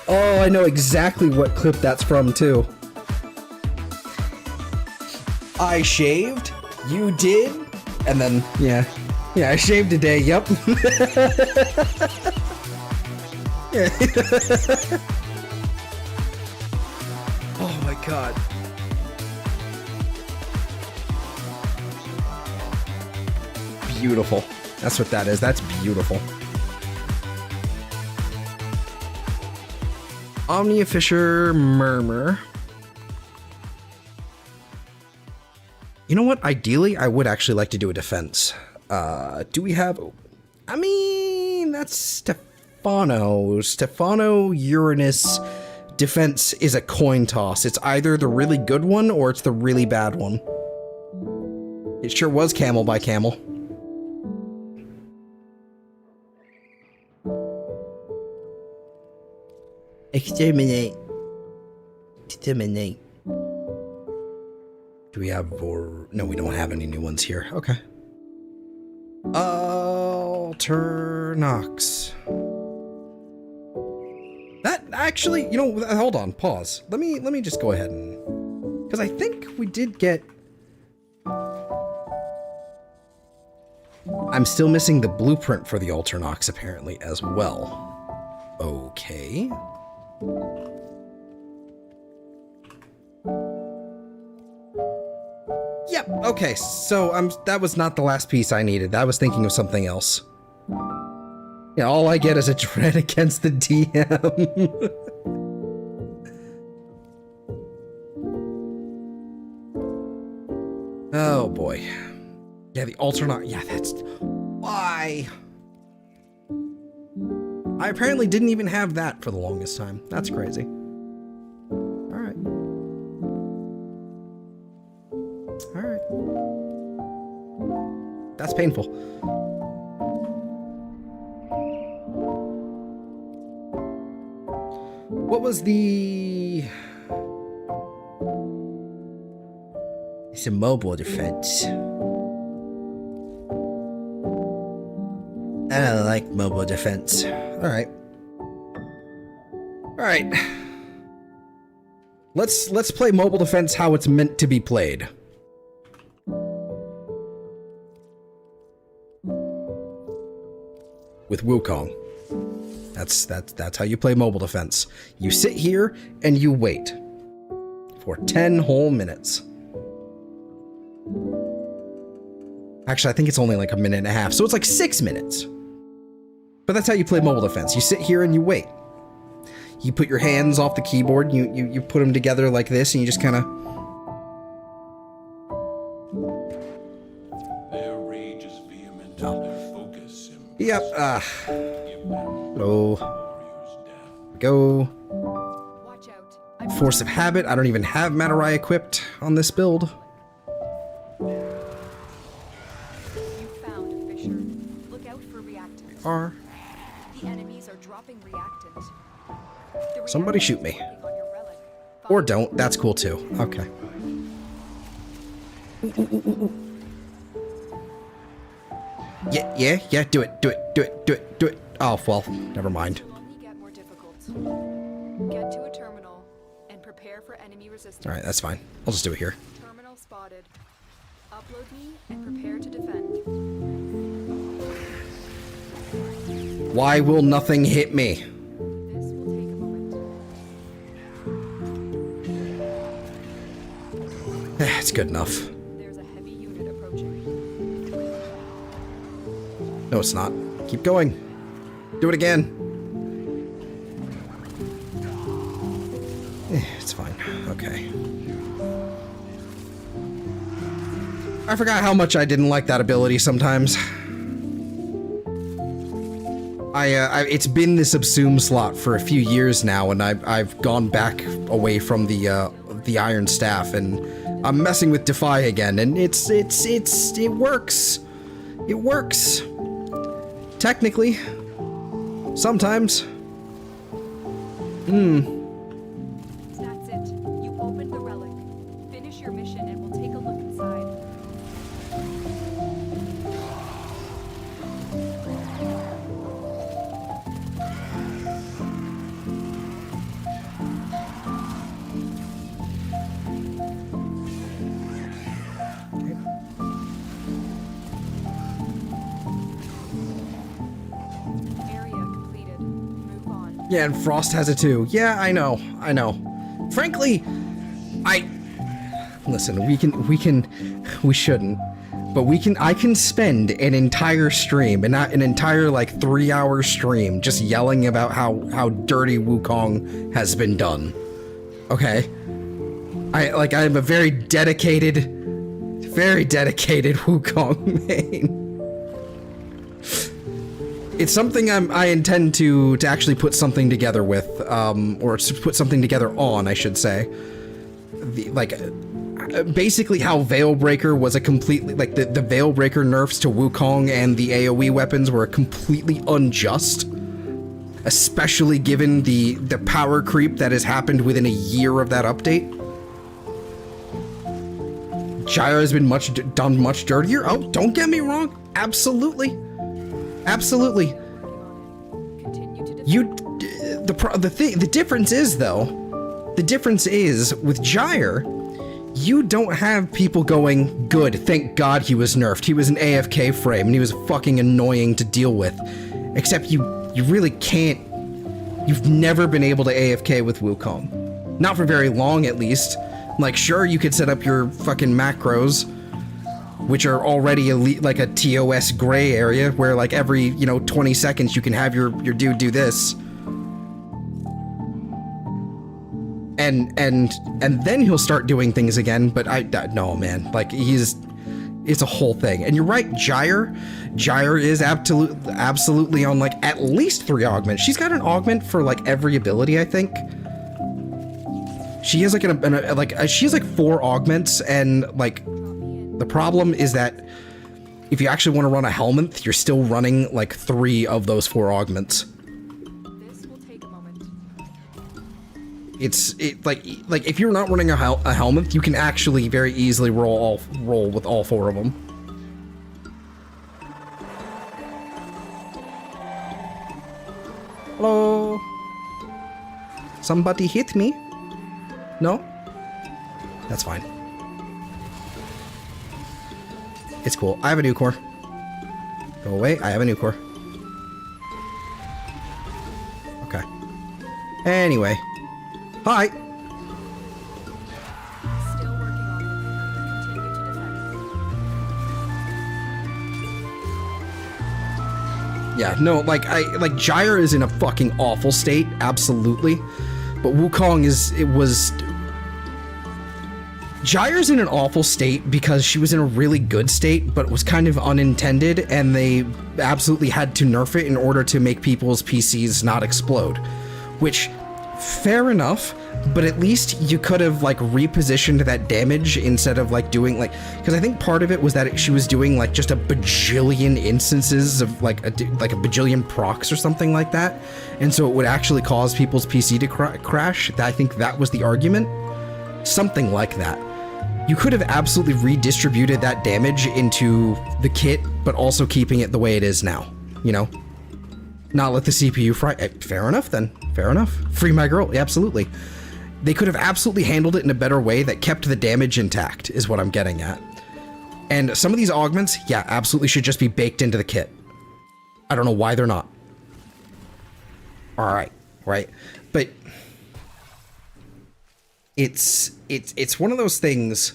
oh, I know exactly what clip that's from, too. I shaved, you did, and then, yeah, I shaved today, yep. Yeah. Oh my god. Beautiful. That's what that is. That's beautiful. Omnia Fisher Murmur. You know what? Ideally, I would actually like to do a defense. Do we have... I mean, that's Stefano. Stefano Uranus defense is a coin toss. It's either the really good one or it's the really bad one. It sure was camel by camel. Exterminate. Exterminate. Do we have more? No, we don't have any new ones here. Okay. Alternox. That actually, you know, hold on, pause. Let me just go ahead and, because I think we did get. I'm still missing the blueprint for the Alternox apparently as well. Okay. Yep, okay, so that was not the last piece I needed. I was thinking of something else. Yeah, all I get is a dread against the DM. Oh boy. Yeah, the Alternaut. Yeah, that's why. I apparently didn't even have that for the longest time. That's crazy. Alright. Alright. That's painful. What was the... It's a mobile defense. I don't like mobile defense. Alright. Alright. Let's play mobile defense how it's meant to be played. With Wukong. That's how you play mobile defense. You sit here and you wait for 10 whole minutes. Actually, I think it's only like a minute and a half, so it's like 6 minutes. But that's how you play mobile defense. You sit here and you wait. You put your hands off the keyboard, you put them together like this, and you just kind of... Their rage is vehement, their focus Yep, hello. warrior's death. Go. Watch out. Force of Habit. I don't even have Matarai equipped on this build. You found a fissure. Look out for reactants. R. The enemies are dropping reactant. The Somebody reactant shoot is me. working on your relic. Or don't. That's cool too. Okay. Yeah, do it. Oh, well, never mind. Will only get more difficult. Get to a terminal and prepare for enemy resistance. Alright, that's fine. I'll just do it here. Terminal spotted. Upload me and prepare to defend. Why will nothing hit me? This will take a moment. It's good enough. There's a heavy unit approaching. No, it's not. Keep going. Do it again. It's fine. Okay. I forgot how much I didn't like that ability sometimes. It's been this subsume slot for a few years now, and I've gone back away from the Iron Staff, and I'm messing with Defy again, and it works. It works. Technically. Sometimes. That's it. You opened the relic. Finish your mission and we'll take a look inside. Area completed. Move on. Yeah, and Frost has it too. Yeah, I know. Frankly, listen, we shouldn't, but I can spend an entire stream, and not an entire, like, 3-hour stream, just yelling about how dirty Wukong has been done. Okay? I'm a very dedicated Wukong main. It's something I intend to actually put something together with, or to put something together on, I should say. Basically how Veilbreaker was a completely, like, the Veilbreaker nerfs to Wukong and the AoE weapons were completely unjust. Especially given the power creep that has happened within a year of that update. Gyro has been done much dirtier. Oh, don't get me wrong. Absolutely. Absolutely. Continue to defend. The difference is though, with Gyre, you don't have people going, good, thank God he was nerfed. He was an AFK frame and he was fucking annoying to deal with. Except you really can't. You've never been able to AFK with Wukong. Not for very long, at least. Like, sure, you could set up your fucking macros, which are already elite, like a TOS gray area, where like every, 20 seconds you can have your dude do this. And then he'll start doing things again, but no, man, like, it's a whole thing. And you're right, Gyre is absolutely on, like, at least 3 augments. She's got an augment for, like, every ability, I think. She has, like, she has, like, 4 augments, and, like, the problem is that if you actually want to run a Helminth, you're still running, like, 3 of those 4 augments. This will take a moment. Like if you're not running a Helminth, you can actually very easily roll with all 4 of them. Hello? Somebody hit me? No? That's fine. It's cool. I have a new core. Go away. I have a new core. Okay. Anyway. Hi. Still working on it. Continue to defend. Yeah, no, like Gyre is in a fucking awful state, absolutely. But Wukong Gyre's in an awful state because she was in a really good state, but it was kind of unintended, and they absolutely had to nerf it in order to make people's PCs not explode. Which, fair enough, but at least you could have like repositioned that damage instead of like doing like, because I think part of it was that she was doing like just a bajillion instances of like a bajillion procs or something like that, and so it would actually cause people's PC to crash. I think that was the argument, something like that. You could have absolutely redistributed that damage into the kit, but also keeping it the way it is now, you know? Not let the CPU fry. Fair enough then. Fair enough. Free my girl. Absolutely. They could have absolutely handled it in a better way that kept the damage intact, is what I'm getting at. And some of these augments, yeah, absolutely should just be baked into the kit. I don't know why they're not. Alright, right. But it's one of those things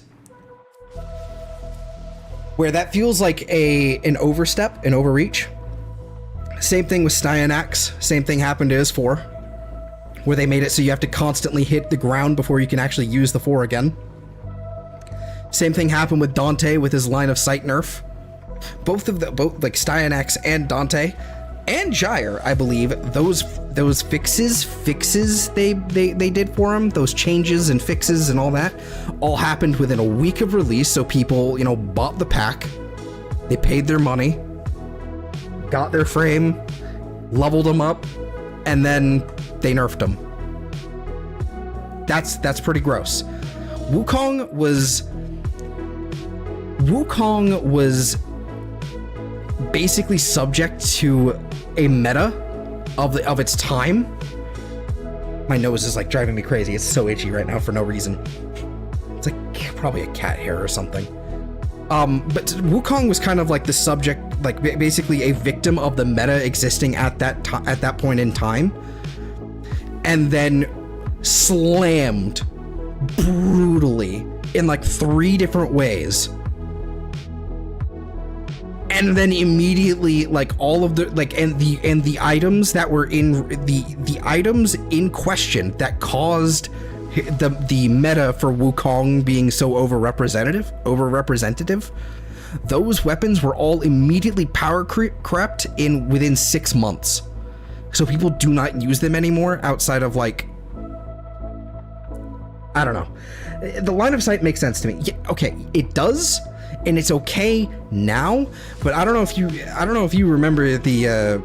where that feels like an overstep, an overreach. Same thing with Styanax. Same thing happened to his 4, where they made it so you have to constantly hit the ground before you can actually use the 4 again. Same thing happened with Dante with his line of sight nerf. Both like Styanax and Dante and Gyre, I believe, those fixes they did for him, those changes and fixes and all that, all happened within a week of release. So people, you know, bought the pack, they paid their money, got their frame, leveled them up, and then they nerfed them. That's pretty gross. Wukong was basically subject to a meta of its time. My nose is like driving me crazy. It's so itchy right now for no reason. It's like probably a cat hair or something. But Wukong was kind of like the subject, like basically a victim of the meta existing at that point in time, and then slammed brutally in like 3 different ways. And then immediately, like all of the and the items that were in the items in question that caused the meta for Wukong being so overrepresentative, those weapons were all immediately power crept in within 6 months. So people do not use them anymore outside of like, I don't know. The line of sight makes sense to me. Yeah, okay, it does. And it's okay now, but I don't know if you remember the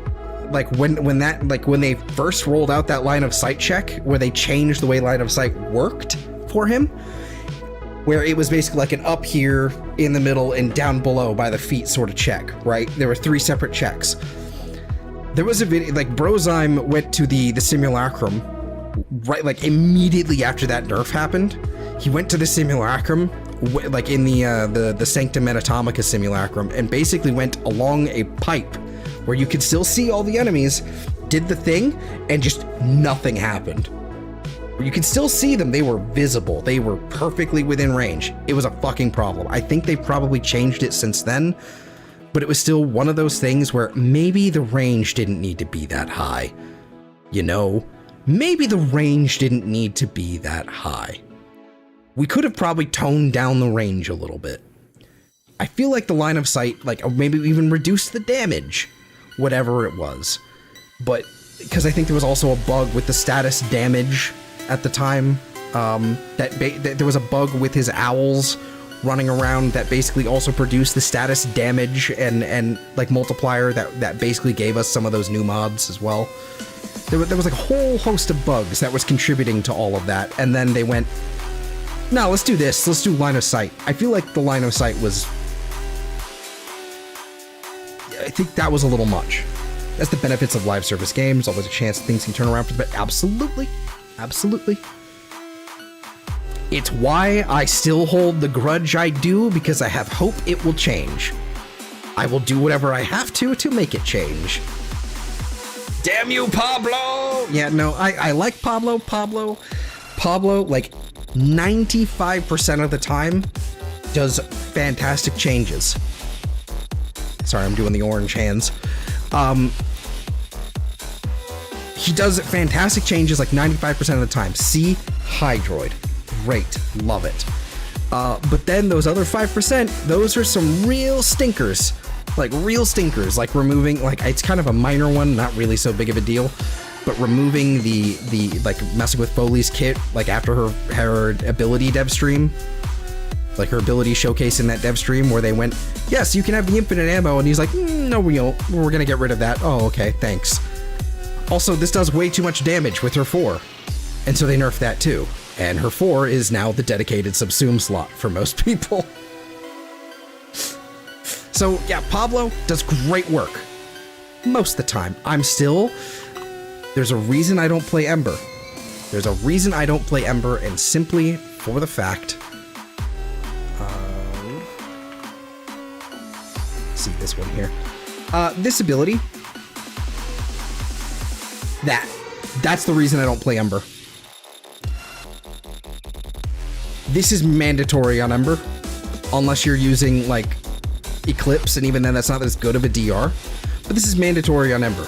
like when they first rolled out that line of sight check, where they changed the way line of sight worked for him, where it was basically like an up here, in the middle, and down below by the feet sort of check, right? There were 3 separate checks. There was a video, like Brozyme went to the simulacrum, right, like immediately after that nerf happened. He went to the simulacrum, like in the Sanctum Atomica simulacrum, and basically went along a pipe where you could still see all the enemies, did the thing, and just nothing happened. You could still see them, they were visible, they were perfectly within range. It was a fucking problem. I think they've probably changed it since then, but it was still one of those things where maybe the range didn't need to be that high. You know, maybe the range didn't need to be that high. We could have probably toned down the range a little bit. I feel like the line of sight, like, or maybe even reduced the damage, whatever it was. But, because I think there was also a bug with the status damage at the time, that there was a bug with his owls running around that basically also produced the status damage and like multiplier that basically gave us some of those new mods as well. There was like a whole host of bugs that was contributing to all of that, and then they went, no, let's do this. Let's do line of sight. I feel like the line of sight was... I think that was a little much. That's the benefits of live service games. Always a chance things can turn around for the better. Absolutely. Absolutely. It's why I still hold the grudge I do, because I have hope it will change. I will do whatever I have to make it change. Damn you, Pablo! Yeah, no, I like Pablo. Pablo, like, 95% of the time does fantastic changes. Sorry, I'm doing the orange hands. He does fantastic changes like 95% of the time. See, Hydroid. Great. Love it. But then those other 5%, those are some real stinkers. Like real stinkers, like removing, like it's kind of a minor one, not really so big of a deal, but removing the like messing with Foley's kit, like after her ability dev stream, like her ability showcase in that dev stream where they went, yes, you can have the infinite ammo, and he's like, no, we're gonna get rid of that. Oh, okay, thanks. Also, this does way too much damage with her 4, and so they nerfed that too. And her 4 is now the dedicated subsume slot for most people. So yeah, Pablo does great work. Most of the time. There's a reason I don't play Ember. There's a reason I don't play Ember, and simply for the fact... see this one here. This ability. That's the reason I don't play Ember. This is mandatory on Ember. Unless you're using, like, Eclipse, and even then that's not as good of a DR, but this is mandatory on Ember.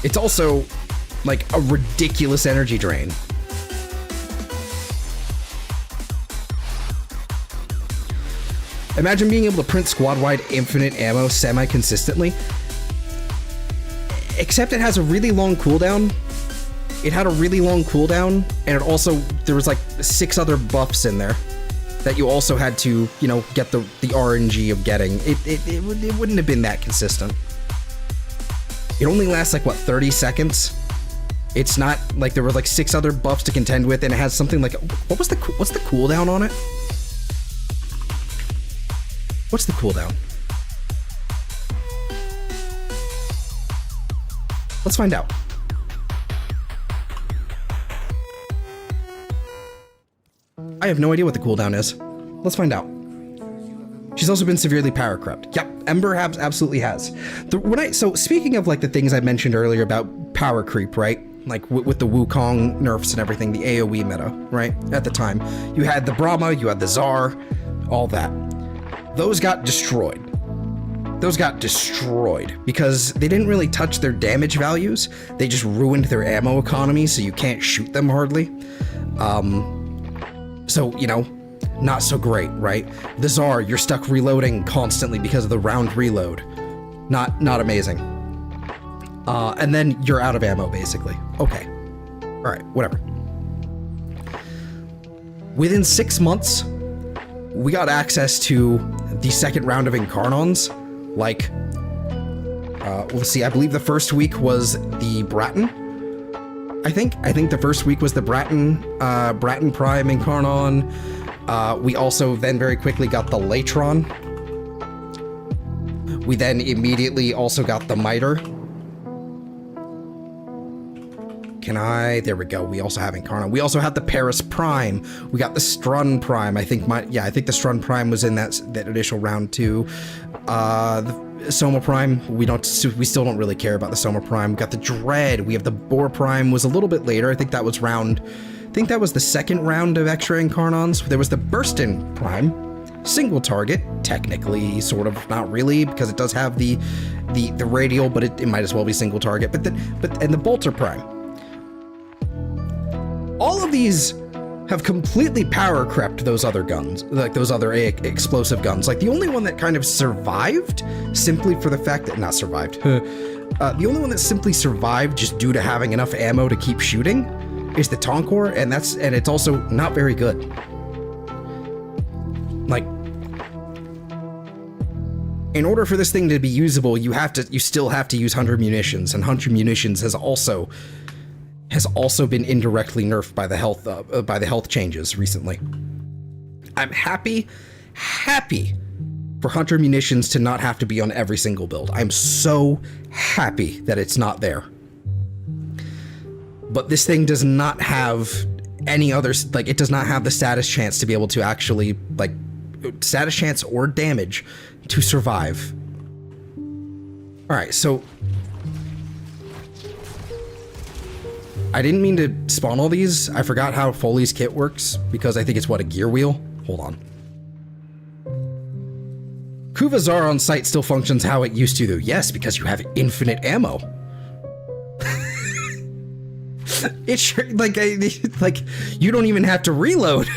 It's also like a ridiculous energy drain. Imagine being able to print squad-wide infinite ammo semi-consistently, except it has a really long cooldown. It had a really long cooldown, and there was like 6 other buffs in there that you also had to, you know, get the RNG of getting. It wouldn't have been that consistent. It only lasts like, what, 30 seconds? It's not like there were like 6 other buffs to contend with, and it has something like, what's the cooldown on it? What's the cooldown? Let's find out. I have no idea what the cooldown is. Let's find out. She's also been severely power crept. Yep, Ember absolutely has. So speaking of like the things I mentioned earlier about power creep, right? Like with the Wukong nerfs and everything, the AoE meta, right? At the time, you had the Brahma, you had the Tsar, all that. Those got destroyed. Because they didn't really touch their damage values. They just ruined their ammo economy, so you can't shoot them hardly. So, you know, not so great, right? The Tsar, you're stuck reloading constantly because of the round reload. Not amazing. And then you're out of ammo, basically. Okay. Alright, whatever. Within 6 months, we got access to the second round of Incarnons. Like, let's see, I believe the first week was the Bratton. I think the first week was the Bratton Prime Incarnon. We also then very quickly got the Latron. We then immediately also got the Miter. There we go. We also have Incarnon. We also had the Paris Prime. We got the Strun Prime. I think the Strun Prime was in that initial round too. The Soma Prime, we still don't really care about the Soma Prime. We got the Dread. We have the Boar Prime, was a little bit later. I think that was the second round of extra Incarnons. There was the Burstin Prime, single target, technically, sort of, not really, because it does have the radial, but it might as well be single target. And the Bolter Prime. All of these have completely power crept those other guns, like those other explosive guns. Like the only one that kind of survived, simply for the fact that the only one that simply survived just due to having enough ammo to keep shooting is the Tonkor, and it's also not very good. Like, in order for this thing to be usable, you still have to use Hunter Munitions, and Hunter Munitions has also been indirectly nerfed by the health changes recently. I'm happy for Hunter Munitions to not have to be on every single build. I'm so happy that it's not there. But this thing does not have any other, like, it does not have the status chance to be able to actually, like, status chance or damage to survive. Alright, so I didn't mean to spawn all these. I forgot how Foley's kit works, because I think it's, what, a gear wheel? Hold on. Kuvazar on site still functions how it used to, though. Yes, because you have infinite ammo. It's sure, like you don't even have to reload.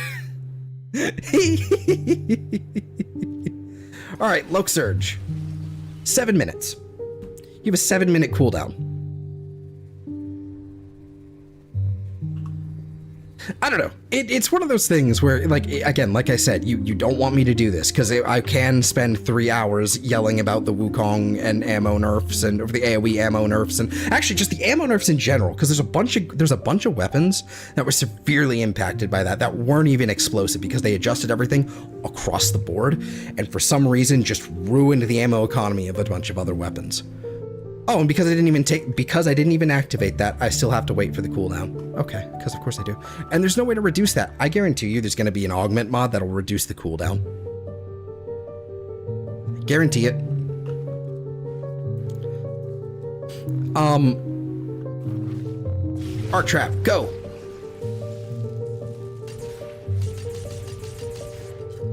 All right, Loc Surge. 7 minutes. You have a 7-minute cooldown. I don't know. It's one of those things where, like, again, like I said, you don't want me to do this because I can spend 3 hours yelling about the Wukong and ammo nerfs and the AoE ammo nerfs and actually just the ammo nerfs in general, because there's a bunch of weapons that were severely impacted by that weren't even explosive because they adjusted everything across the board and for some reason just ruined the ammo economy of a bunch of other weapons. Oh, and because I didn't even activate that, I still have to wait for the cooldown. Okay, because of course I do. And there's no way to reduce that. I guarantee you there's going to be an augment mod that'll reduce the cooldown. Guarantee it. Arc Trap, go!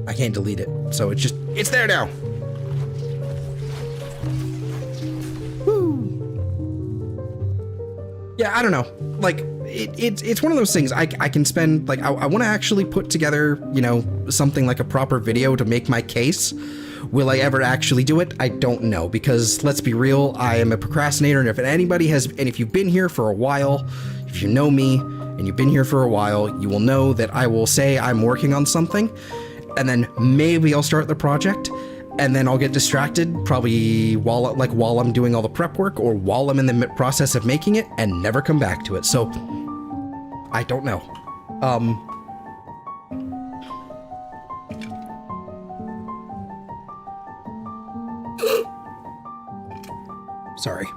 I can't delete it, so it's there now! Yeah, I don't know. Like, it's one of those things. I can spend, like, I want to actually put together, you know, something like a proper video to make my case. Will I ever actually do it? I don't know, because let's be real, I am a procrastinator, and if you've been here for a while, if you know me, and you've been here for a while, you will know that I will say I'm working on something, and then maybe I'll start the project, and then I'll get distracted, probably while I'm doing all the prep work or while I'm in the process of making it, and never come back to it. So, I don't know. Sorry.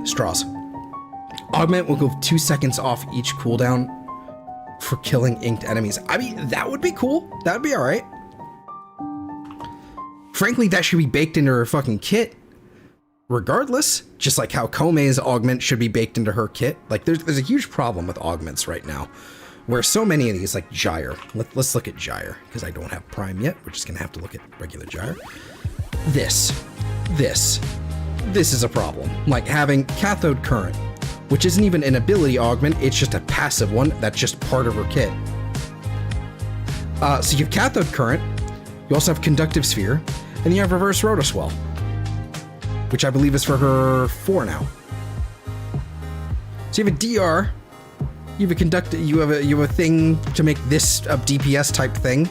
Straws. Augment will go 2 seconds off each cooldown for killing inked enemies. I mean, that would be cool. That would be alright. Frankly, that should be baked into her fucking kit. Regardless, just like how Komei's augment should be baked into her kit. Like, there's a huge problem with augments right now, where so many of these, like Gyre. Let's look at Gyre, because I don't have Prime yet. We're just gonna have to look at regular Gyre. This is a problem. Like having cathode current, which isn't even an ability augment, it's just a passive one that's just part of her kit. So you have cathode current, you also have conductive sphere, and you have reverse rotoswell, which I believe is for her 4 now. So you have a DR, you have a you have a thing to make this a DPS type thing,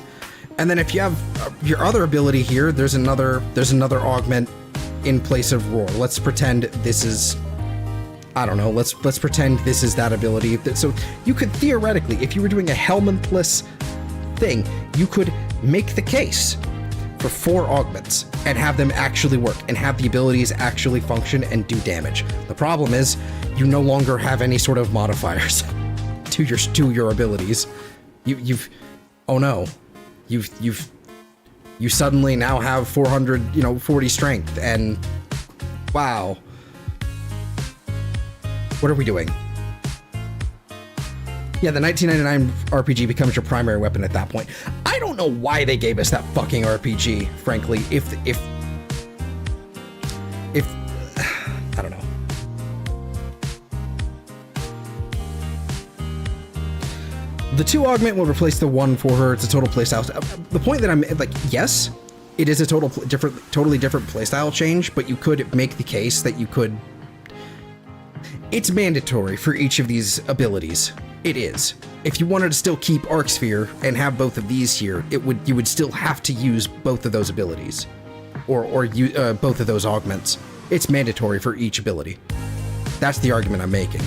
and then if you have your other ability here, there's another augment in place of roar. Let's pretend this is, I don't know, let's pretend this is that ability. So you could theoretically, if you were doing a helmetless thing, you could make the case for 4 augments and have them actually work and have the abilities actually function and do damage. The problem is you no longer have any sort of modifiers to your abilities. You suddenly now have 440 strength, and wow. What are we doing? Yeah, the 1999 RPG becomes your primary weapon at that point. I don't know why they gave us that fucking RPG, frankly. If I don't know. The 2 augment will replace the 1 for her. It's a total playstyle. The point that I'm like, yes, it is a totally different playstyle change, but you could make the case that you could. It's mandatory for each of these abilities. It is. If you wanted to still keep Arc Sphere and have both of these here, you would still have to use both of those abilities, or both of those augments. It's mandatory for each ability. That's the argument I'm making.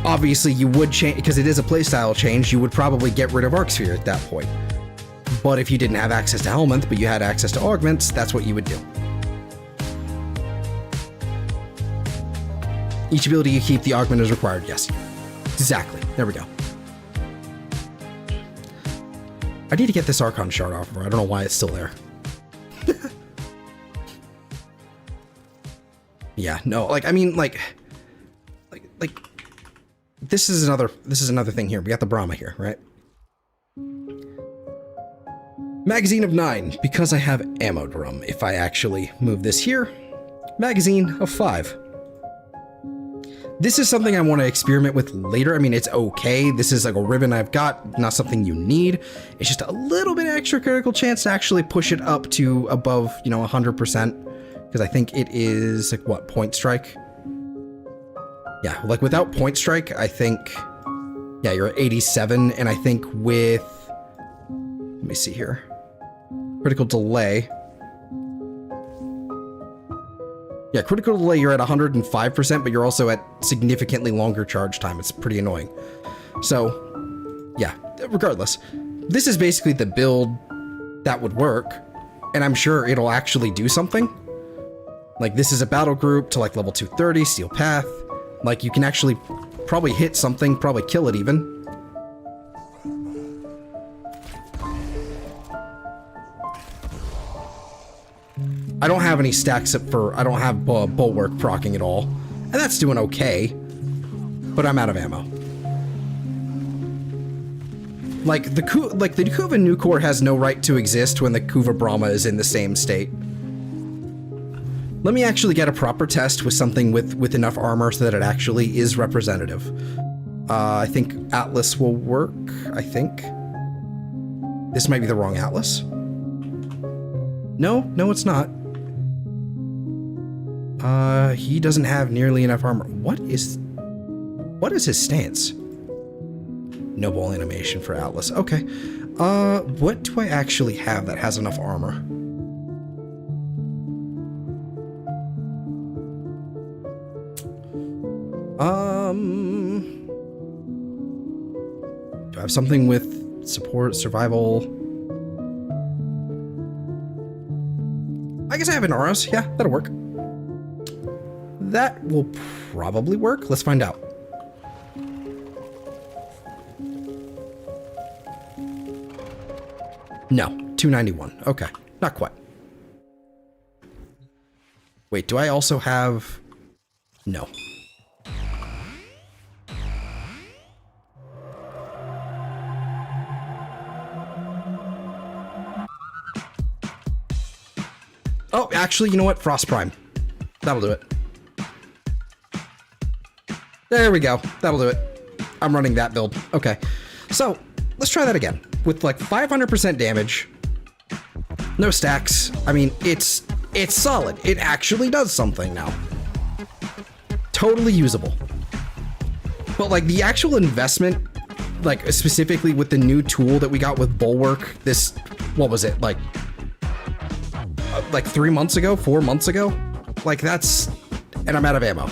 Obviously, you would change, because it is a playstyle change, you would probably get rid of Arc Sphere at that point. But if you didn't have access to Helminth, but you had access to augments, that's what you would do. Each ability you keep, the augment is required, yes. Exactly. There we go. I need to get this Archon shard off of her. I don't know why it's still there. Yeah, no, like, I mean, like, this is another thing here. We got the Brahma here, right? Magazine of 9, because I have ammo drum. If I actually move this here, magazine of 5. This is something I want to experiment with later. I mean, it's okay. This is like a ribbon I've got, not something you need. It's just a little bit extra critical chance to actually push it up to above, you know, 100%. Because I think it is, like, what, point strike? Yeah, like without point strike, I think, yeah, you're at 87. And I think with, let me see here. Critical delay. Yeah, critical delay, you're at 105%, but you're also at significantly longer charge time. It's pretty annoying. So, yeah, regardless. This is basically the build that would work, and I'm sure it'll actually do something. Like, this is a battle group to, like, level 230, Steel Path. Like, you can actually probably hit something, probably kill it even. I don't have any stacks up for, I don't have bulwark proccing at all. And that's doing okay. But I'm out of ammo. Like, the Kuva Nucor has no right to exist when the Kuva Brahma is in the same state. Let me actually get a proper test with something with enough armor so that it actually is representative. I think Atlas will work, I think. This might be the wrong Atlas. No, it's not. He doesn't have nearly enough armor. What is his stance? Noble animation for Atlas. Okay. What do I actually have that has enough armor? Do I have something with support, survival? I guess I have an Auros. Yeah, that'll work. That will probably work. Let's find out. No, 291. Okay, not quite. Wait, do I also have... No. Oh, actually, you know what? Frost Prime. That'll do it. There we go. That'll do it. I'm running that build. Okay. So, let's try that again. With like 500% damage. No stacks. I mean, it's solid. It actually does something now. Totally usable. But like the actual investment, like specifically with the new tool that we got with Bulwark, this, what was it? Like 3 months ago, 4 months ago? Like that's, and I'm out of ammo.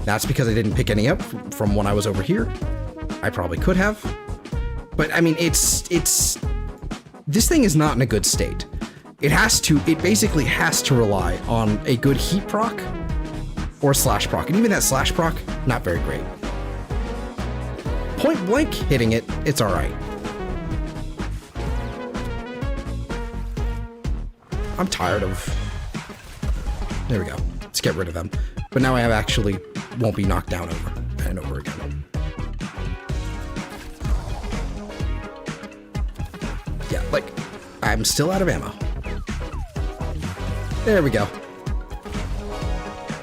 That's because I didn't pick any up from when I was over here. I probably could have. But I mean, it's, this thing is not in a good state. It basically has to rely on a good heat proc or slash proc. And even that slash proc, not very great. Point blank hitting it, it's all right. I'm tired of, there we go. Let's get rid of them. But now I have actually won't be knocked down over and over again. Yeah, like, I'm still out of ammo. There we go.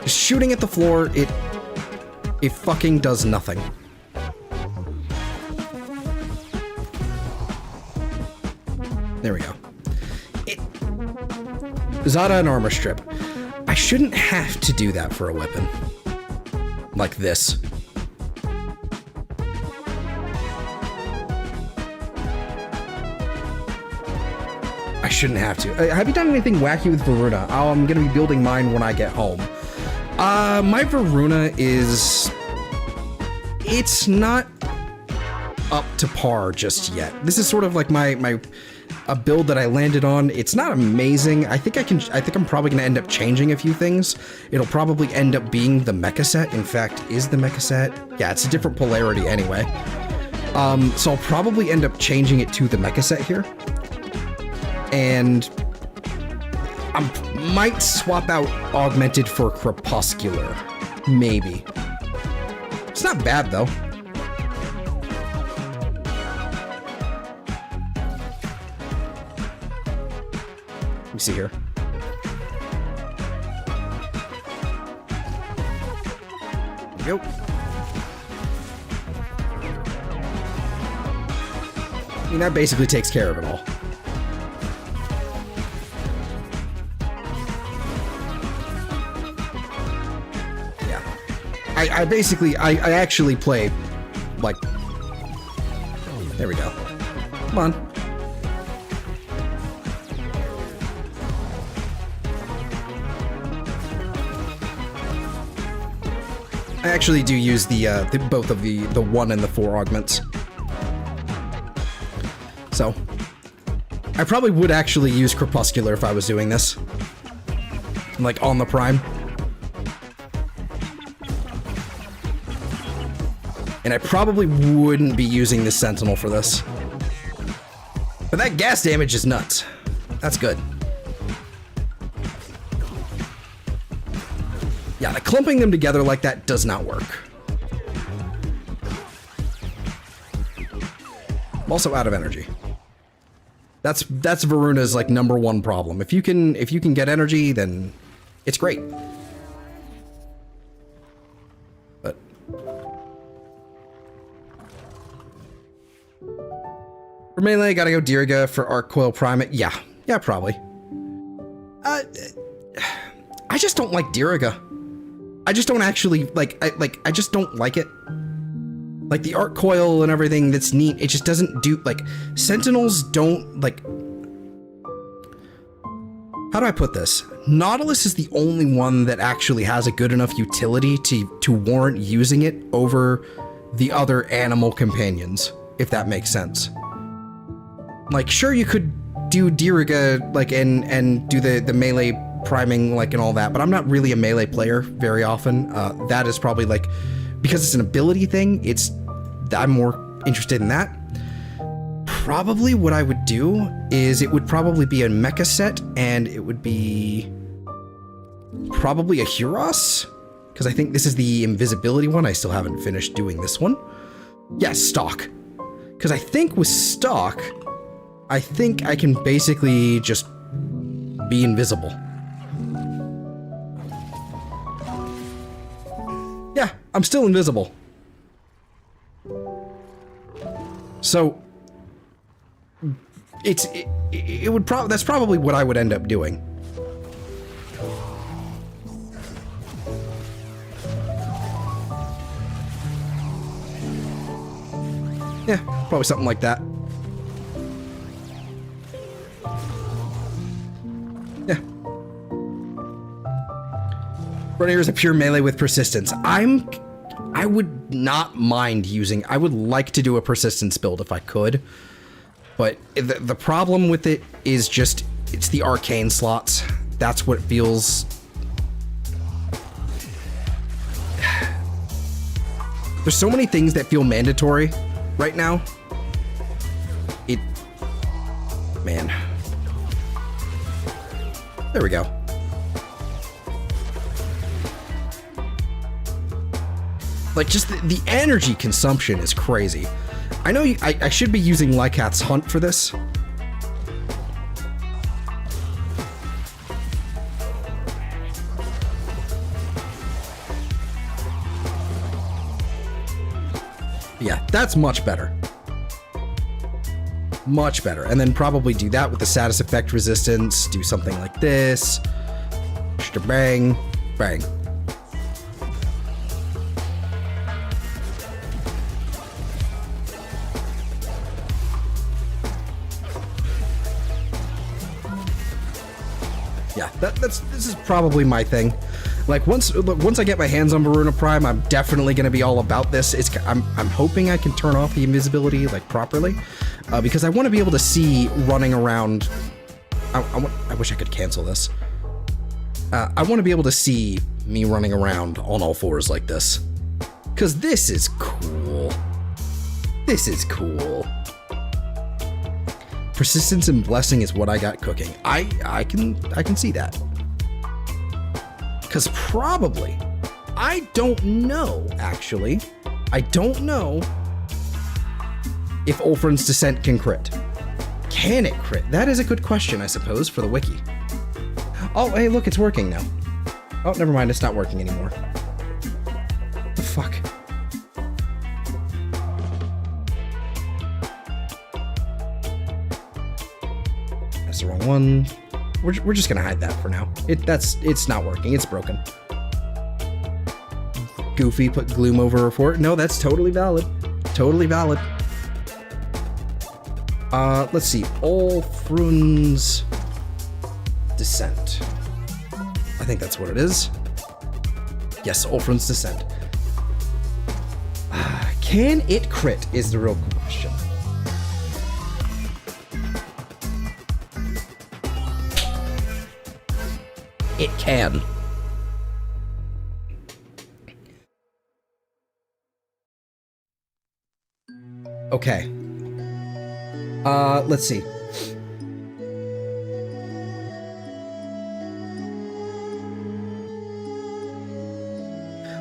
Just shooting at the floor, it fucking does nothing. There we go. Zada and armor strip. I shouldn't have to do that for a weapon. Like this. I shouldn't have to. Have you done anything wacky with Voruna? Oh, I'm gonna be building mine when I get home. My Voruna is... It's not up to par just yet. This is sort of like a build that I landed on. It's not amazing. I think I'm probably gonna end up changing a few things. It'll probably end up being the mecha set. In fact, is the mecha set? Yeah, it's a different polarity anyway. So I'll probably end up changing it to the mecha set here. And I might swap out augmented for crepuscular. Maybe. It's not bad though. Let me see here. There we go. I mean, that basically takes care of it all. Yeah. I actually play, like... There we go. Come on. I actually do use both of the 1 and the 4 augments. So, I probably would actually use Crepuscular if I was doing this. Like, on the Prime. And I probably wouldn't be using the Sentinel for this. But that gas damage is nuts. That's good. Yeah, the clumping them together like that does not work. I'm also out of energy. That's Voruna's like #1 problem. If you can get energy, then it's great. But for melee, gotta go Diriga. For Arc Coil Primate, yeah, probably. I just don't like Diriga. I just don't actually I just don't like it. Like the Arc Coil and everything, that's neat. It just doesn't do, like, Sentinels don't, like, how do I put this? Nautilus is the only one that actually has a good enough utility to warrant using it over the other animal companions, if that makes sense. Like, sure, you could do Diriga, like, and do the melee priming, like, and all that, but I'm not really a melee player very often. That is probably, like, because it's an ability thing, I'm more interested in that. Probably what I would do is it would probably be a mecha set, and it would be probably a Huros, because I think this is the invisibility one. I still haven't finished doing this one. Yes, stock. Because I think with stock, I think I can basically just be invisible. Yeah, I'm still invisible. So that's probably what I would end up doing. Yeah, probably something like that. Yeah. Running is a pure melee with persistence. I would not mind using... I would like to do a persistence build if I could. But the problem with it is just... It's the arcane slots. That's what feels... There's so many things that feel mandatory right now. Man. There we go. Like, just the energy consumption is crazy. I know I should be using Lycath's Hunt for this. Yeah, that's much better. Much better. And then probably do that with the status effect resistance, do something like this. Bang, bang. Yeah, this is probably my thing. Like once I get my hands on Voruna Prime, I'm definitely going to be all about this. I'm hoping I can turn off the invisibility like properly, because I want to be able to see running around. I wish I could cancel this. I want to be able to see me running around on all fours like this, because this is cool. This is cool. Persistence and blessing is what I got cooking. I can see that. Because probably, I don't know, actually. I don't know if Ulfrin's Descent can crit. Can it crit? That is a good question, I suppose, for the wiki. Oh, hey, look, it's working now. Oh, never mind, it's not working anymore. What the fuck? That's the wrong one. We're just gonna hide that for now. It's not working. It's broken. Goofy put gloom over report. No, that's totally valid. Totally valid. Let's see. Ulfrun's Descent. I think that's what it is. Yes, Ulfrun's Descent. Can it crit is the real question. It can. Okay. Let's see.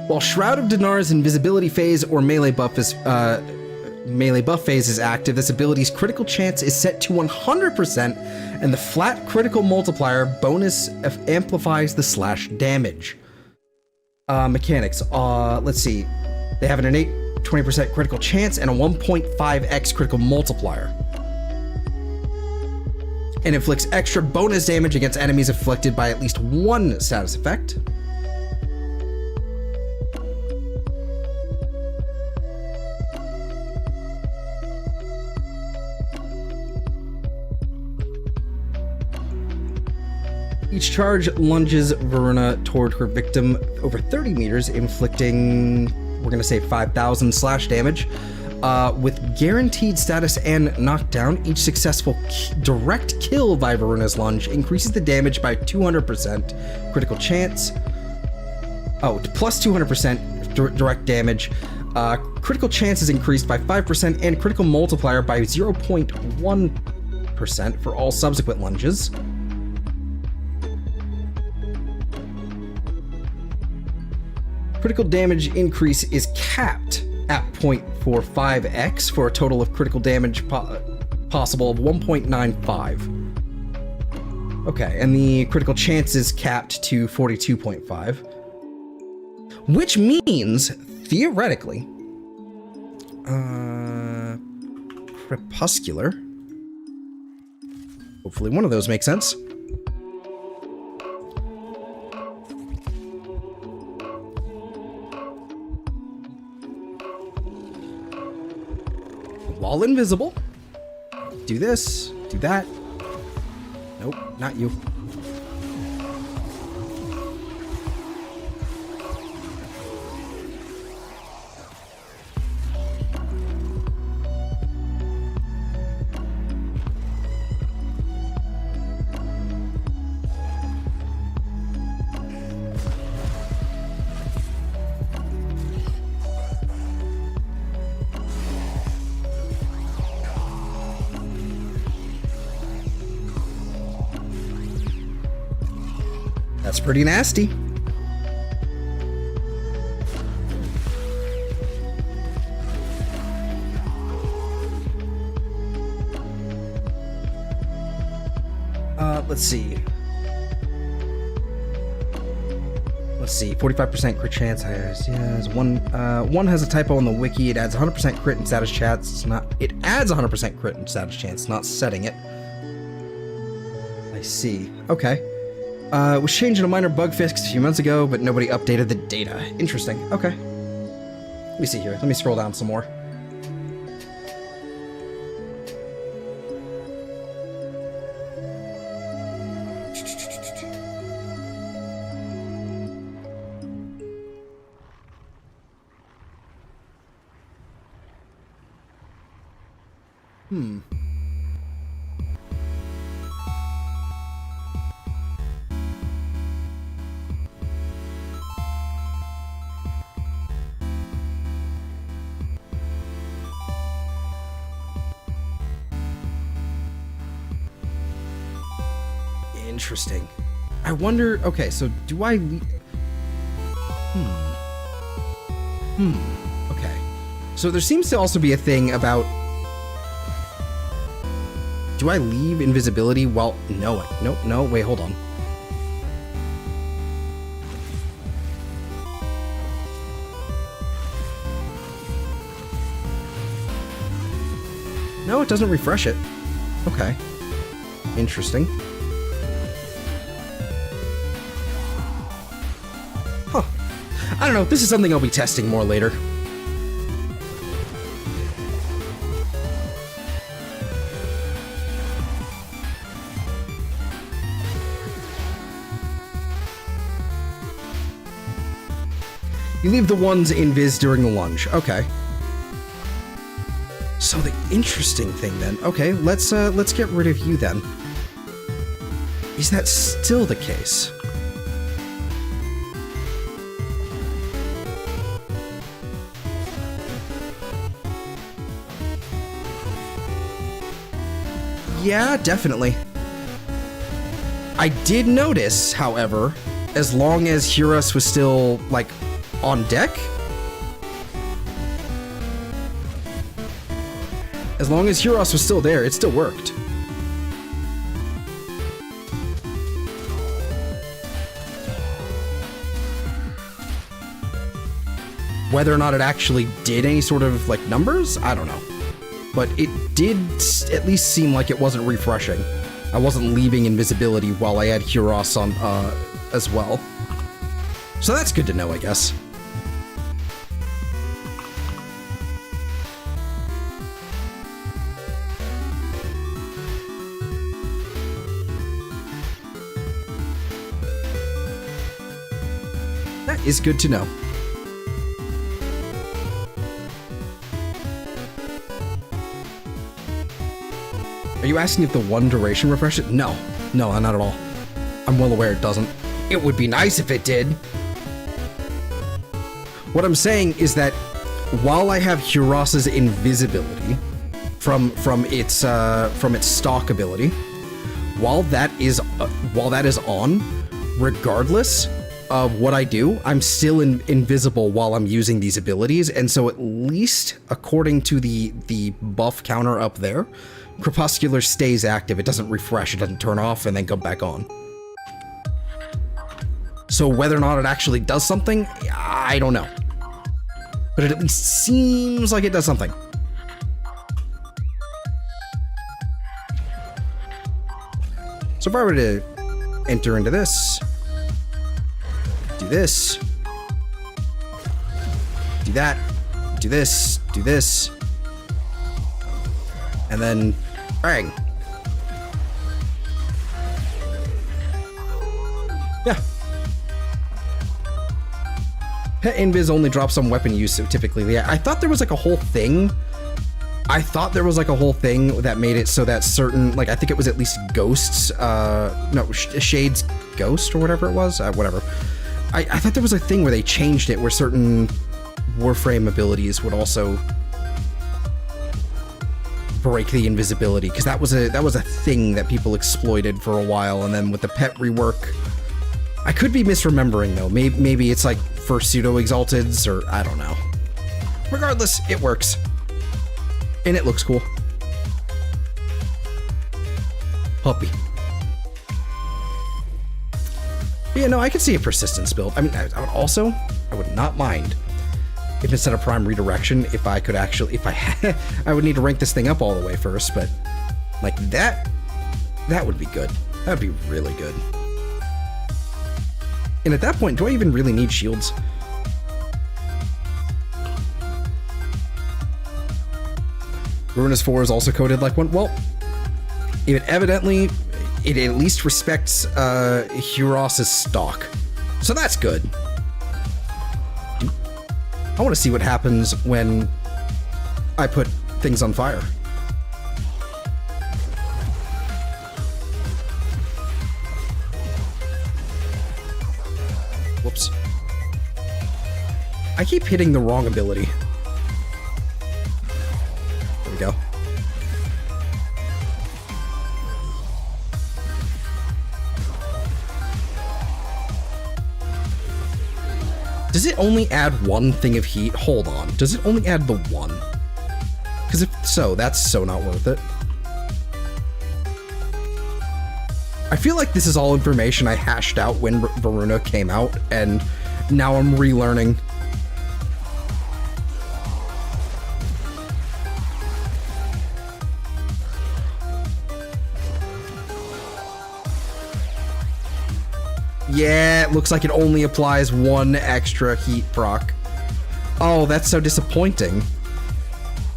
While Shroud of Dinar's invisibility phase or melee buff phase is active, this ability's critical chance is set to 100%, and the flat critical multiplier bonus amplifies the slash damage. Mechanics. Let's see. They have an innate 20% critical chance and a 1.5x critical multiplier. And inflicts extra bonus damage against enemies afflicted by at least one status effect. Each charge lunges Voruna toward her victim over 30 meters, inflicting, we're going to say 5,000 slash damage. With guaranteed status and knockdown, each successful direct kill by Voruna's lunge increases the damage by 200%. Critical chance. Oh, plus 200% direct damage. Critical chance is increased by 5% and critical multiplier by 0.1% for all subsequent lunges. Critical damage increase is capped at 0.45x for a total of critical damage possible of 1.95. Okay, and the critical chance is capped to 42.5. Which means, theoretically, Crepuscular. Hopefully one of those makes sense. While invisible, do this, do that. Nope, not you. That's pretty nasty. Let's see. 45% crit chance. Yes, one has a typo on the wiki. It adds 100% crit and status chance. It's not. It adds 100% crit and status chance. Not setting it. I see. Okay. It was changed in a minor bug fix a few months ago, but nobody updated the data. Interesting. Okay. Let me see here. Let me scroll down some more. Interesting. I wonder, okay, so do I okay. So there seems to also be a thing about, do I leave invisibility while, no, wait, hold on. doesn't refresh it. Okay. Interesting. Huh. I don't know, this is something I'll be testing more later. You leave the ones invis during the lunge. Okay. So the interesting thing then. Okay, let's get rid of you then. Is that still the case? Yeah, definitely. I did notice, however, as long as Huros was still, like, on deck? As long as Huros was still there, it still worked. Whether or not it actually did any sort of, like, numbers, I don't know. But it did at least seem like it wasn't refreshing. I wasn't leaving invisibility while I had Huros on, as well. So that's good to know, I guess. That is good to know. Are you asking if the one duration refresh it? No. No, not at all. I'm well aware it doesn't. It would be nice if it did. What I'm saying is that while I have Huros's invisibility from its stock ability, while that is on, regardless of what I do, I'm still invisible while I'm using these abilities, and so at least according to the buff counter up there, Crepuscular stays active. It doesn't refresh, it doesn't turn off and then come back on. So whether or not it actually does something, I don't know. But it at least seems like it does something. So if I were to enter into this, do this, do that, do this, and then bang. Yeah. Pet invis only drops on weapon use typically. Yeah, I thought there was like a whole thing. That made it so that certain, like, I think it was at least ghosts, Shade's ghost or whatever it was, whatever. I thought there was a thing where they changed it where certain Warframe abilities would also break the invisibility, because that was a thing that people exploited for a while, and then with the pet rework, I could be misremembering though. Maybe it's like for pseudo exalteds, or I don't know. Regardless, it works. And it looks cool. Puppy. But yeah, no, I could see a persistence build. I mean, I would not mind if instead of prime redirection, if I could actually, I would need to rank this thing up all the way first, but like that would be good. That would be really good. And at that point, do I even really need shields? Voruna's 4 is also coded like one. Well, it evidently, it at least respects Huros's stock. So that's good. I want to see what happens when I put things on fire. Whoops. I keep hitting the wrong ability. There we go. Does it only add one thing of heat? Hold on. Does it only add the one? Because if so, that's so not worth it. I feel like this is all information I hashed out when Voruna came out, and now I'm relearning. Yeah, it looks like it only applies 1 extra heat proc. Oh, that's so disappointing.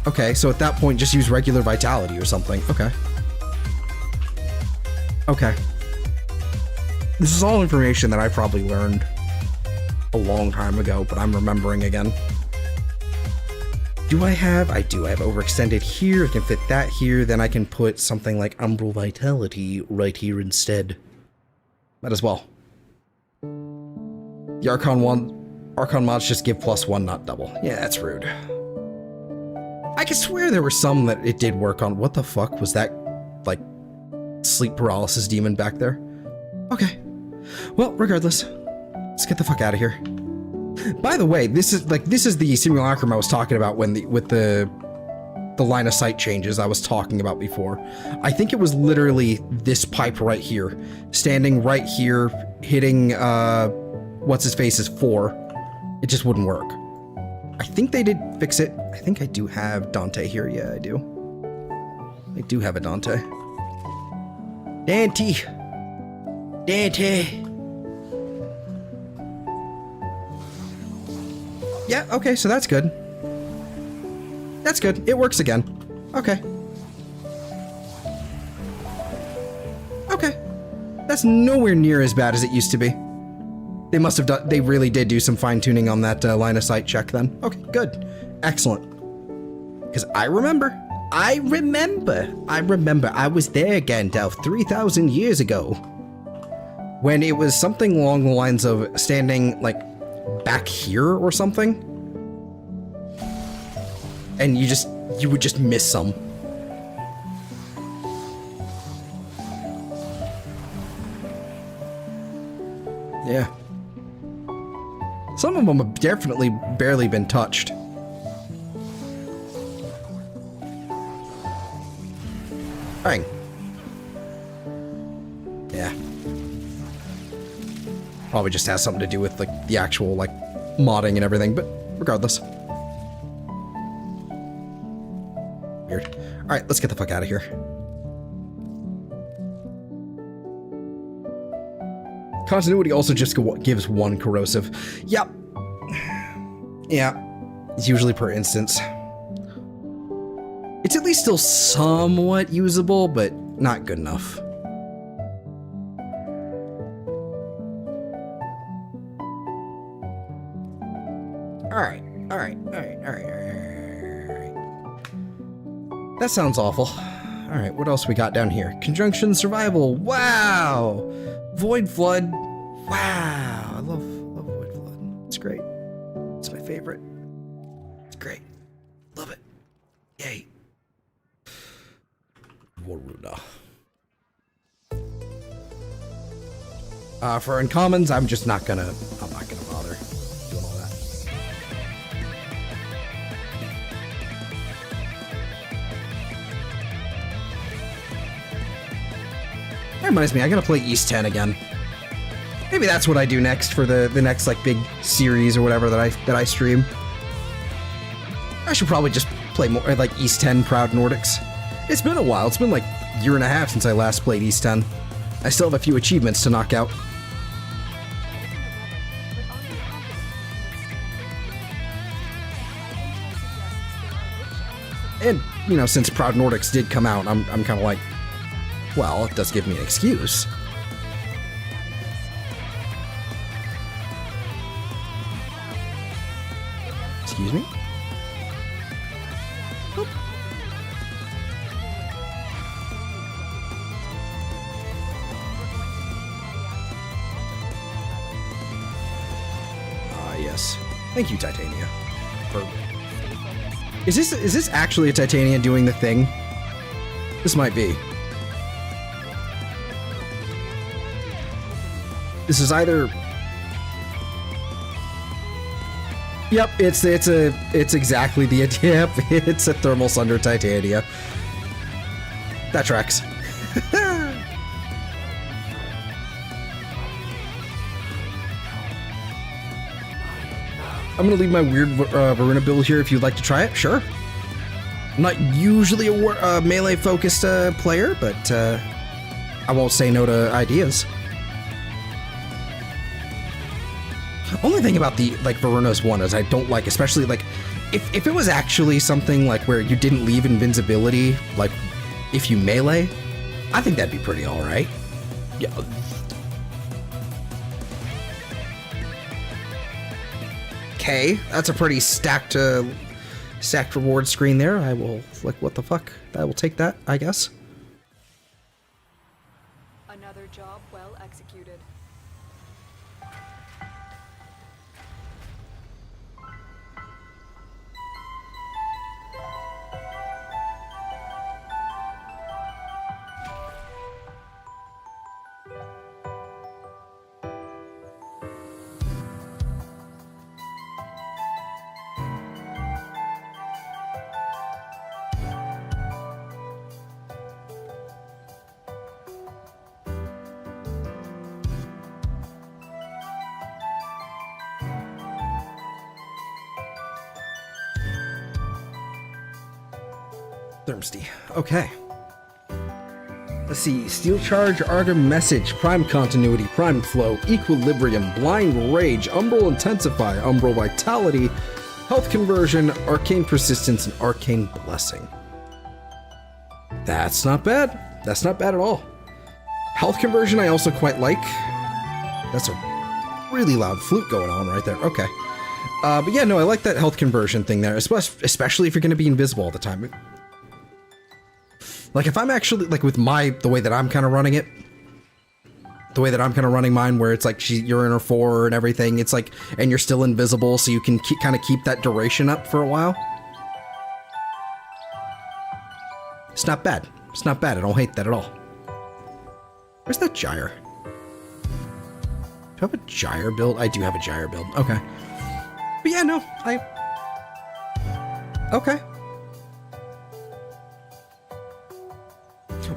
Okay, so at that point, just use regular vitality or something. Okay. Okay. This is all information that I probably learned a long time ago, but I'm remembering again. Do I have? I do. I have overextended here. I can fit that here. Then I can put something like Umbral Vitality right here instead. Might as well. The Archon mods just give +1, not double. Yeah, that's rude. I could swear there were some that it did work on. What the fuck was that, like, sleep paralysis demon back there? Okay. Well, regardless, let's get the fuck out of here. By the way, this is the simulacrum I was talking about with the line of sight changes I was talking about before. I think it was literally this pipe right here, standing right here, hitting what's his face is 4. It just wouldn't work. I think they did fix it. I think I do have Dante here. Yeah, I do. I do have a Dante. Dante. Yeah, okay, so that's good. That's good. It works again. Okay. Okay. That's nowhere near as bad as it used to be. They must have done, they really did do some fine-tuning on that line of sight check then. Okay, good. Excellent. Because I remember. I was there, Gandalf, 3,000 years ago. When it was something along the lines of standing, like, back here or something. And you would just miss some. Yeah. Some of them have definitely barely been touched. Bang. Yeah. Probably just has something to do with, like, the actual, like, modding and everything, but regardless. Weird. Alright, let's get the fuck out of here. Continuity also just gives 1 corrosive. Yep. Yeah. It's usually per instance. It's at least still somewhat usable, but not good enough. Alright. That sounds awful. Alright, what else we got down here? Conjunction survival. Wow! Void Flood. Wow. I love Void Flood. It's great. It's my favorite. It's great. Love it. Yay. Voruna. For uncommons, I'm not gonna bother doing all that. That reminds me, I gotta play East 10 again. Maybe that's what I do next for the next, like, big series or whatever that I stream. I should probably just play more like East 10 Proud Nordics. It's been a while. It's been like a year and a half since I last played East 10. I still have a few achievements to knock out. And, you know, since Proud Nordics did come out, I'm kind of like, well, it does give me an excuse. Excuse me? Oop. Ah, yes. Thank you, Titania. Is this actually a Titania doing the thing? This might be. This is either. Yep, it's exactly the yep, it's a Thermal Sunder Titania. That tracks. I'm gonna leave my weird Voruna build here if you'd like to try it. Sure. I'm not usually a melee-focused player, but I won't say no to ideas. Only thing about the like Voruna's one is I don't like, especially like if it was actually something like where you didn't leave invincibility, like if you melee, I think that'd be pretty all right. Yeah. Okay, that's a pretty stacked reward screen there. I will, like, what the fuck? I will take that, I guess. Another job well executed. Thirsty. Okay. Let's see. Steel Charge, Arga Message, Prime Continuity, Prime Flow, Equilibrium, Blind Rage, Umbral Intensify, Umbral Vitality, Health Conversion, Arcane Persistence, and Arcane Blessing. That's not bad. That's not bad at all. Health Conversion I also quite like. That's a really loud flute going on right there. Okay. But yeah, no, I like that health conversion thing there, especially if you're going to be invisible all the time. Like, if I'm actually, like, with the way that I'm kind of running it, the way that I'm kind of running mine, where it's like you're in her 4 and everything, it's like, and you're still invisible, so you can kind of keep that duration up for a while. It's not bad. It's not bad. I don't hate that at all. Where's that gyre? Do I have a gyre build? I do have a gyre build. Okay. But yeah, no, okay.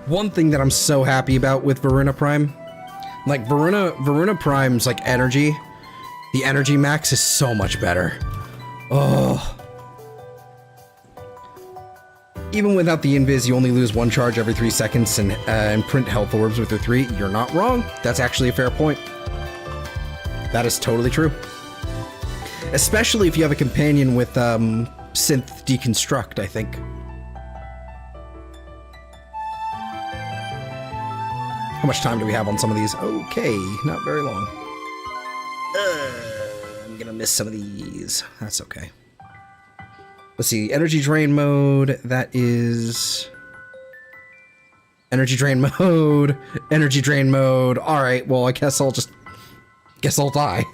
One thing that I'm so happy about with Voruna Prime, like Voruna Prime's like energy, the energy max is so much better. Oh. Even without the invis, you only lose 1 charge every 3 seconds and print health orbs with your 3. You're not wrong. That's actually a fair point. That is totally true. Especially if you have a companion with synth deconstruct, I think. How much time do we have on some of these? Okay, not very long. I'm gonna miss some of these. That's okay. Let's see, energy drain mode, that is... Energy drain mode, energy drain mode. Alright, well, I guess I'll just... Guess I'll die.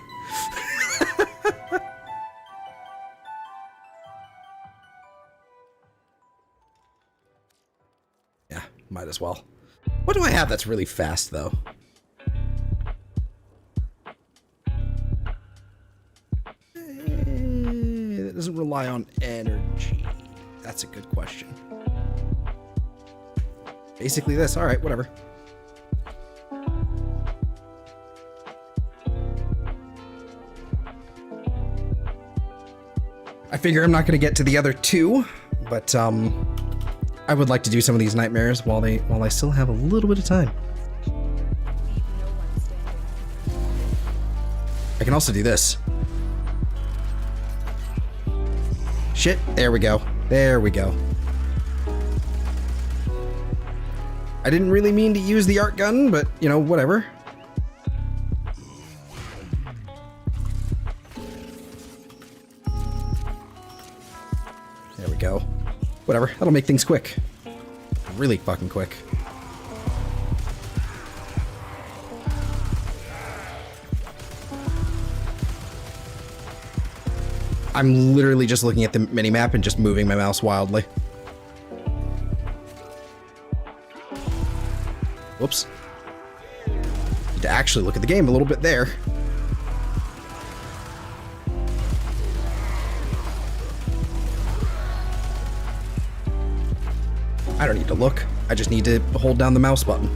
Yeah, might as well. What do I have that's really fast, though? That doesn't rely on energy. That's a good question. Basically this. Alright, whatever. I figure I'm not going to get to the other 2, but, I would like to do some of these nightmares while I still have a little bit of time. I can also do this. Shit, there we go. There we go. I didn't really mean to use the art gun, but, you know, whatever. There we go. Whatever, that'll make things quick. Really fucking quick. I'm literally just looking at the minimap and just moving my mouse wildly. Whoops. Need to actually look at the game a little bit there. I don't need to look. I just need to hold down the mouse button.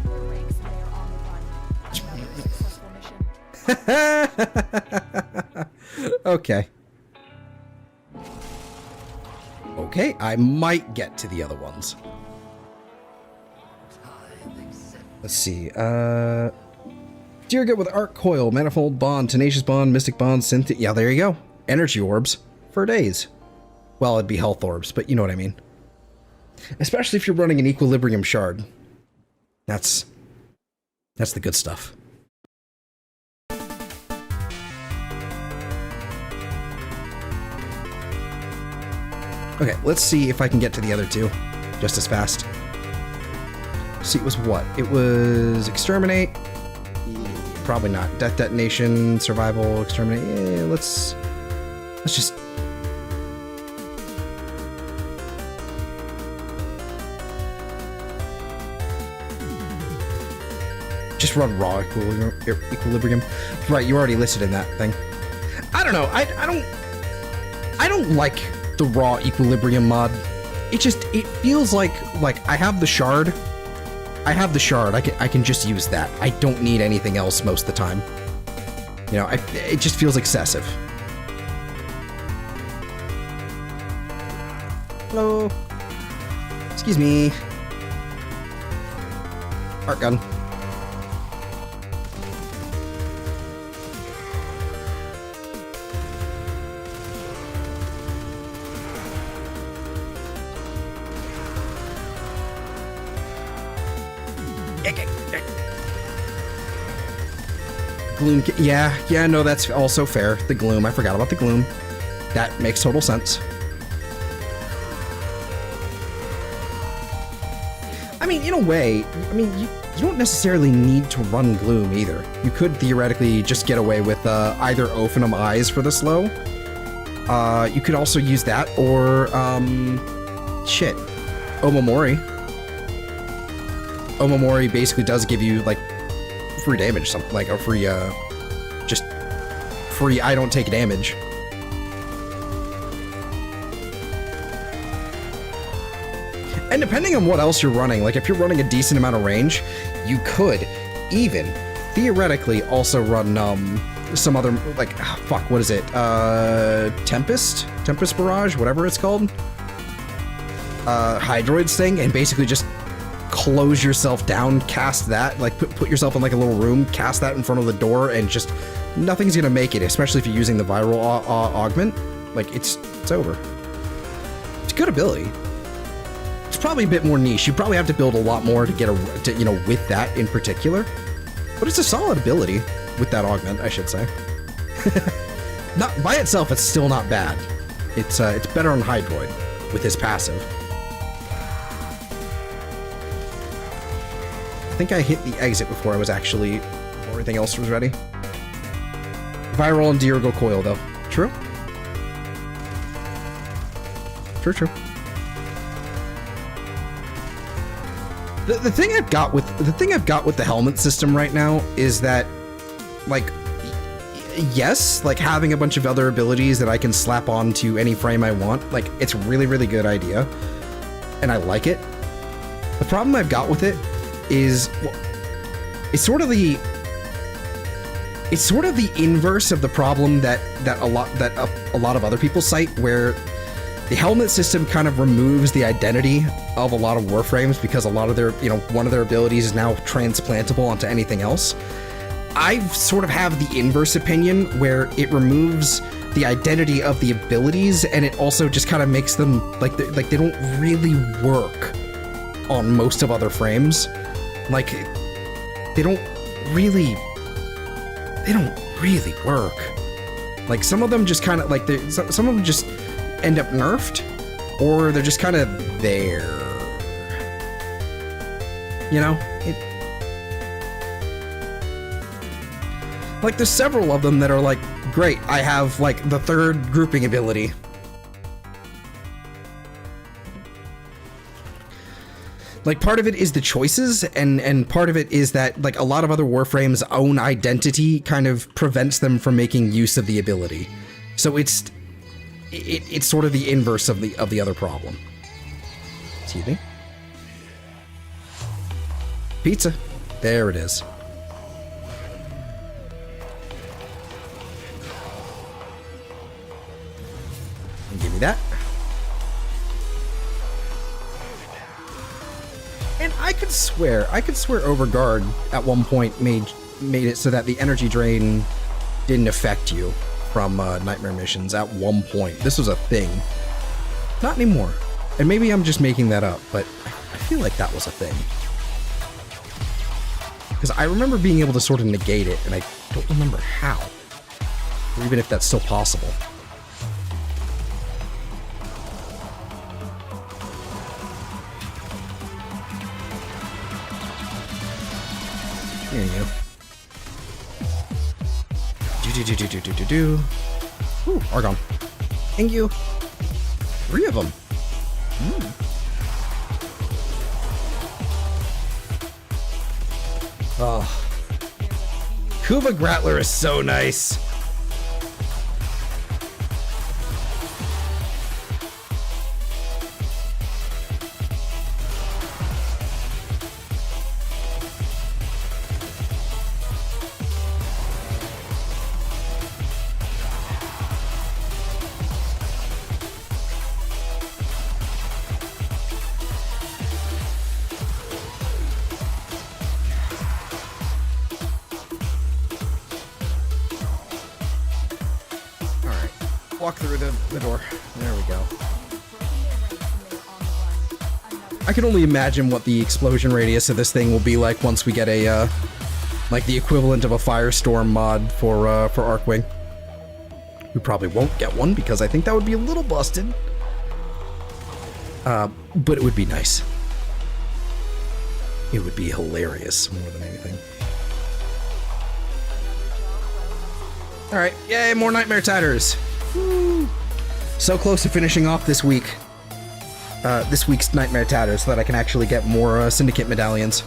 Ranks there on the run. Another successful mission. Okay. Okay, I might get to the other ones. Let's see, 2 Deergut with Arc Coil, Manifold Bond, Tenacious Bond, Mystic Bond, Synth... Yeah, there you go. Energy Orbs for days. Well, it'd be Health Orbs, but you know what I mean. Especially if you're running an Equilibrium Shard. That's the good stuff. Okay, let's see if I can get to the other two just as fast. See, it was what? It was Exterminate. Probably not. Death Detonation, Survival, Exterminate. Yeah, let's just... Just run raw equilibrium. Right, you already listed in that thing. I don't know. I don't like the raw equilibrium mod. It feels like I have the shard. I can just use that. I don't need anything else most of the time. You know, it just feels excessive. Hello. Excuse me. Art gun. Gloom, yeah, no, that's also fair. The Gloom, I forgot about the Gloom. That makes total sense. I mean, in a way, you don't necessarily need to run Gloom either. You could theoretically just get away with either Ophanum Eyes for the slow. You could also use that, or, shit, Omamori. Omamori basically does give you, like, free damage, something like a free, just free I don't take damage. And depending on what else you're running, like if you're running a decent amount of range, you could even theoretically also run some other, like, fuck, what is it? Tempest Barrage, whatever it's called. Hydroids thing, and basically just close yourself down, cast that, like put yourself in like a little room, cast that in front of the door, and just nothing's gonna make it, especially if you're using the viral augment. Like it's over. It's a good ability. It's probably a bit more niche. You probably have to build a lot more to get you know, with that in particular. But it's a solid ability with that augment, I should say. Not by itself, it's still not bad. It's better on Hydroid with his passive. I think I hit the exit before everything else was ready. Viral and Dirigo Coil, though. True? True. The thing I've got with the helmet system right now is that, like, yes, like having a bunch of other abilities that I can slap onto any frame I want, like, it's a really, really good idea, and I like it. The problem I've got with it is, well, it's sort of the inverse of the problem that a lot of other people cite, where the helmet system kind of removes the identity of a lot of Warframes because a lot of their, you know, one of their abilities is now transplantable onto anything else. I sort of have the inverse opinion, where it removes the identity of the abilities, and it also just kind of makes them like they don't really work on most of other frames. Like, they don't really work. Like, some of them just kind of, like, some of them just end up nerfed, or they're just kind of there. You know? Like, there's several of them that are like, great, I have, like, the third grouping ability. Like, part of it is the choices, and part of it is that, like, a lot of other Warframes' own identity kind of prevents them from making use of the ability. So it's sort of the inverse of the other problem. Excuse me. Pizza. There it is. Give me that. And I could swear Overguard at one point made made it so that the energy drain didn't affect you from nightmare missions at one point. This was a thing. Not anymore. And maybe I'm just making that up, but I feel like that was a thing. Because I remember being able to sort of negate it, and I don't remember how. Or even if that's still possible. Here you do. Ooh, Argon. Thank you. 3 of them. Oh. Kuva Grattler is so nice. Walk through the door. There we go. I can only imagine what the explosion radius of this thing will be like once we get a, like the equivalent of a Firestorm mod for Arcwing. We probably won't get one because I think that would be a little busted. But it would be nice. It would be hilarious more than anything. Alright, yay, more Nightmare Tatters! Woo. So close to finishing off this week. This week's Nightmare Tatters so that I can actually get more Syndicate medallions.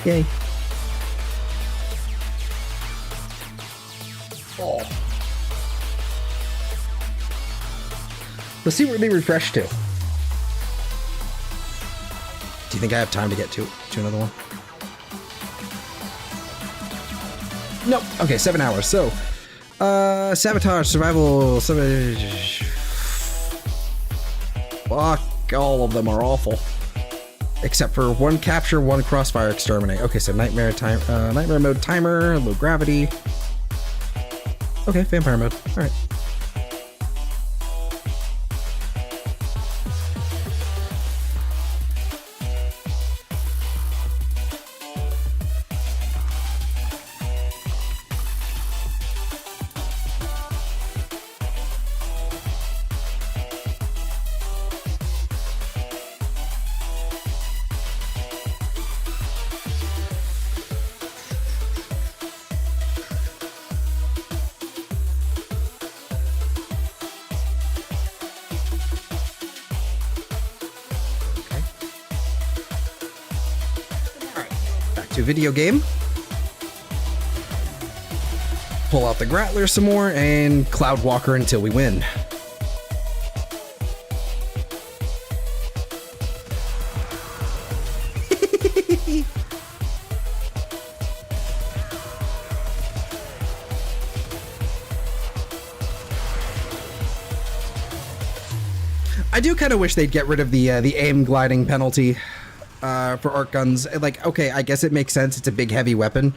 Yay. Oh. Let's see where they refresh to. Do you think I have time to get to another one? Nope. Okay, 7 hours. So, sabotage, survival, sabotage. Fuck, all of them are awful. Except for 1 capture, 1 crossfire, exterminate. Okay, so nightmare mode timer, low gravity. Okay, vampire mode. All right. To video game. Pull out the Grattler some more and Cloudwalker until we win. I do kind of wish they'd get rid of the aim gliding penalty. For arc guns, like, okay, I guess it makes sense. It's a big, heavy weapon.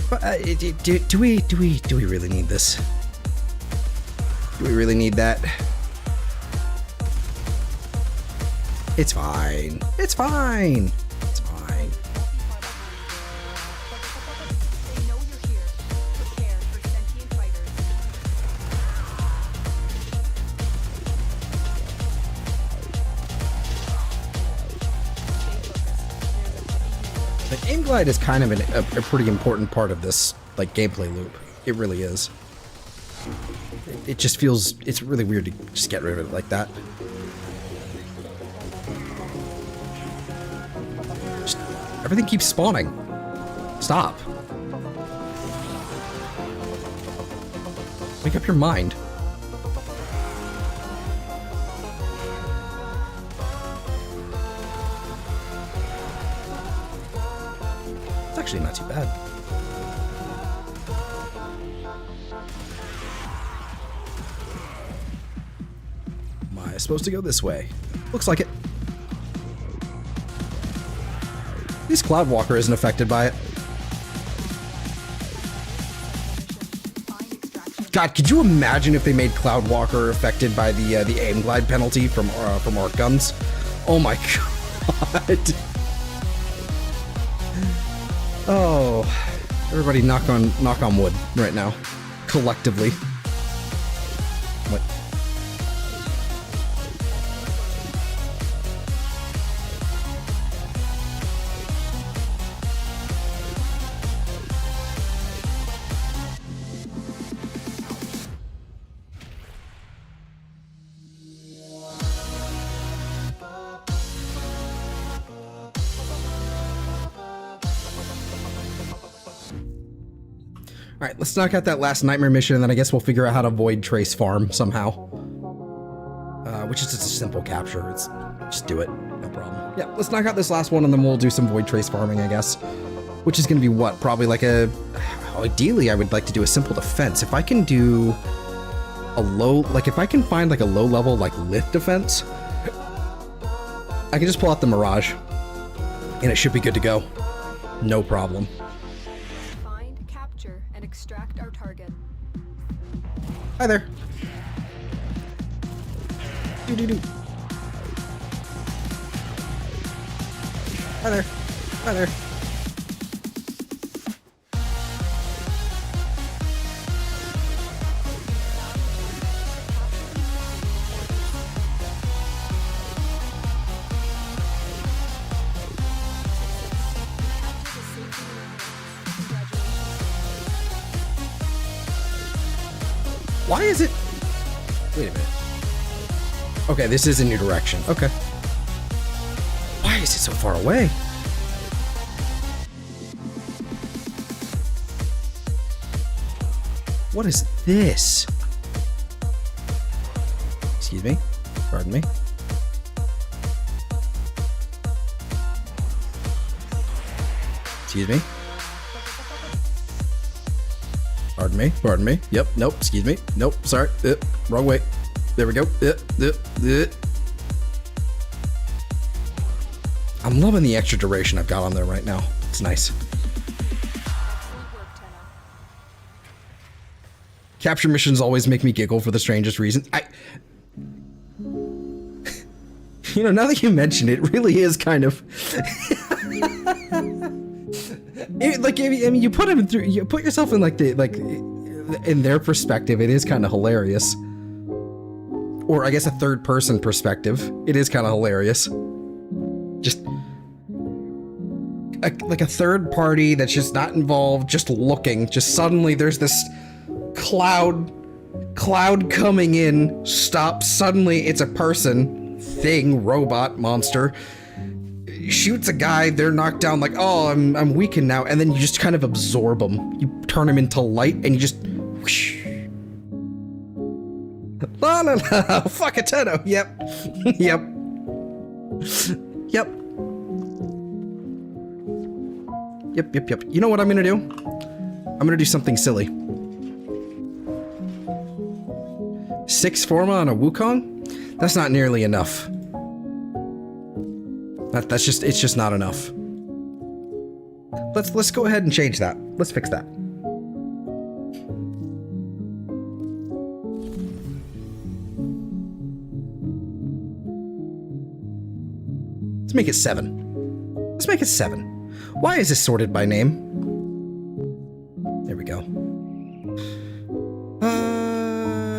But do we really need this? Do we really need that? It's fine. It's fine. It's fine. They know you're here. Prepare for sentient fighters. The aim glide is kind of a pretty important part of this, like, gameplay loop. It really is. It just feels, it's really weird to just get rid of it like that. Just, everything keeps spawning. Stop. Make up your mind. Actually not too bad. Am I supposed to go this way? Looks like it. At least Cloudwalker isn't affected by it. God, could you imagine if they made Cloudwalker affected by the aim glide penalty from arc guns? Oh my god. Oh, everybody knock on wood right now, collectively. What? Alright, let's knock out that last nightmare mission, and then I guess we'll figure out how to avoid Trace Farm somehow. Which is just a simple capture. It's just do it. No problem. Yeah, let's knock out this last one, and then we'll do some Void Trace farming, I guess. Which is going to be what? Probably like a... Ideally, I would like to do a simple defense. If I can do a low... Like, if I can find like a low-level, like, lift defense, I can just pull out the Mirage, and it should be good to go. No problem. Extract our target. Hi there. Do. Hi there. Hi there. Why is it? Wait a minute. Okay, this is a new direction. Okay. Why is it so far away? What is this? Excuse me. Pardon me. Excuse me. Pardon me, pardon me. Yep, nope, excuse me. Nope, sorry. Wrong way. There we go. I'm loving the extra duration I've got on there right now. It's nice. Capture missions always make me giggle for the strangest reasons. You know, now that you mention it, it really is kind of... I mean, you put him through. You put yourself in in their perspective. It is kind of hilarious, or I guess a third-person perspective. It is kind of hilarious. Just like a third party that's just not involved, just looking. Just suddenly there's this cloud coming in. Stop. Suddenly it's a person, thing, robot, monster. Shoots a guy, they're knocked down, like, oh, I'm weakened now, and then you just kind of absorb them. You turn them into light, and you just whoosh. La la la, fuck a tenno. Yep. Yep. Yep. Yep. You know what I'm gonna do? I'm gonna do something silly. 6 Forma on a Wukong? That's not nearly enough. It's just not enough. Let's go ahead and change that. Let's fix that. Let's make it 7. Let's make it 7. Why is this sorted by name? There we go.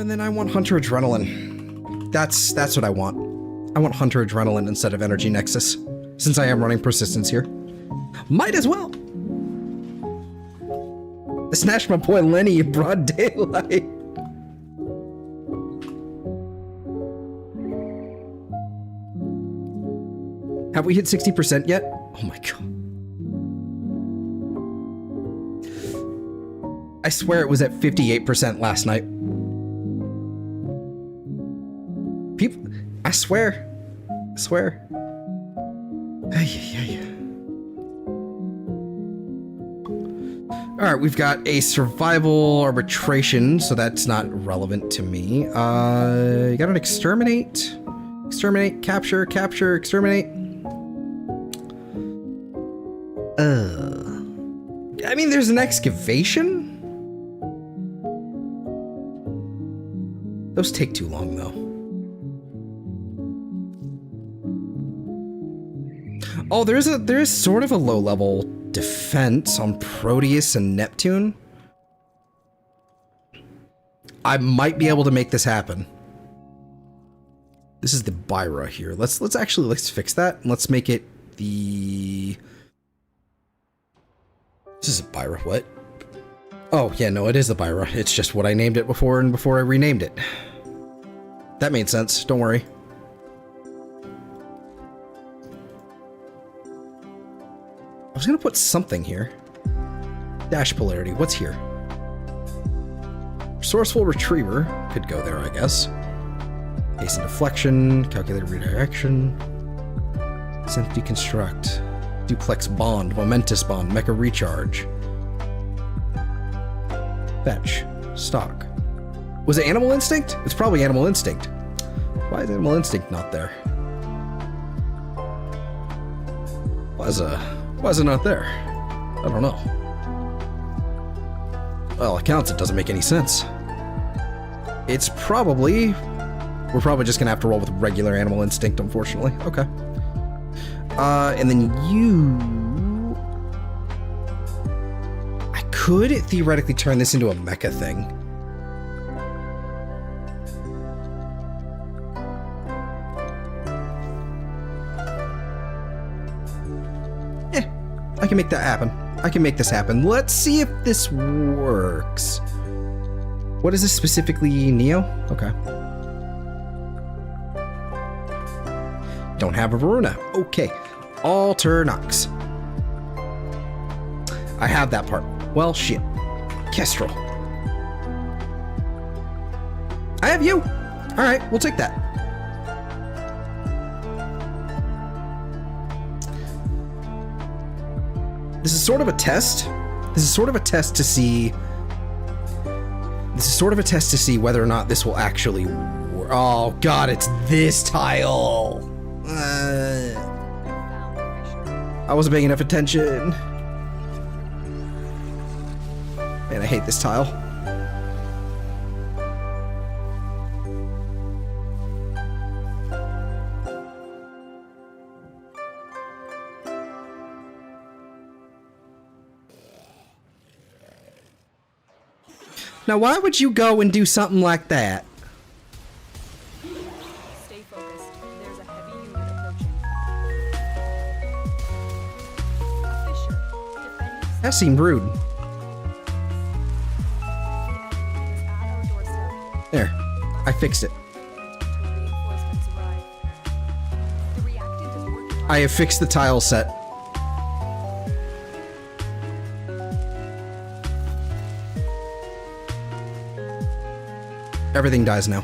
And then I want Hunter Adrenaline. That's what I want. I want Hunter Adrenaline instead of Energy Nexus, since I am running Persistence here. Might as well. I snatched my boy Lenny in broad daylight. Have we hit 60% yet? Oh my god. I swear it was at 58% last night. People, I swear. Alright, we've got a survival arbitration, so that's not relevant to me. You got an exterminate. Exterminate, capture, exterminate. I mean, there's an excavation? Those take too long, though. Oh, there is sort of a low-level defense on Proteus and Neptune. I might be able to make this happen. This is the Byra here. Let's fix that and let's make it the... This is a Byra, what? Oh, yeah, no, it is the Byra. It's just what I named it before and before I renamed it. That made sense, don't worry. I was gonna put something here. Dash polarity, what's here? Resourceful retriever could go there, I guess. Hasten deflection, calculated redirection, synth deconstruct, duplex bond, momentous bond, mecha recharge, fetch, stock. Was it animal instinct? It's probably animal instinct. Why is animal instinct not there? Why is it not there? I don't know. Well, accounts, it doesn't make any sense. It's probably... We're probably just gonna have to roll with regular animal instinct, unfortunately. Okay. And then you... I could theoretically turn this into a mecha thing. I can make that happen. I can make this happen. Let's see if this works. What is this specifically, Neo? Okay. Don't have a Voruna. Okay. Alter Nox. I have that part. Well, shit. Kestrel. I have you. All right, we'll take that. This is sort of a test. This is sort of a test to see. This is sort of a test to see whether or not this will actually work. Oh god, it's this tile. I wasn't paying enough attention. Man, I hate this tile. Now, why would you go and do something like that? Stay focused. There's a heavy unit approaching. A Fisher. Defending That seemed rude. the enemy is at our doorstep. There. I fixed it. Reinforcements arrive. The reactant is working on I have fixed the tile set. Everything dies now.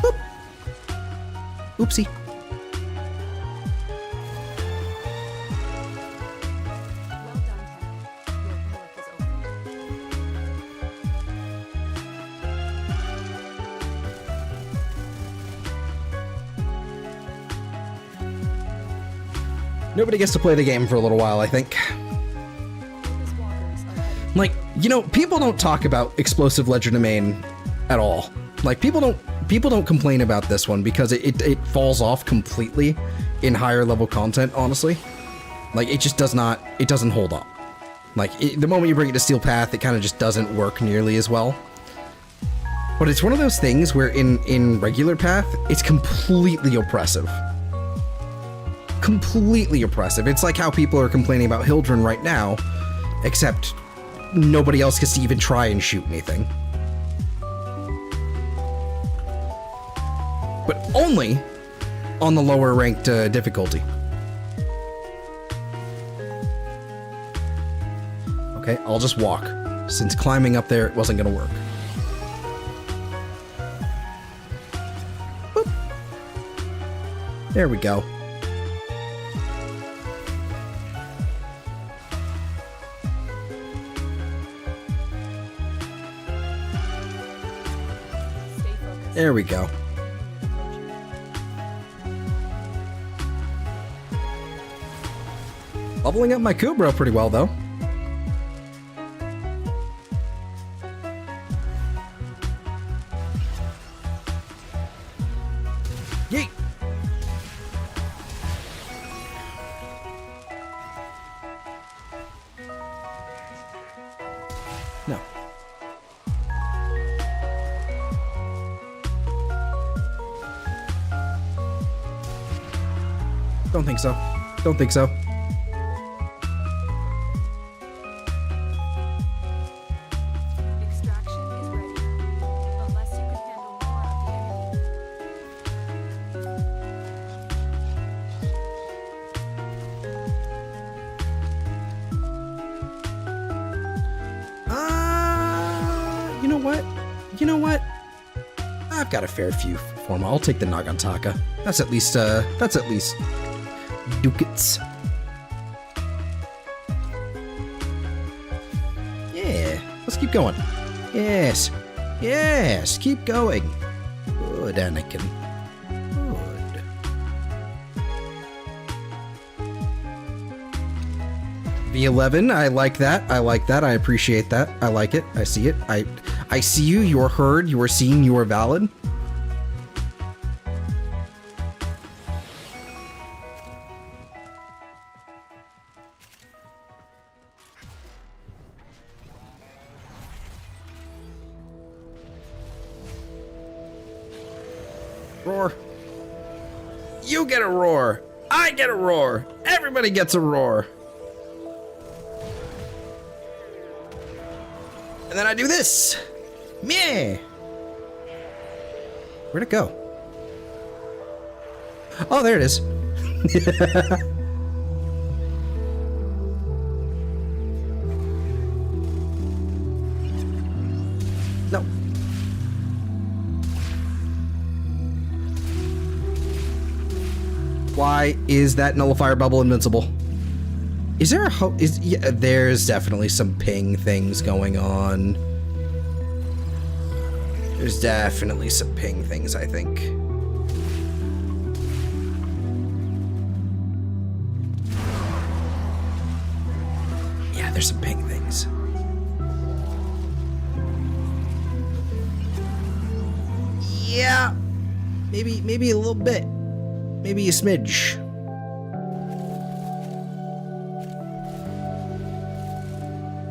Boop. Oopsie. Well done, Ken. Your work is over. Nobody gets to play the game for a little while, I think. Focus walkers are heading. Like, you know, people don't talk about Explosive Legerdemain at all. Like, people don't complain about this one because it falls off completely in higher level content, honestly. Like, it just doesn't hold up. Like, the moment you bring it to Steel Path, it kind of just doesn't work nearly as well. But it's one of those things where in regular Path, it's completely oppressive. Completely oppressive. It's like how people are complaining about Hildren right now, except nobody else gets to even try and shoot anything. But only on the lower ranked difficulty. Okay, I'll just walk, since climbing up there wasn't gonna work. Boop. There we go. Stay focused. There we go. Leveling up my Kubro pretty well, though. Don't think so. Don't think so. Extraction is ready. Unless you can handle more of the enemy. You know what? You know what? I've got a fair few for him. I'll take the Nagantaka. That's at least ducats. Yeah, let's keep going. Yes, yes, keep going. Good, Anakin. Good. V11, I like that. I like that. I appreciate that. I like it. I see it. I see you. You are heard. You are seen. You are valid. Roar. You get a roar. I get a roar. Everybody gets a roar. And then I do this. Meh. Where'd it go? Oh, there it is. No. Why is that nullifier bubble invincible? Is there a yeah, there's definitely some ping things going on. There's definitely some ping things, I think. Yeah, there's some ping things. Yeah. Maybe a little bit. Maybe a smidge.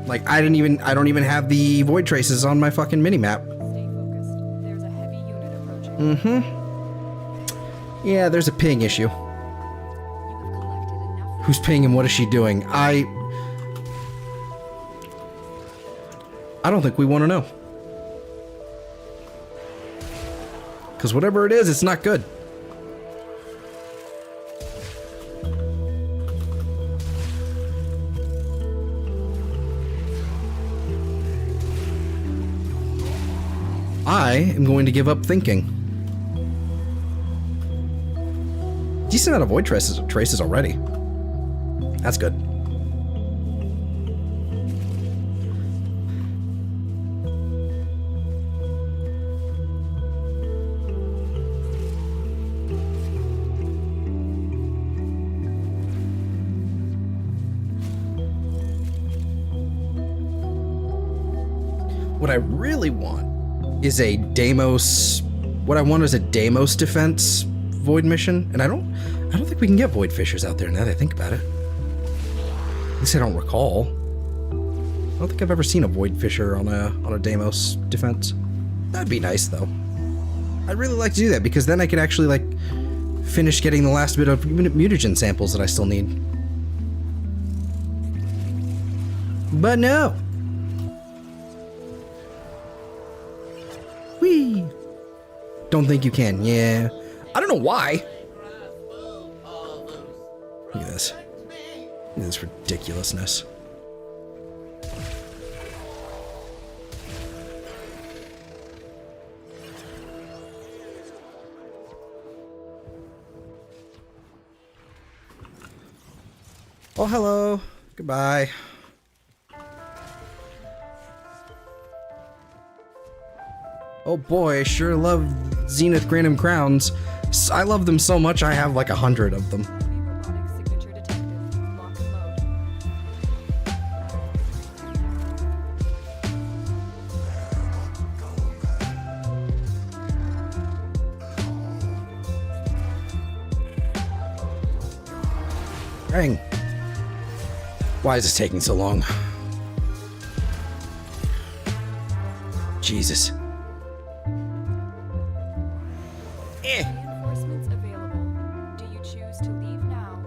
Like, I don't even have the void traces on my fucking minimap. Stay focused. There's a heavy unit approaching. Yeah, there's a ping issue. You have collected enough. Who's ping and what is she doing? I don't think we want to know. Because whatever it is, it's not good. I am going to give up thinking. Decent amount of void traces already. That's good. What I really want is a Deimos. What I want is a Deimos defense void mission, and I don't think we can get void fishers out there now that I think about it. At least I don't recall. I don't think I've ever seen a void fisher on a Deimos defense. That'd be nice though. I'd really like to do that because then I could actually like finish getting the last bit of mutagen samples that I still need. But no. Whee! Don't think you can. Yeah. I don't know why. Look at this. Look at this ridiculousness. Oh, hello. Goodbye. Oh boy, I sure love Zenith Granum Crowns. I love them so much I have like 100 of them. Robotic signature detected. Lock and load. Dang. Why is this taking so long? Jesus. Reinforcements available. Do you choose to leave now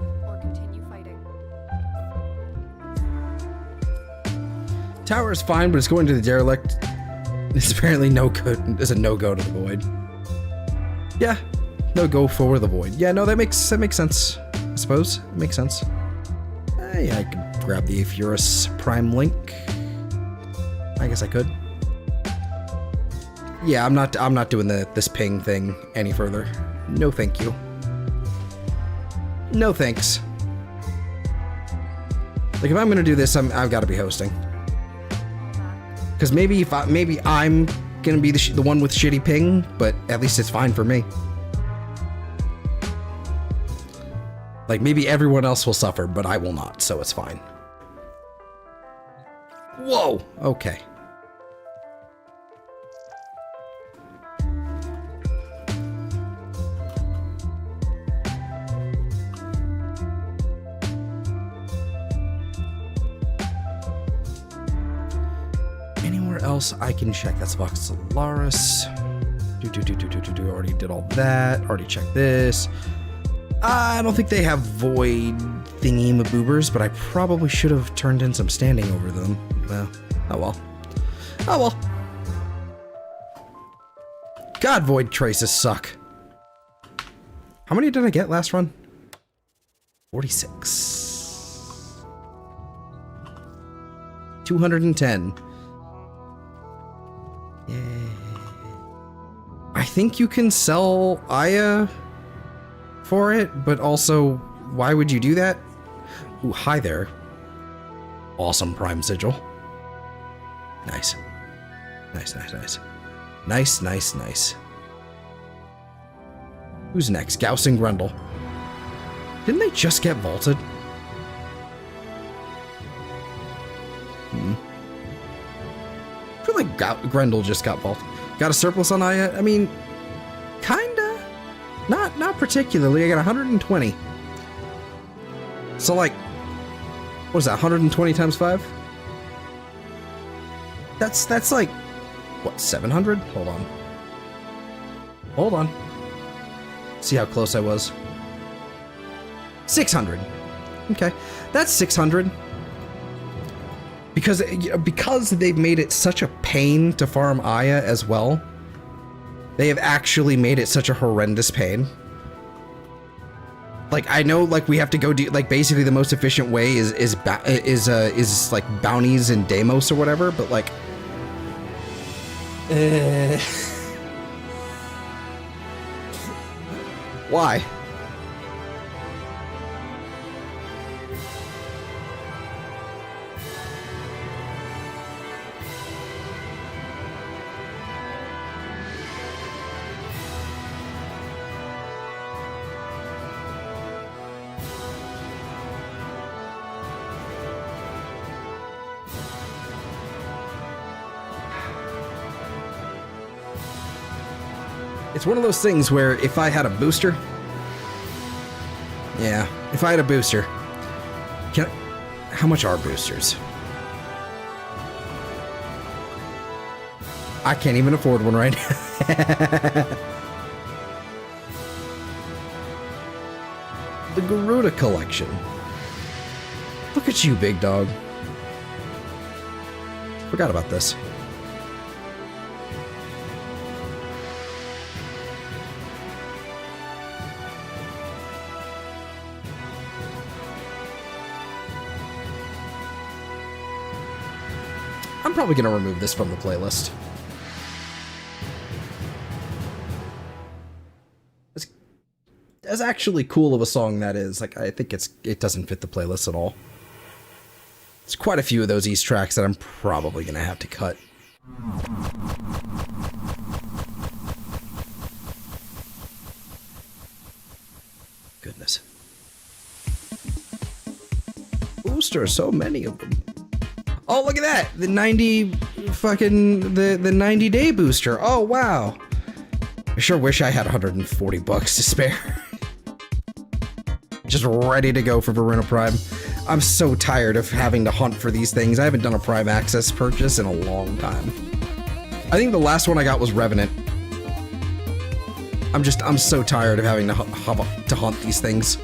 Tower is fine, but it's going to the derelict. It's apparently no good. It's a no-go to the void. Yeah, no go for the void. Yeah, no, that makes sense. I suppose it makes sense. Yeah, I could grab the Aphurus Prime link. I guess I could. Yeah, I'm not doing this ping thing any further. No, thank you. No thanks. Like if I'm gonna do this, I've got to be hosting. Because maybe I'm gonna be the one with shitty ping, but at least it's fine for me. Like maybe everyone else will suffer, but I will not, so it's fine. Whoa. Okay. Else I can check. That's Vox Solaris. Already did all that. Already checked this. I don't think they have void thingy maboobers, but I probably should have turned in some standing over them. Well, oh well. Oh well. God, void traces suck. How many did I get last run? 46. 210. Yay. I think you can sell Aya for it, but also, why would you do that? Ooh, hi there. Awesome Prime Sigil. Nice. Nice, nice, nice. Nice, nice, nice. Who's next? Gauss and Grendel. Didn't they just get vaulted? I feel like Grendel just got vaulted. Got a surplus on Aya? I mean, kinda. Not particularly. I got 120. So like, what is that? 120 times 5? That's like, what, 700? Hold on. Hold on. See how close I was. 600. Okay, that's 600. Because they've made it such a pain to farm Aya as well. They have actually made it such a horrendous pain. Like I know, like we have to go do like basically the most efficient way is like bounties and Deimos or whatever, but like. Why? It's one of those things where if I had a booster, yeah, if I had a booster, how much are boosters? I can't even afford one right now. The Garuda collection. Look at you, big dog. Forgot about this. I'm probably going to remove this from the playlist. As actually cool of a song that is, like I think it doesn't fit the playlist at all. There's quite a few of those East tracks that I'm probably going to have to cut. Goodness. Booster, so many of them. Oh, look at that! The 90 fucking the 90-day booster. Oh, wow. I sure wish I had 140 bucks to spare. Just ready to go for Voruna Prime. I'm so tired of having to hunt for these things. I haven't done a Prime Access purchase in a long time. I think the last one I got was Revenant. I'm so tired of having to hunt these things.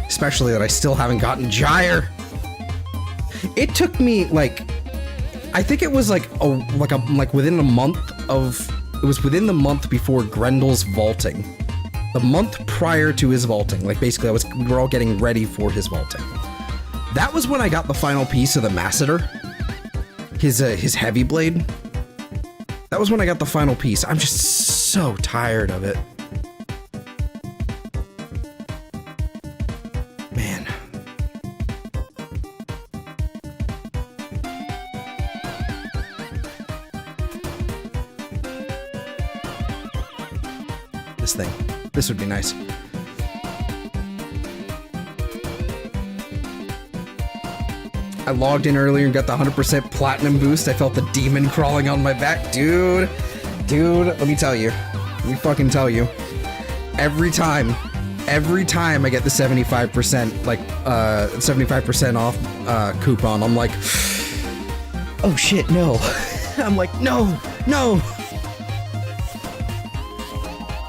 Especially that I still haven't gotten Gyre. It took me like I think it was like within a month of, it was within the month before Grendel's vaulting. The month prior to his vaulting, like basically we were all getting ready for his vaulting. That was when I got the final piece of the Masseter, his heavy blade. That was when I got the final piece. I'm just so tired of it. Man. This thing. This would be nice. I logged in earlier and got the 100% platinum boost. I felt the demon crawling on my back. Dude, let me tell you. Let me fucking tell you. Every time I get the 75%, like, 75% off coupon, I'm like, oh shit, no. I'm like, no.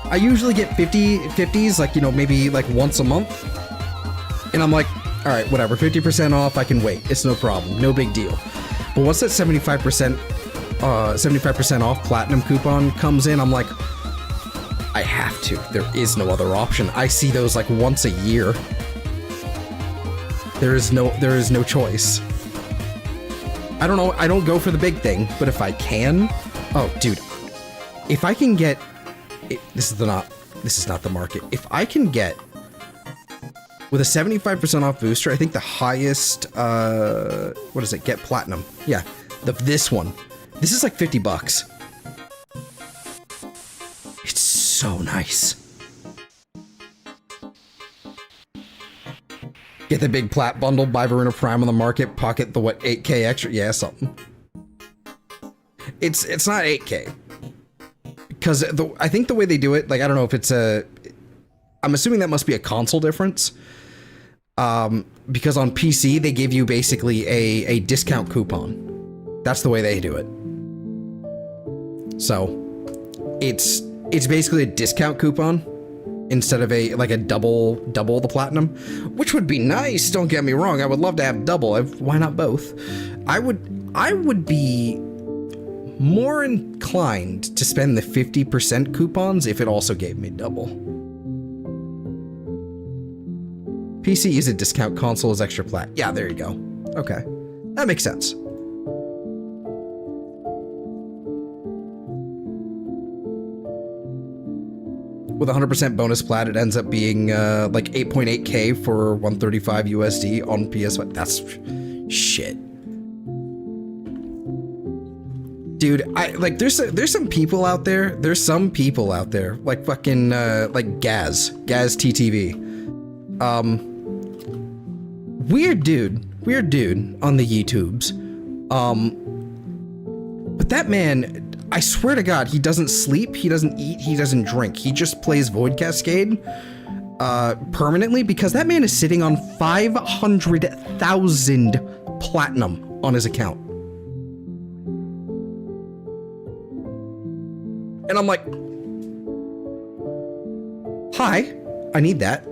I usually get 50s, like, you know, maybe like once a month. And I'm like, all right, whatever, 50% off, I can wait. It's no problem, no big deal. But once that 75% off platinum coupon comes in, I'm like, I have to. There is no other option. I see those like once a year. There is no choice. I don't know. I don't go for the big thing, but if I can, oh, dude, if I can get, this is not the market. If I can get with a 75% off booster, I think the highest, what is it? Get platinum. Yeah, this one. This is like $50. It's so nice. Get the big plat bundle, buy Voruna Prime on the market, pocket the 8K extra, yeah, something. It's not 8K. Because I think the way they do it, like, I don't know if it's I'm assuming that must be a console difference. Because on PC, they give you basically a discount coupon. That's the way they do it. So, it's basically a discount coupon instead of a double the platinum, which would be nice. Don't get me wrong. I would love to have double. Why not both? I would be more inclined to spend the 50% coupons if it also gave me double. PC is a discount, console is extra plat. Yeah, there you go. Okay, that makes sense. With 100% bonus plat, it ends up being like 8.8K for 135 USD on PS5. That's shit. Dude, there's some people out there. There's some people out there like fucking like Gaz TTV. Weird dude on the YouTubes. But that man, I swear to God, he doesn't sleep, he doesn't eat, he doesn't drink. He just plays Void Cascade permanently because that man is sitting on 500,000 platinum on his account. And I'm like, hi, I need that.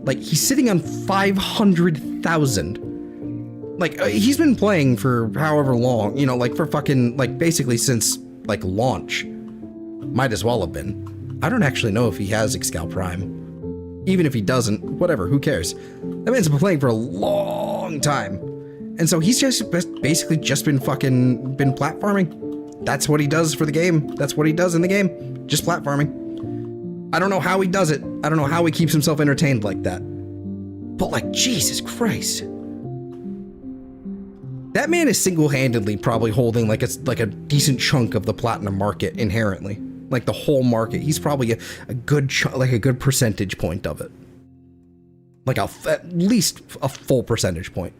Like, he's sitting on 500,000. Like, he's been playing for however long, you know, like for fucking, like basically since like launch. Might as well have been. I don't actually know if he has Excal Prime. Even if he doesn't, whatever, who cares? That man's been playing for a long time. And so he's just basically just been platforming. That's what he does for the game. That's what he does in the game. Just platforming. I don't know how he does it. I don't know how he keeps himself entertained like that. But like, Jesus Christ. That man is single-handedly probably holding like a decent chunk of the platinum market inherently. Like the whole market. He's probably a good percentage point of it. Like at least a full percentage point.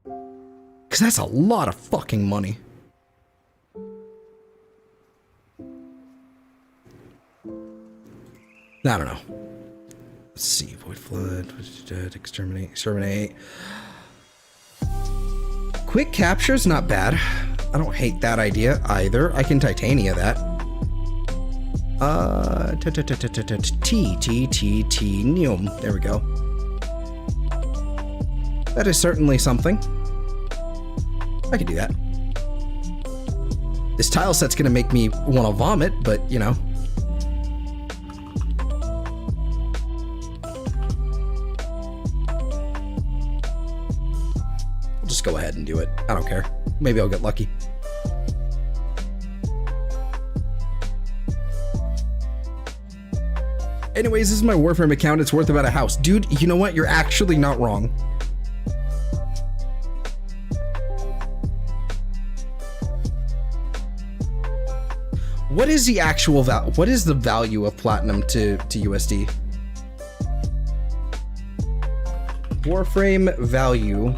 Because that's a lot of fucking money. I don't know. Let's see. Void Flood. Exterminate. Quick capture's not bad. I don't hate that idea either. I can Titania that. Titanium. There we go. That is certainly something. I could do that. This tile set's gonna make me want to vomit, but you know. I'll just go ahead and do it. I don't care. Maybe I'll get lucky. Anyways, this is my Warframe account. It's worth about a house. Dude, you know what? You're actually not wrong. What is the actual value? What is the value of platinum to USD? Warframe value.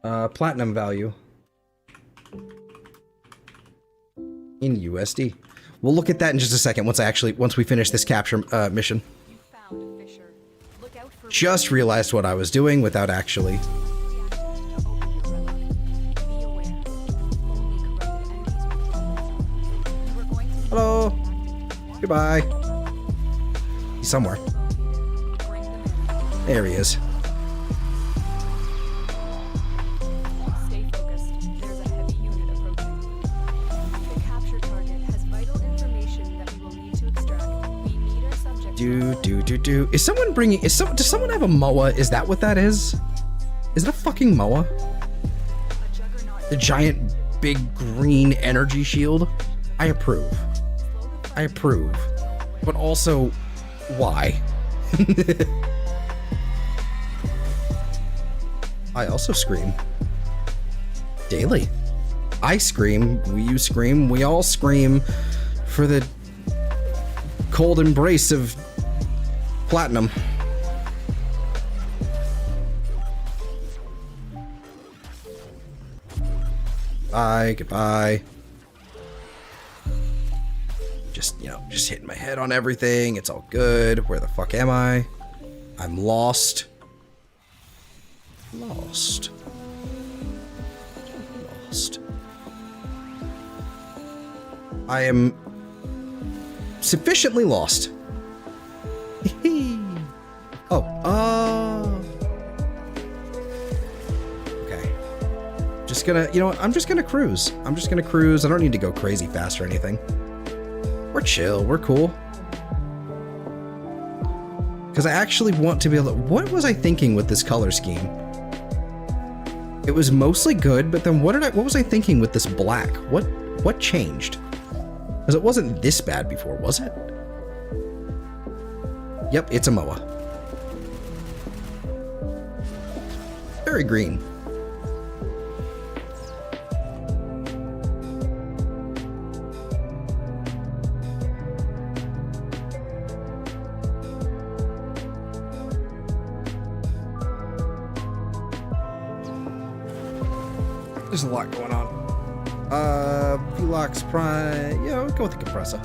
Platinum value. In USD. We'll look at that in just a second once we finish this capture mission. You found a fissure. Look out for Just realized what I was doing without actually. reactors to open your relic. Be aware. Only corrupted enemies will kill them. You are going to Hello. Goodbye. He's somewhere. bring them in. There he is. Stay focused. There's a heavy unit approaching. The capture target has vital information that we will need to extract. We need our subject. Is someone bringing? Does someone have a MOA? Is that what that is? Is it a fucking MOA? A juggernaut. The giant, big green energy shield? I approve. I approve. But also, why? I also scream. Daily. I scream, you scream, we all scream for the cold embrace of platinum. Bye, goodbye. Just, you know, just hitting my head on everything. It's all good. Where the fuck am I? I'm lost. Lost. Lost. I am sufficiently lost. Oh, okay. Just gonna, you know what? I'm just gonna cruise. I'm just gonna cruise. I don't need to go crazy fast or anything. We're chill. We're cool. Because I actually want to be able to... What was I thinking with this color scheme? It was mostly good, but then what was I thinking with this black? What changed? Because it wasn't this bad before, was it? Yep, it's a MOA. Very green. There's a lot going on. Velox Prime. Yeah, we'll go with the compressor.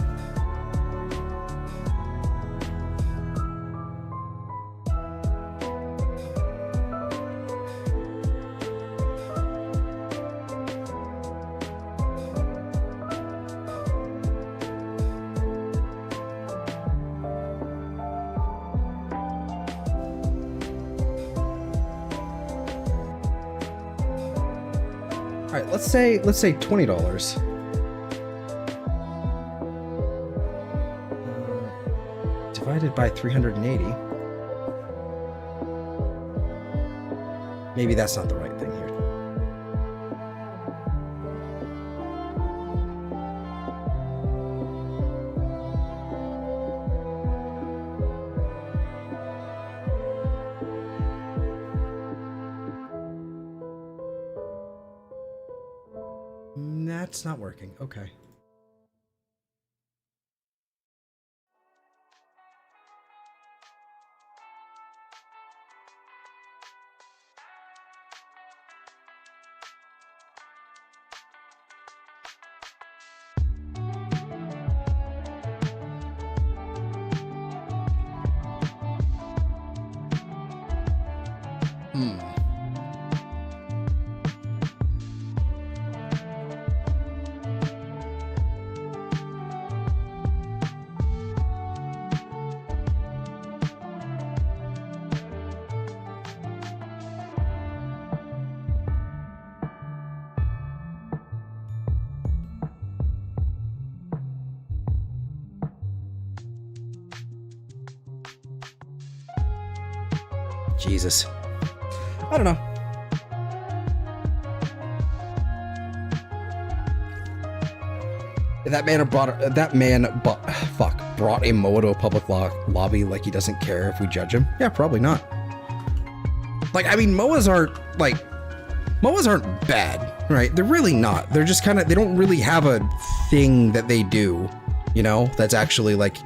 All right, let's say $20. Divided by 380. Maybe that's not the right thing here. That's not working. Okay. Jesus. I don't know. If that man brought a Moa to a public lobby like he doesn't care if we judge him. Yeah, probably not. Like, I mean, Moas aren't bad, right? They're really not. They're just kind of, they don't really have a thing that they do, you know, that's actually like,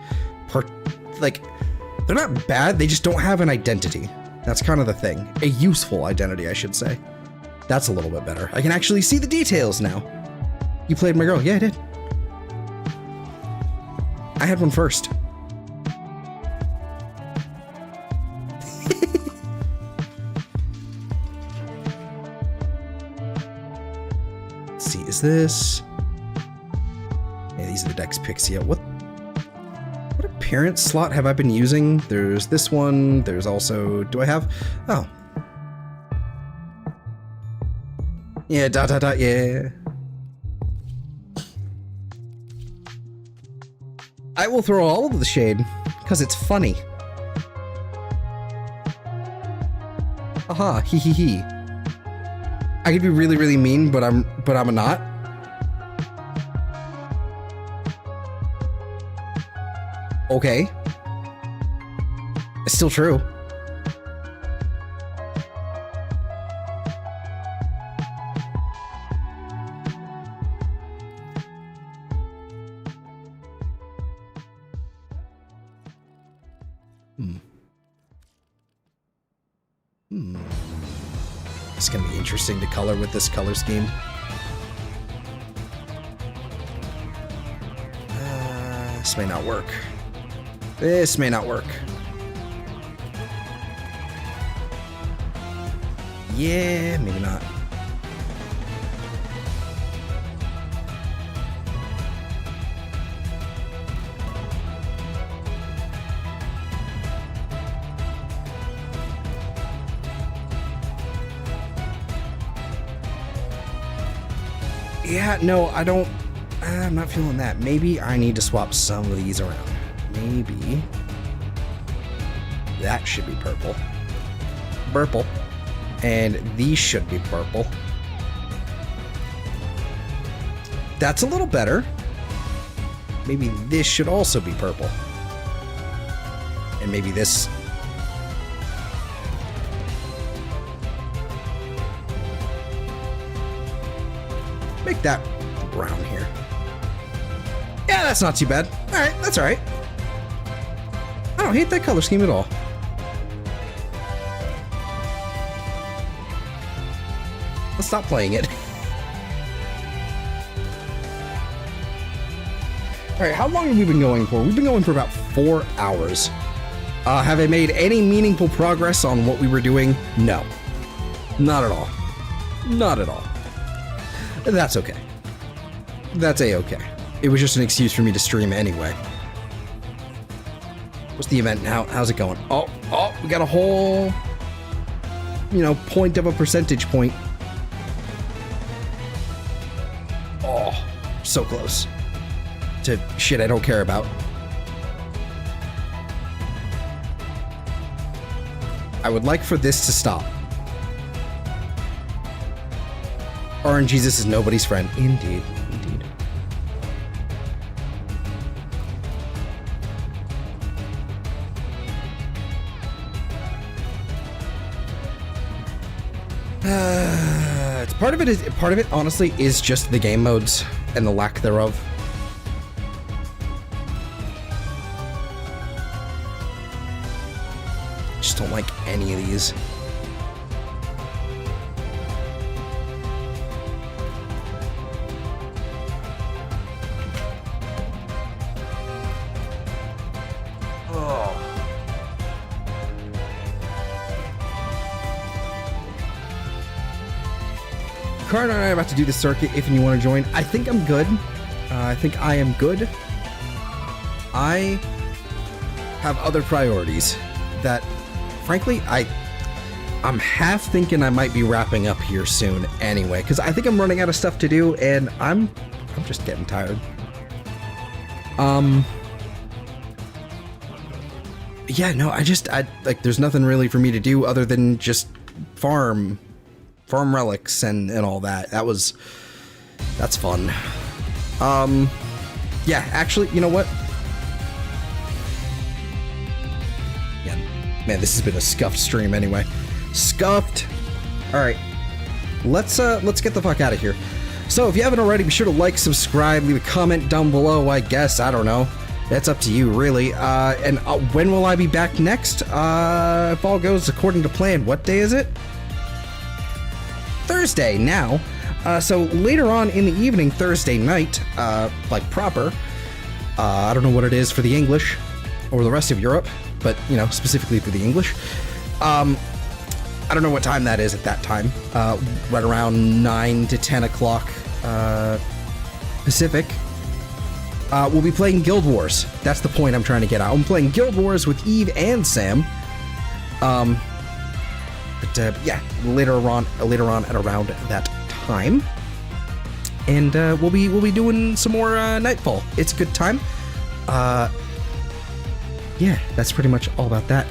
they're not bad. They just don't have an identity. That's kind of the thing. A useful identity, I should say. That's a little bit better. I can actually see the details now. You played my girl. Yeah, I did. I had one first. Let's see, is this... Yeah, these are the Dex Pixia. What appearance slot have I been using? There's this one. There's also... Do I have... Oh. Yeah, yeah. I will throw all of the shade, because it's funny. Aha, hee hee hee. I could be really, really mean, but I'm not. Okay. It's still true. It's gonna be interesting to color with this color scheme. This may not work. This may not work. Yeah, maybe not. Yeah, no, I don't... I'm not feeling that. Maybe I need to swap some of these around. Maybe... That should be purple. Purple. And these should be purple. That's a little better. Maybe this should also be purple. And maybe this... Make that brown here. Yeah, that's not too bad. Alright, that's alright. I don't hate that color scheme at all. Let's stop playing it. Alright, how long have we been going for? We've been going for about 4 hours. Have I made any meaningful progress on what we were doing? No. Not at all. Not at all. That's okay. That's a-okay. It was just an excuse for me to stream anyway. What's the event now? How's it going? Oh, we got a whole, you know, point of a percentage point. Oh, so close to shit I don't care about. I would like for this to stop. RNGesus is nobody's friend. Indeed, indeed. It's part of it honestly is just the game modes and the lack thereof. Just don't like any of these. Karn and I are about to do the circuit if you want to join. I think I'm good. I think I am good. I have other priorities that, frankly, I'm half thinking I might be wrapping up here soon anyway, because I think I'm running out of stuff to do, and I'm just getting tired. yeah, no, I like, there's nothing really for me to do other than just farm relics and all that. That's fun. Yeah, actually, you know what? Yeah, man, this has been a scuffed stream anyway. Scuffed. All right, let's get the fuck out of here. So if you haven't already, be sure to like, subscribe, leave a comment down below. I guess, I don't know. That's up to you, really. And when will I be back next? If all goes according to plan, what day is it? Thursday now. So later on in the evening, Thursday night, like proper. I don't know what it is for the English or the rest of Europe, but, you know, specifically for the English. I don't know what time that is at that time. Right around 9 to 10 o'clock Pacific. We'll be playing Guild Wars. That's the point I'm trying to get at. I'm playing Guild Wars with Eve and Sam. But yeah, later on at around that time. And we'll be doing some more Nightfall. It's a good time. Yeah, that's pretty much all about that.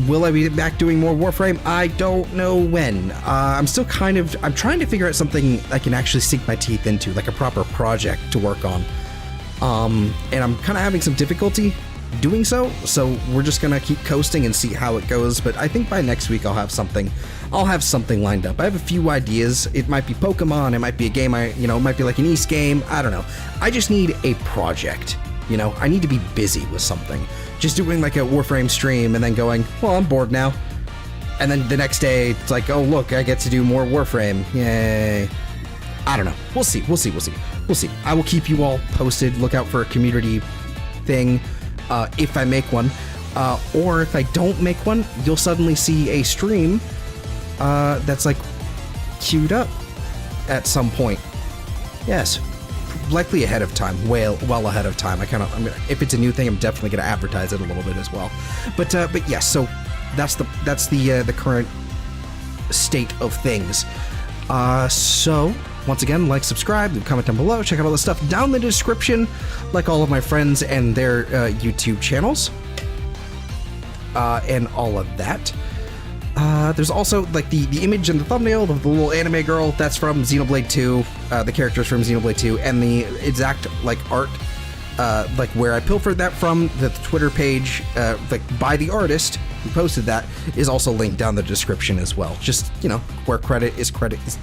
Will I be back doing more Warframe? I don't know when. I'm trying to figure out something I can actually sink my teeth into, like a proper project to work on. And I'm kind of having some difficulty doing so we're just gonna keep coasting and see how it goes. But I think by next week I'll have something lined up. I have a few ideas. It might be Pokemon, it might be a game it might be like an East game, I don't know. I just need a project, you know. I need to be busy with something. Just doing like a Warframe stream and then going, well, I'm bored now. And then the next day it's like, oh look, I get to do more Warframe. Yay. I don't know. We'll see. I will keep you all posted. Look out for a community thing if I make one. Or if I don't make one, you'll suddenly see a stream that's like queued up at some point. Yes, likely ahead of time, well ahead of time. If it's a new thing, I'm definitely gonna advertise it a little bit as well. But yes, so that's the current state of things. So once again, like, subscribe, leave a comment down below, check out all the stuff down in the description, like all of my friends and their YouTube channels, and all of that. There's also like the image and the thumbnail of the little anime girl. That's from Xenoblade 2. The characters from Xenoblade 2, and the exact like art, like where I pilfered that from, the Twitter page, like by the artist who posted that, is also linked down the description as well. Just, you know, where credit is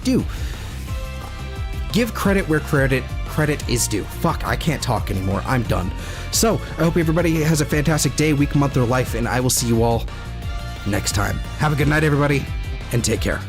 due. Give credit where credit is due. Fuck, I can't talk anymore. I'm done. So, I hope everybody has a fantastic day, week, month, or life, and I will see you all next time. Have a good night, everybody, and take care.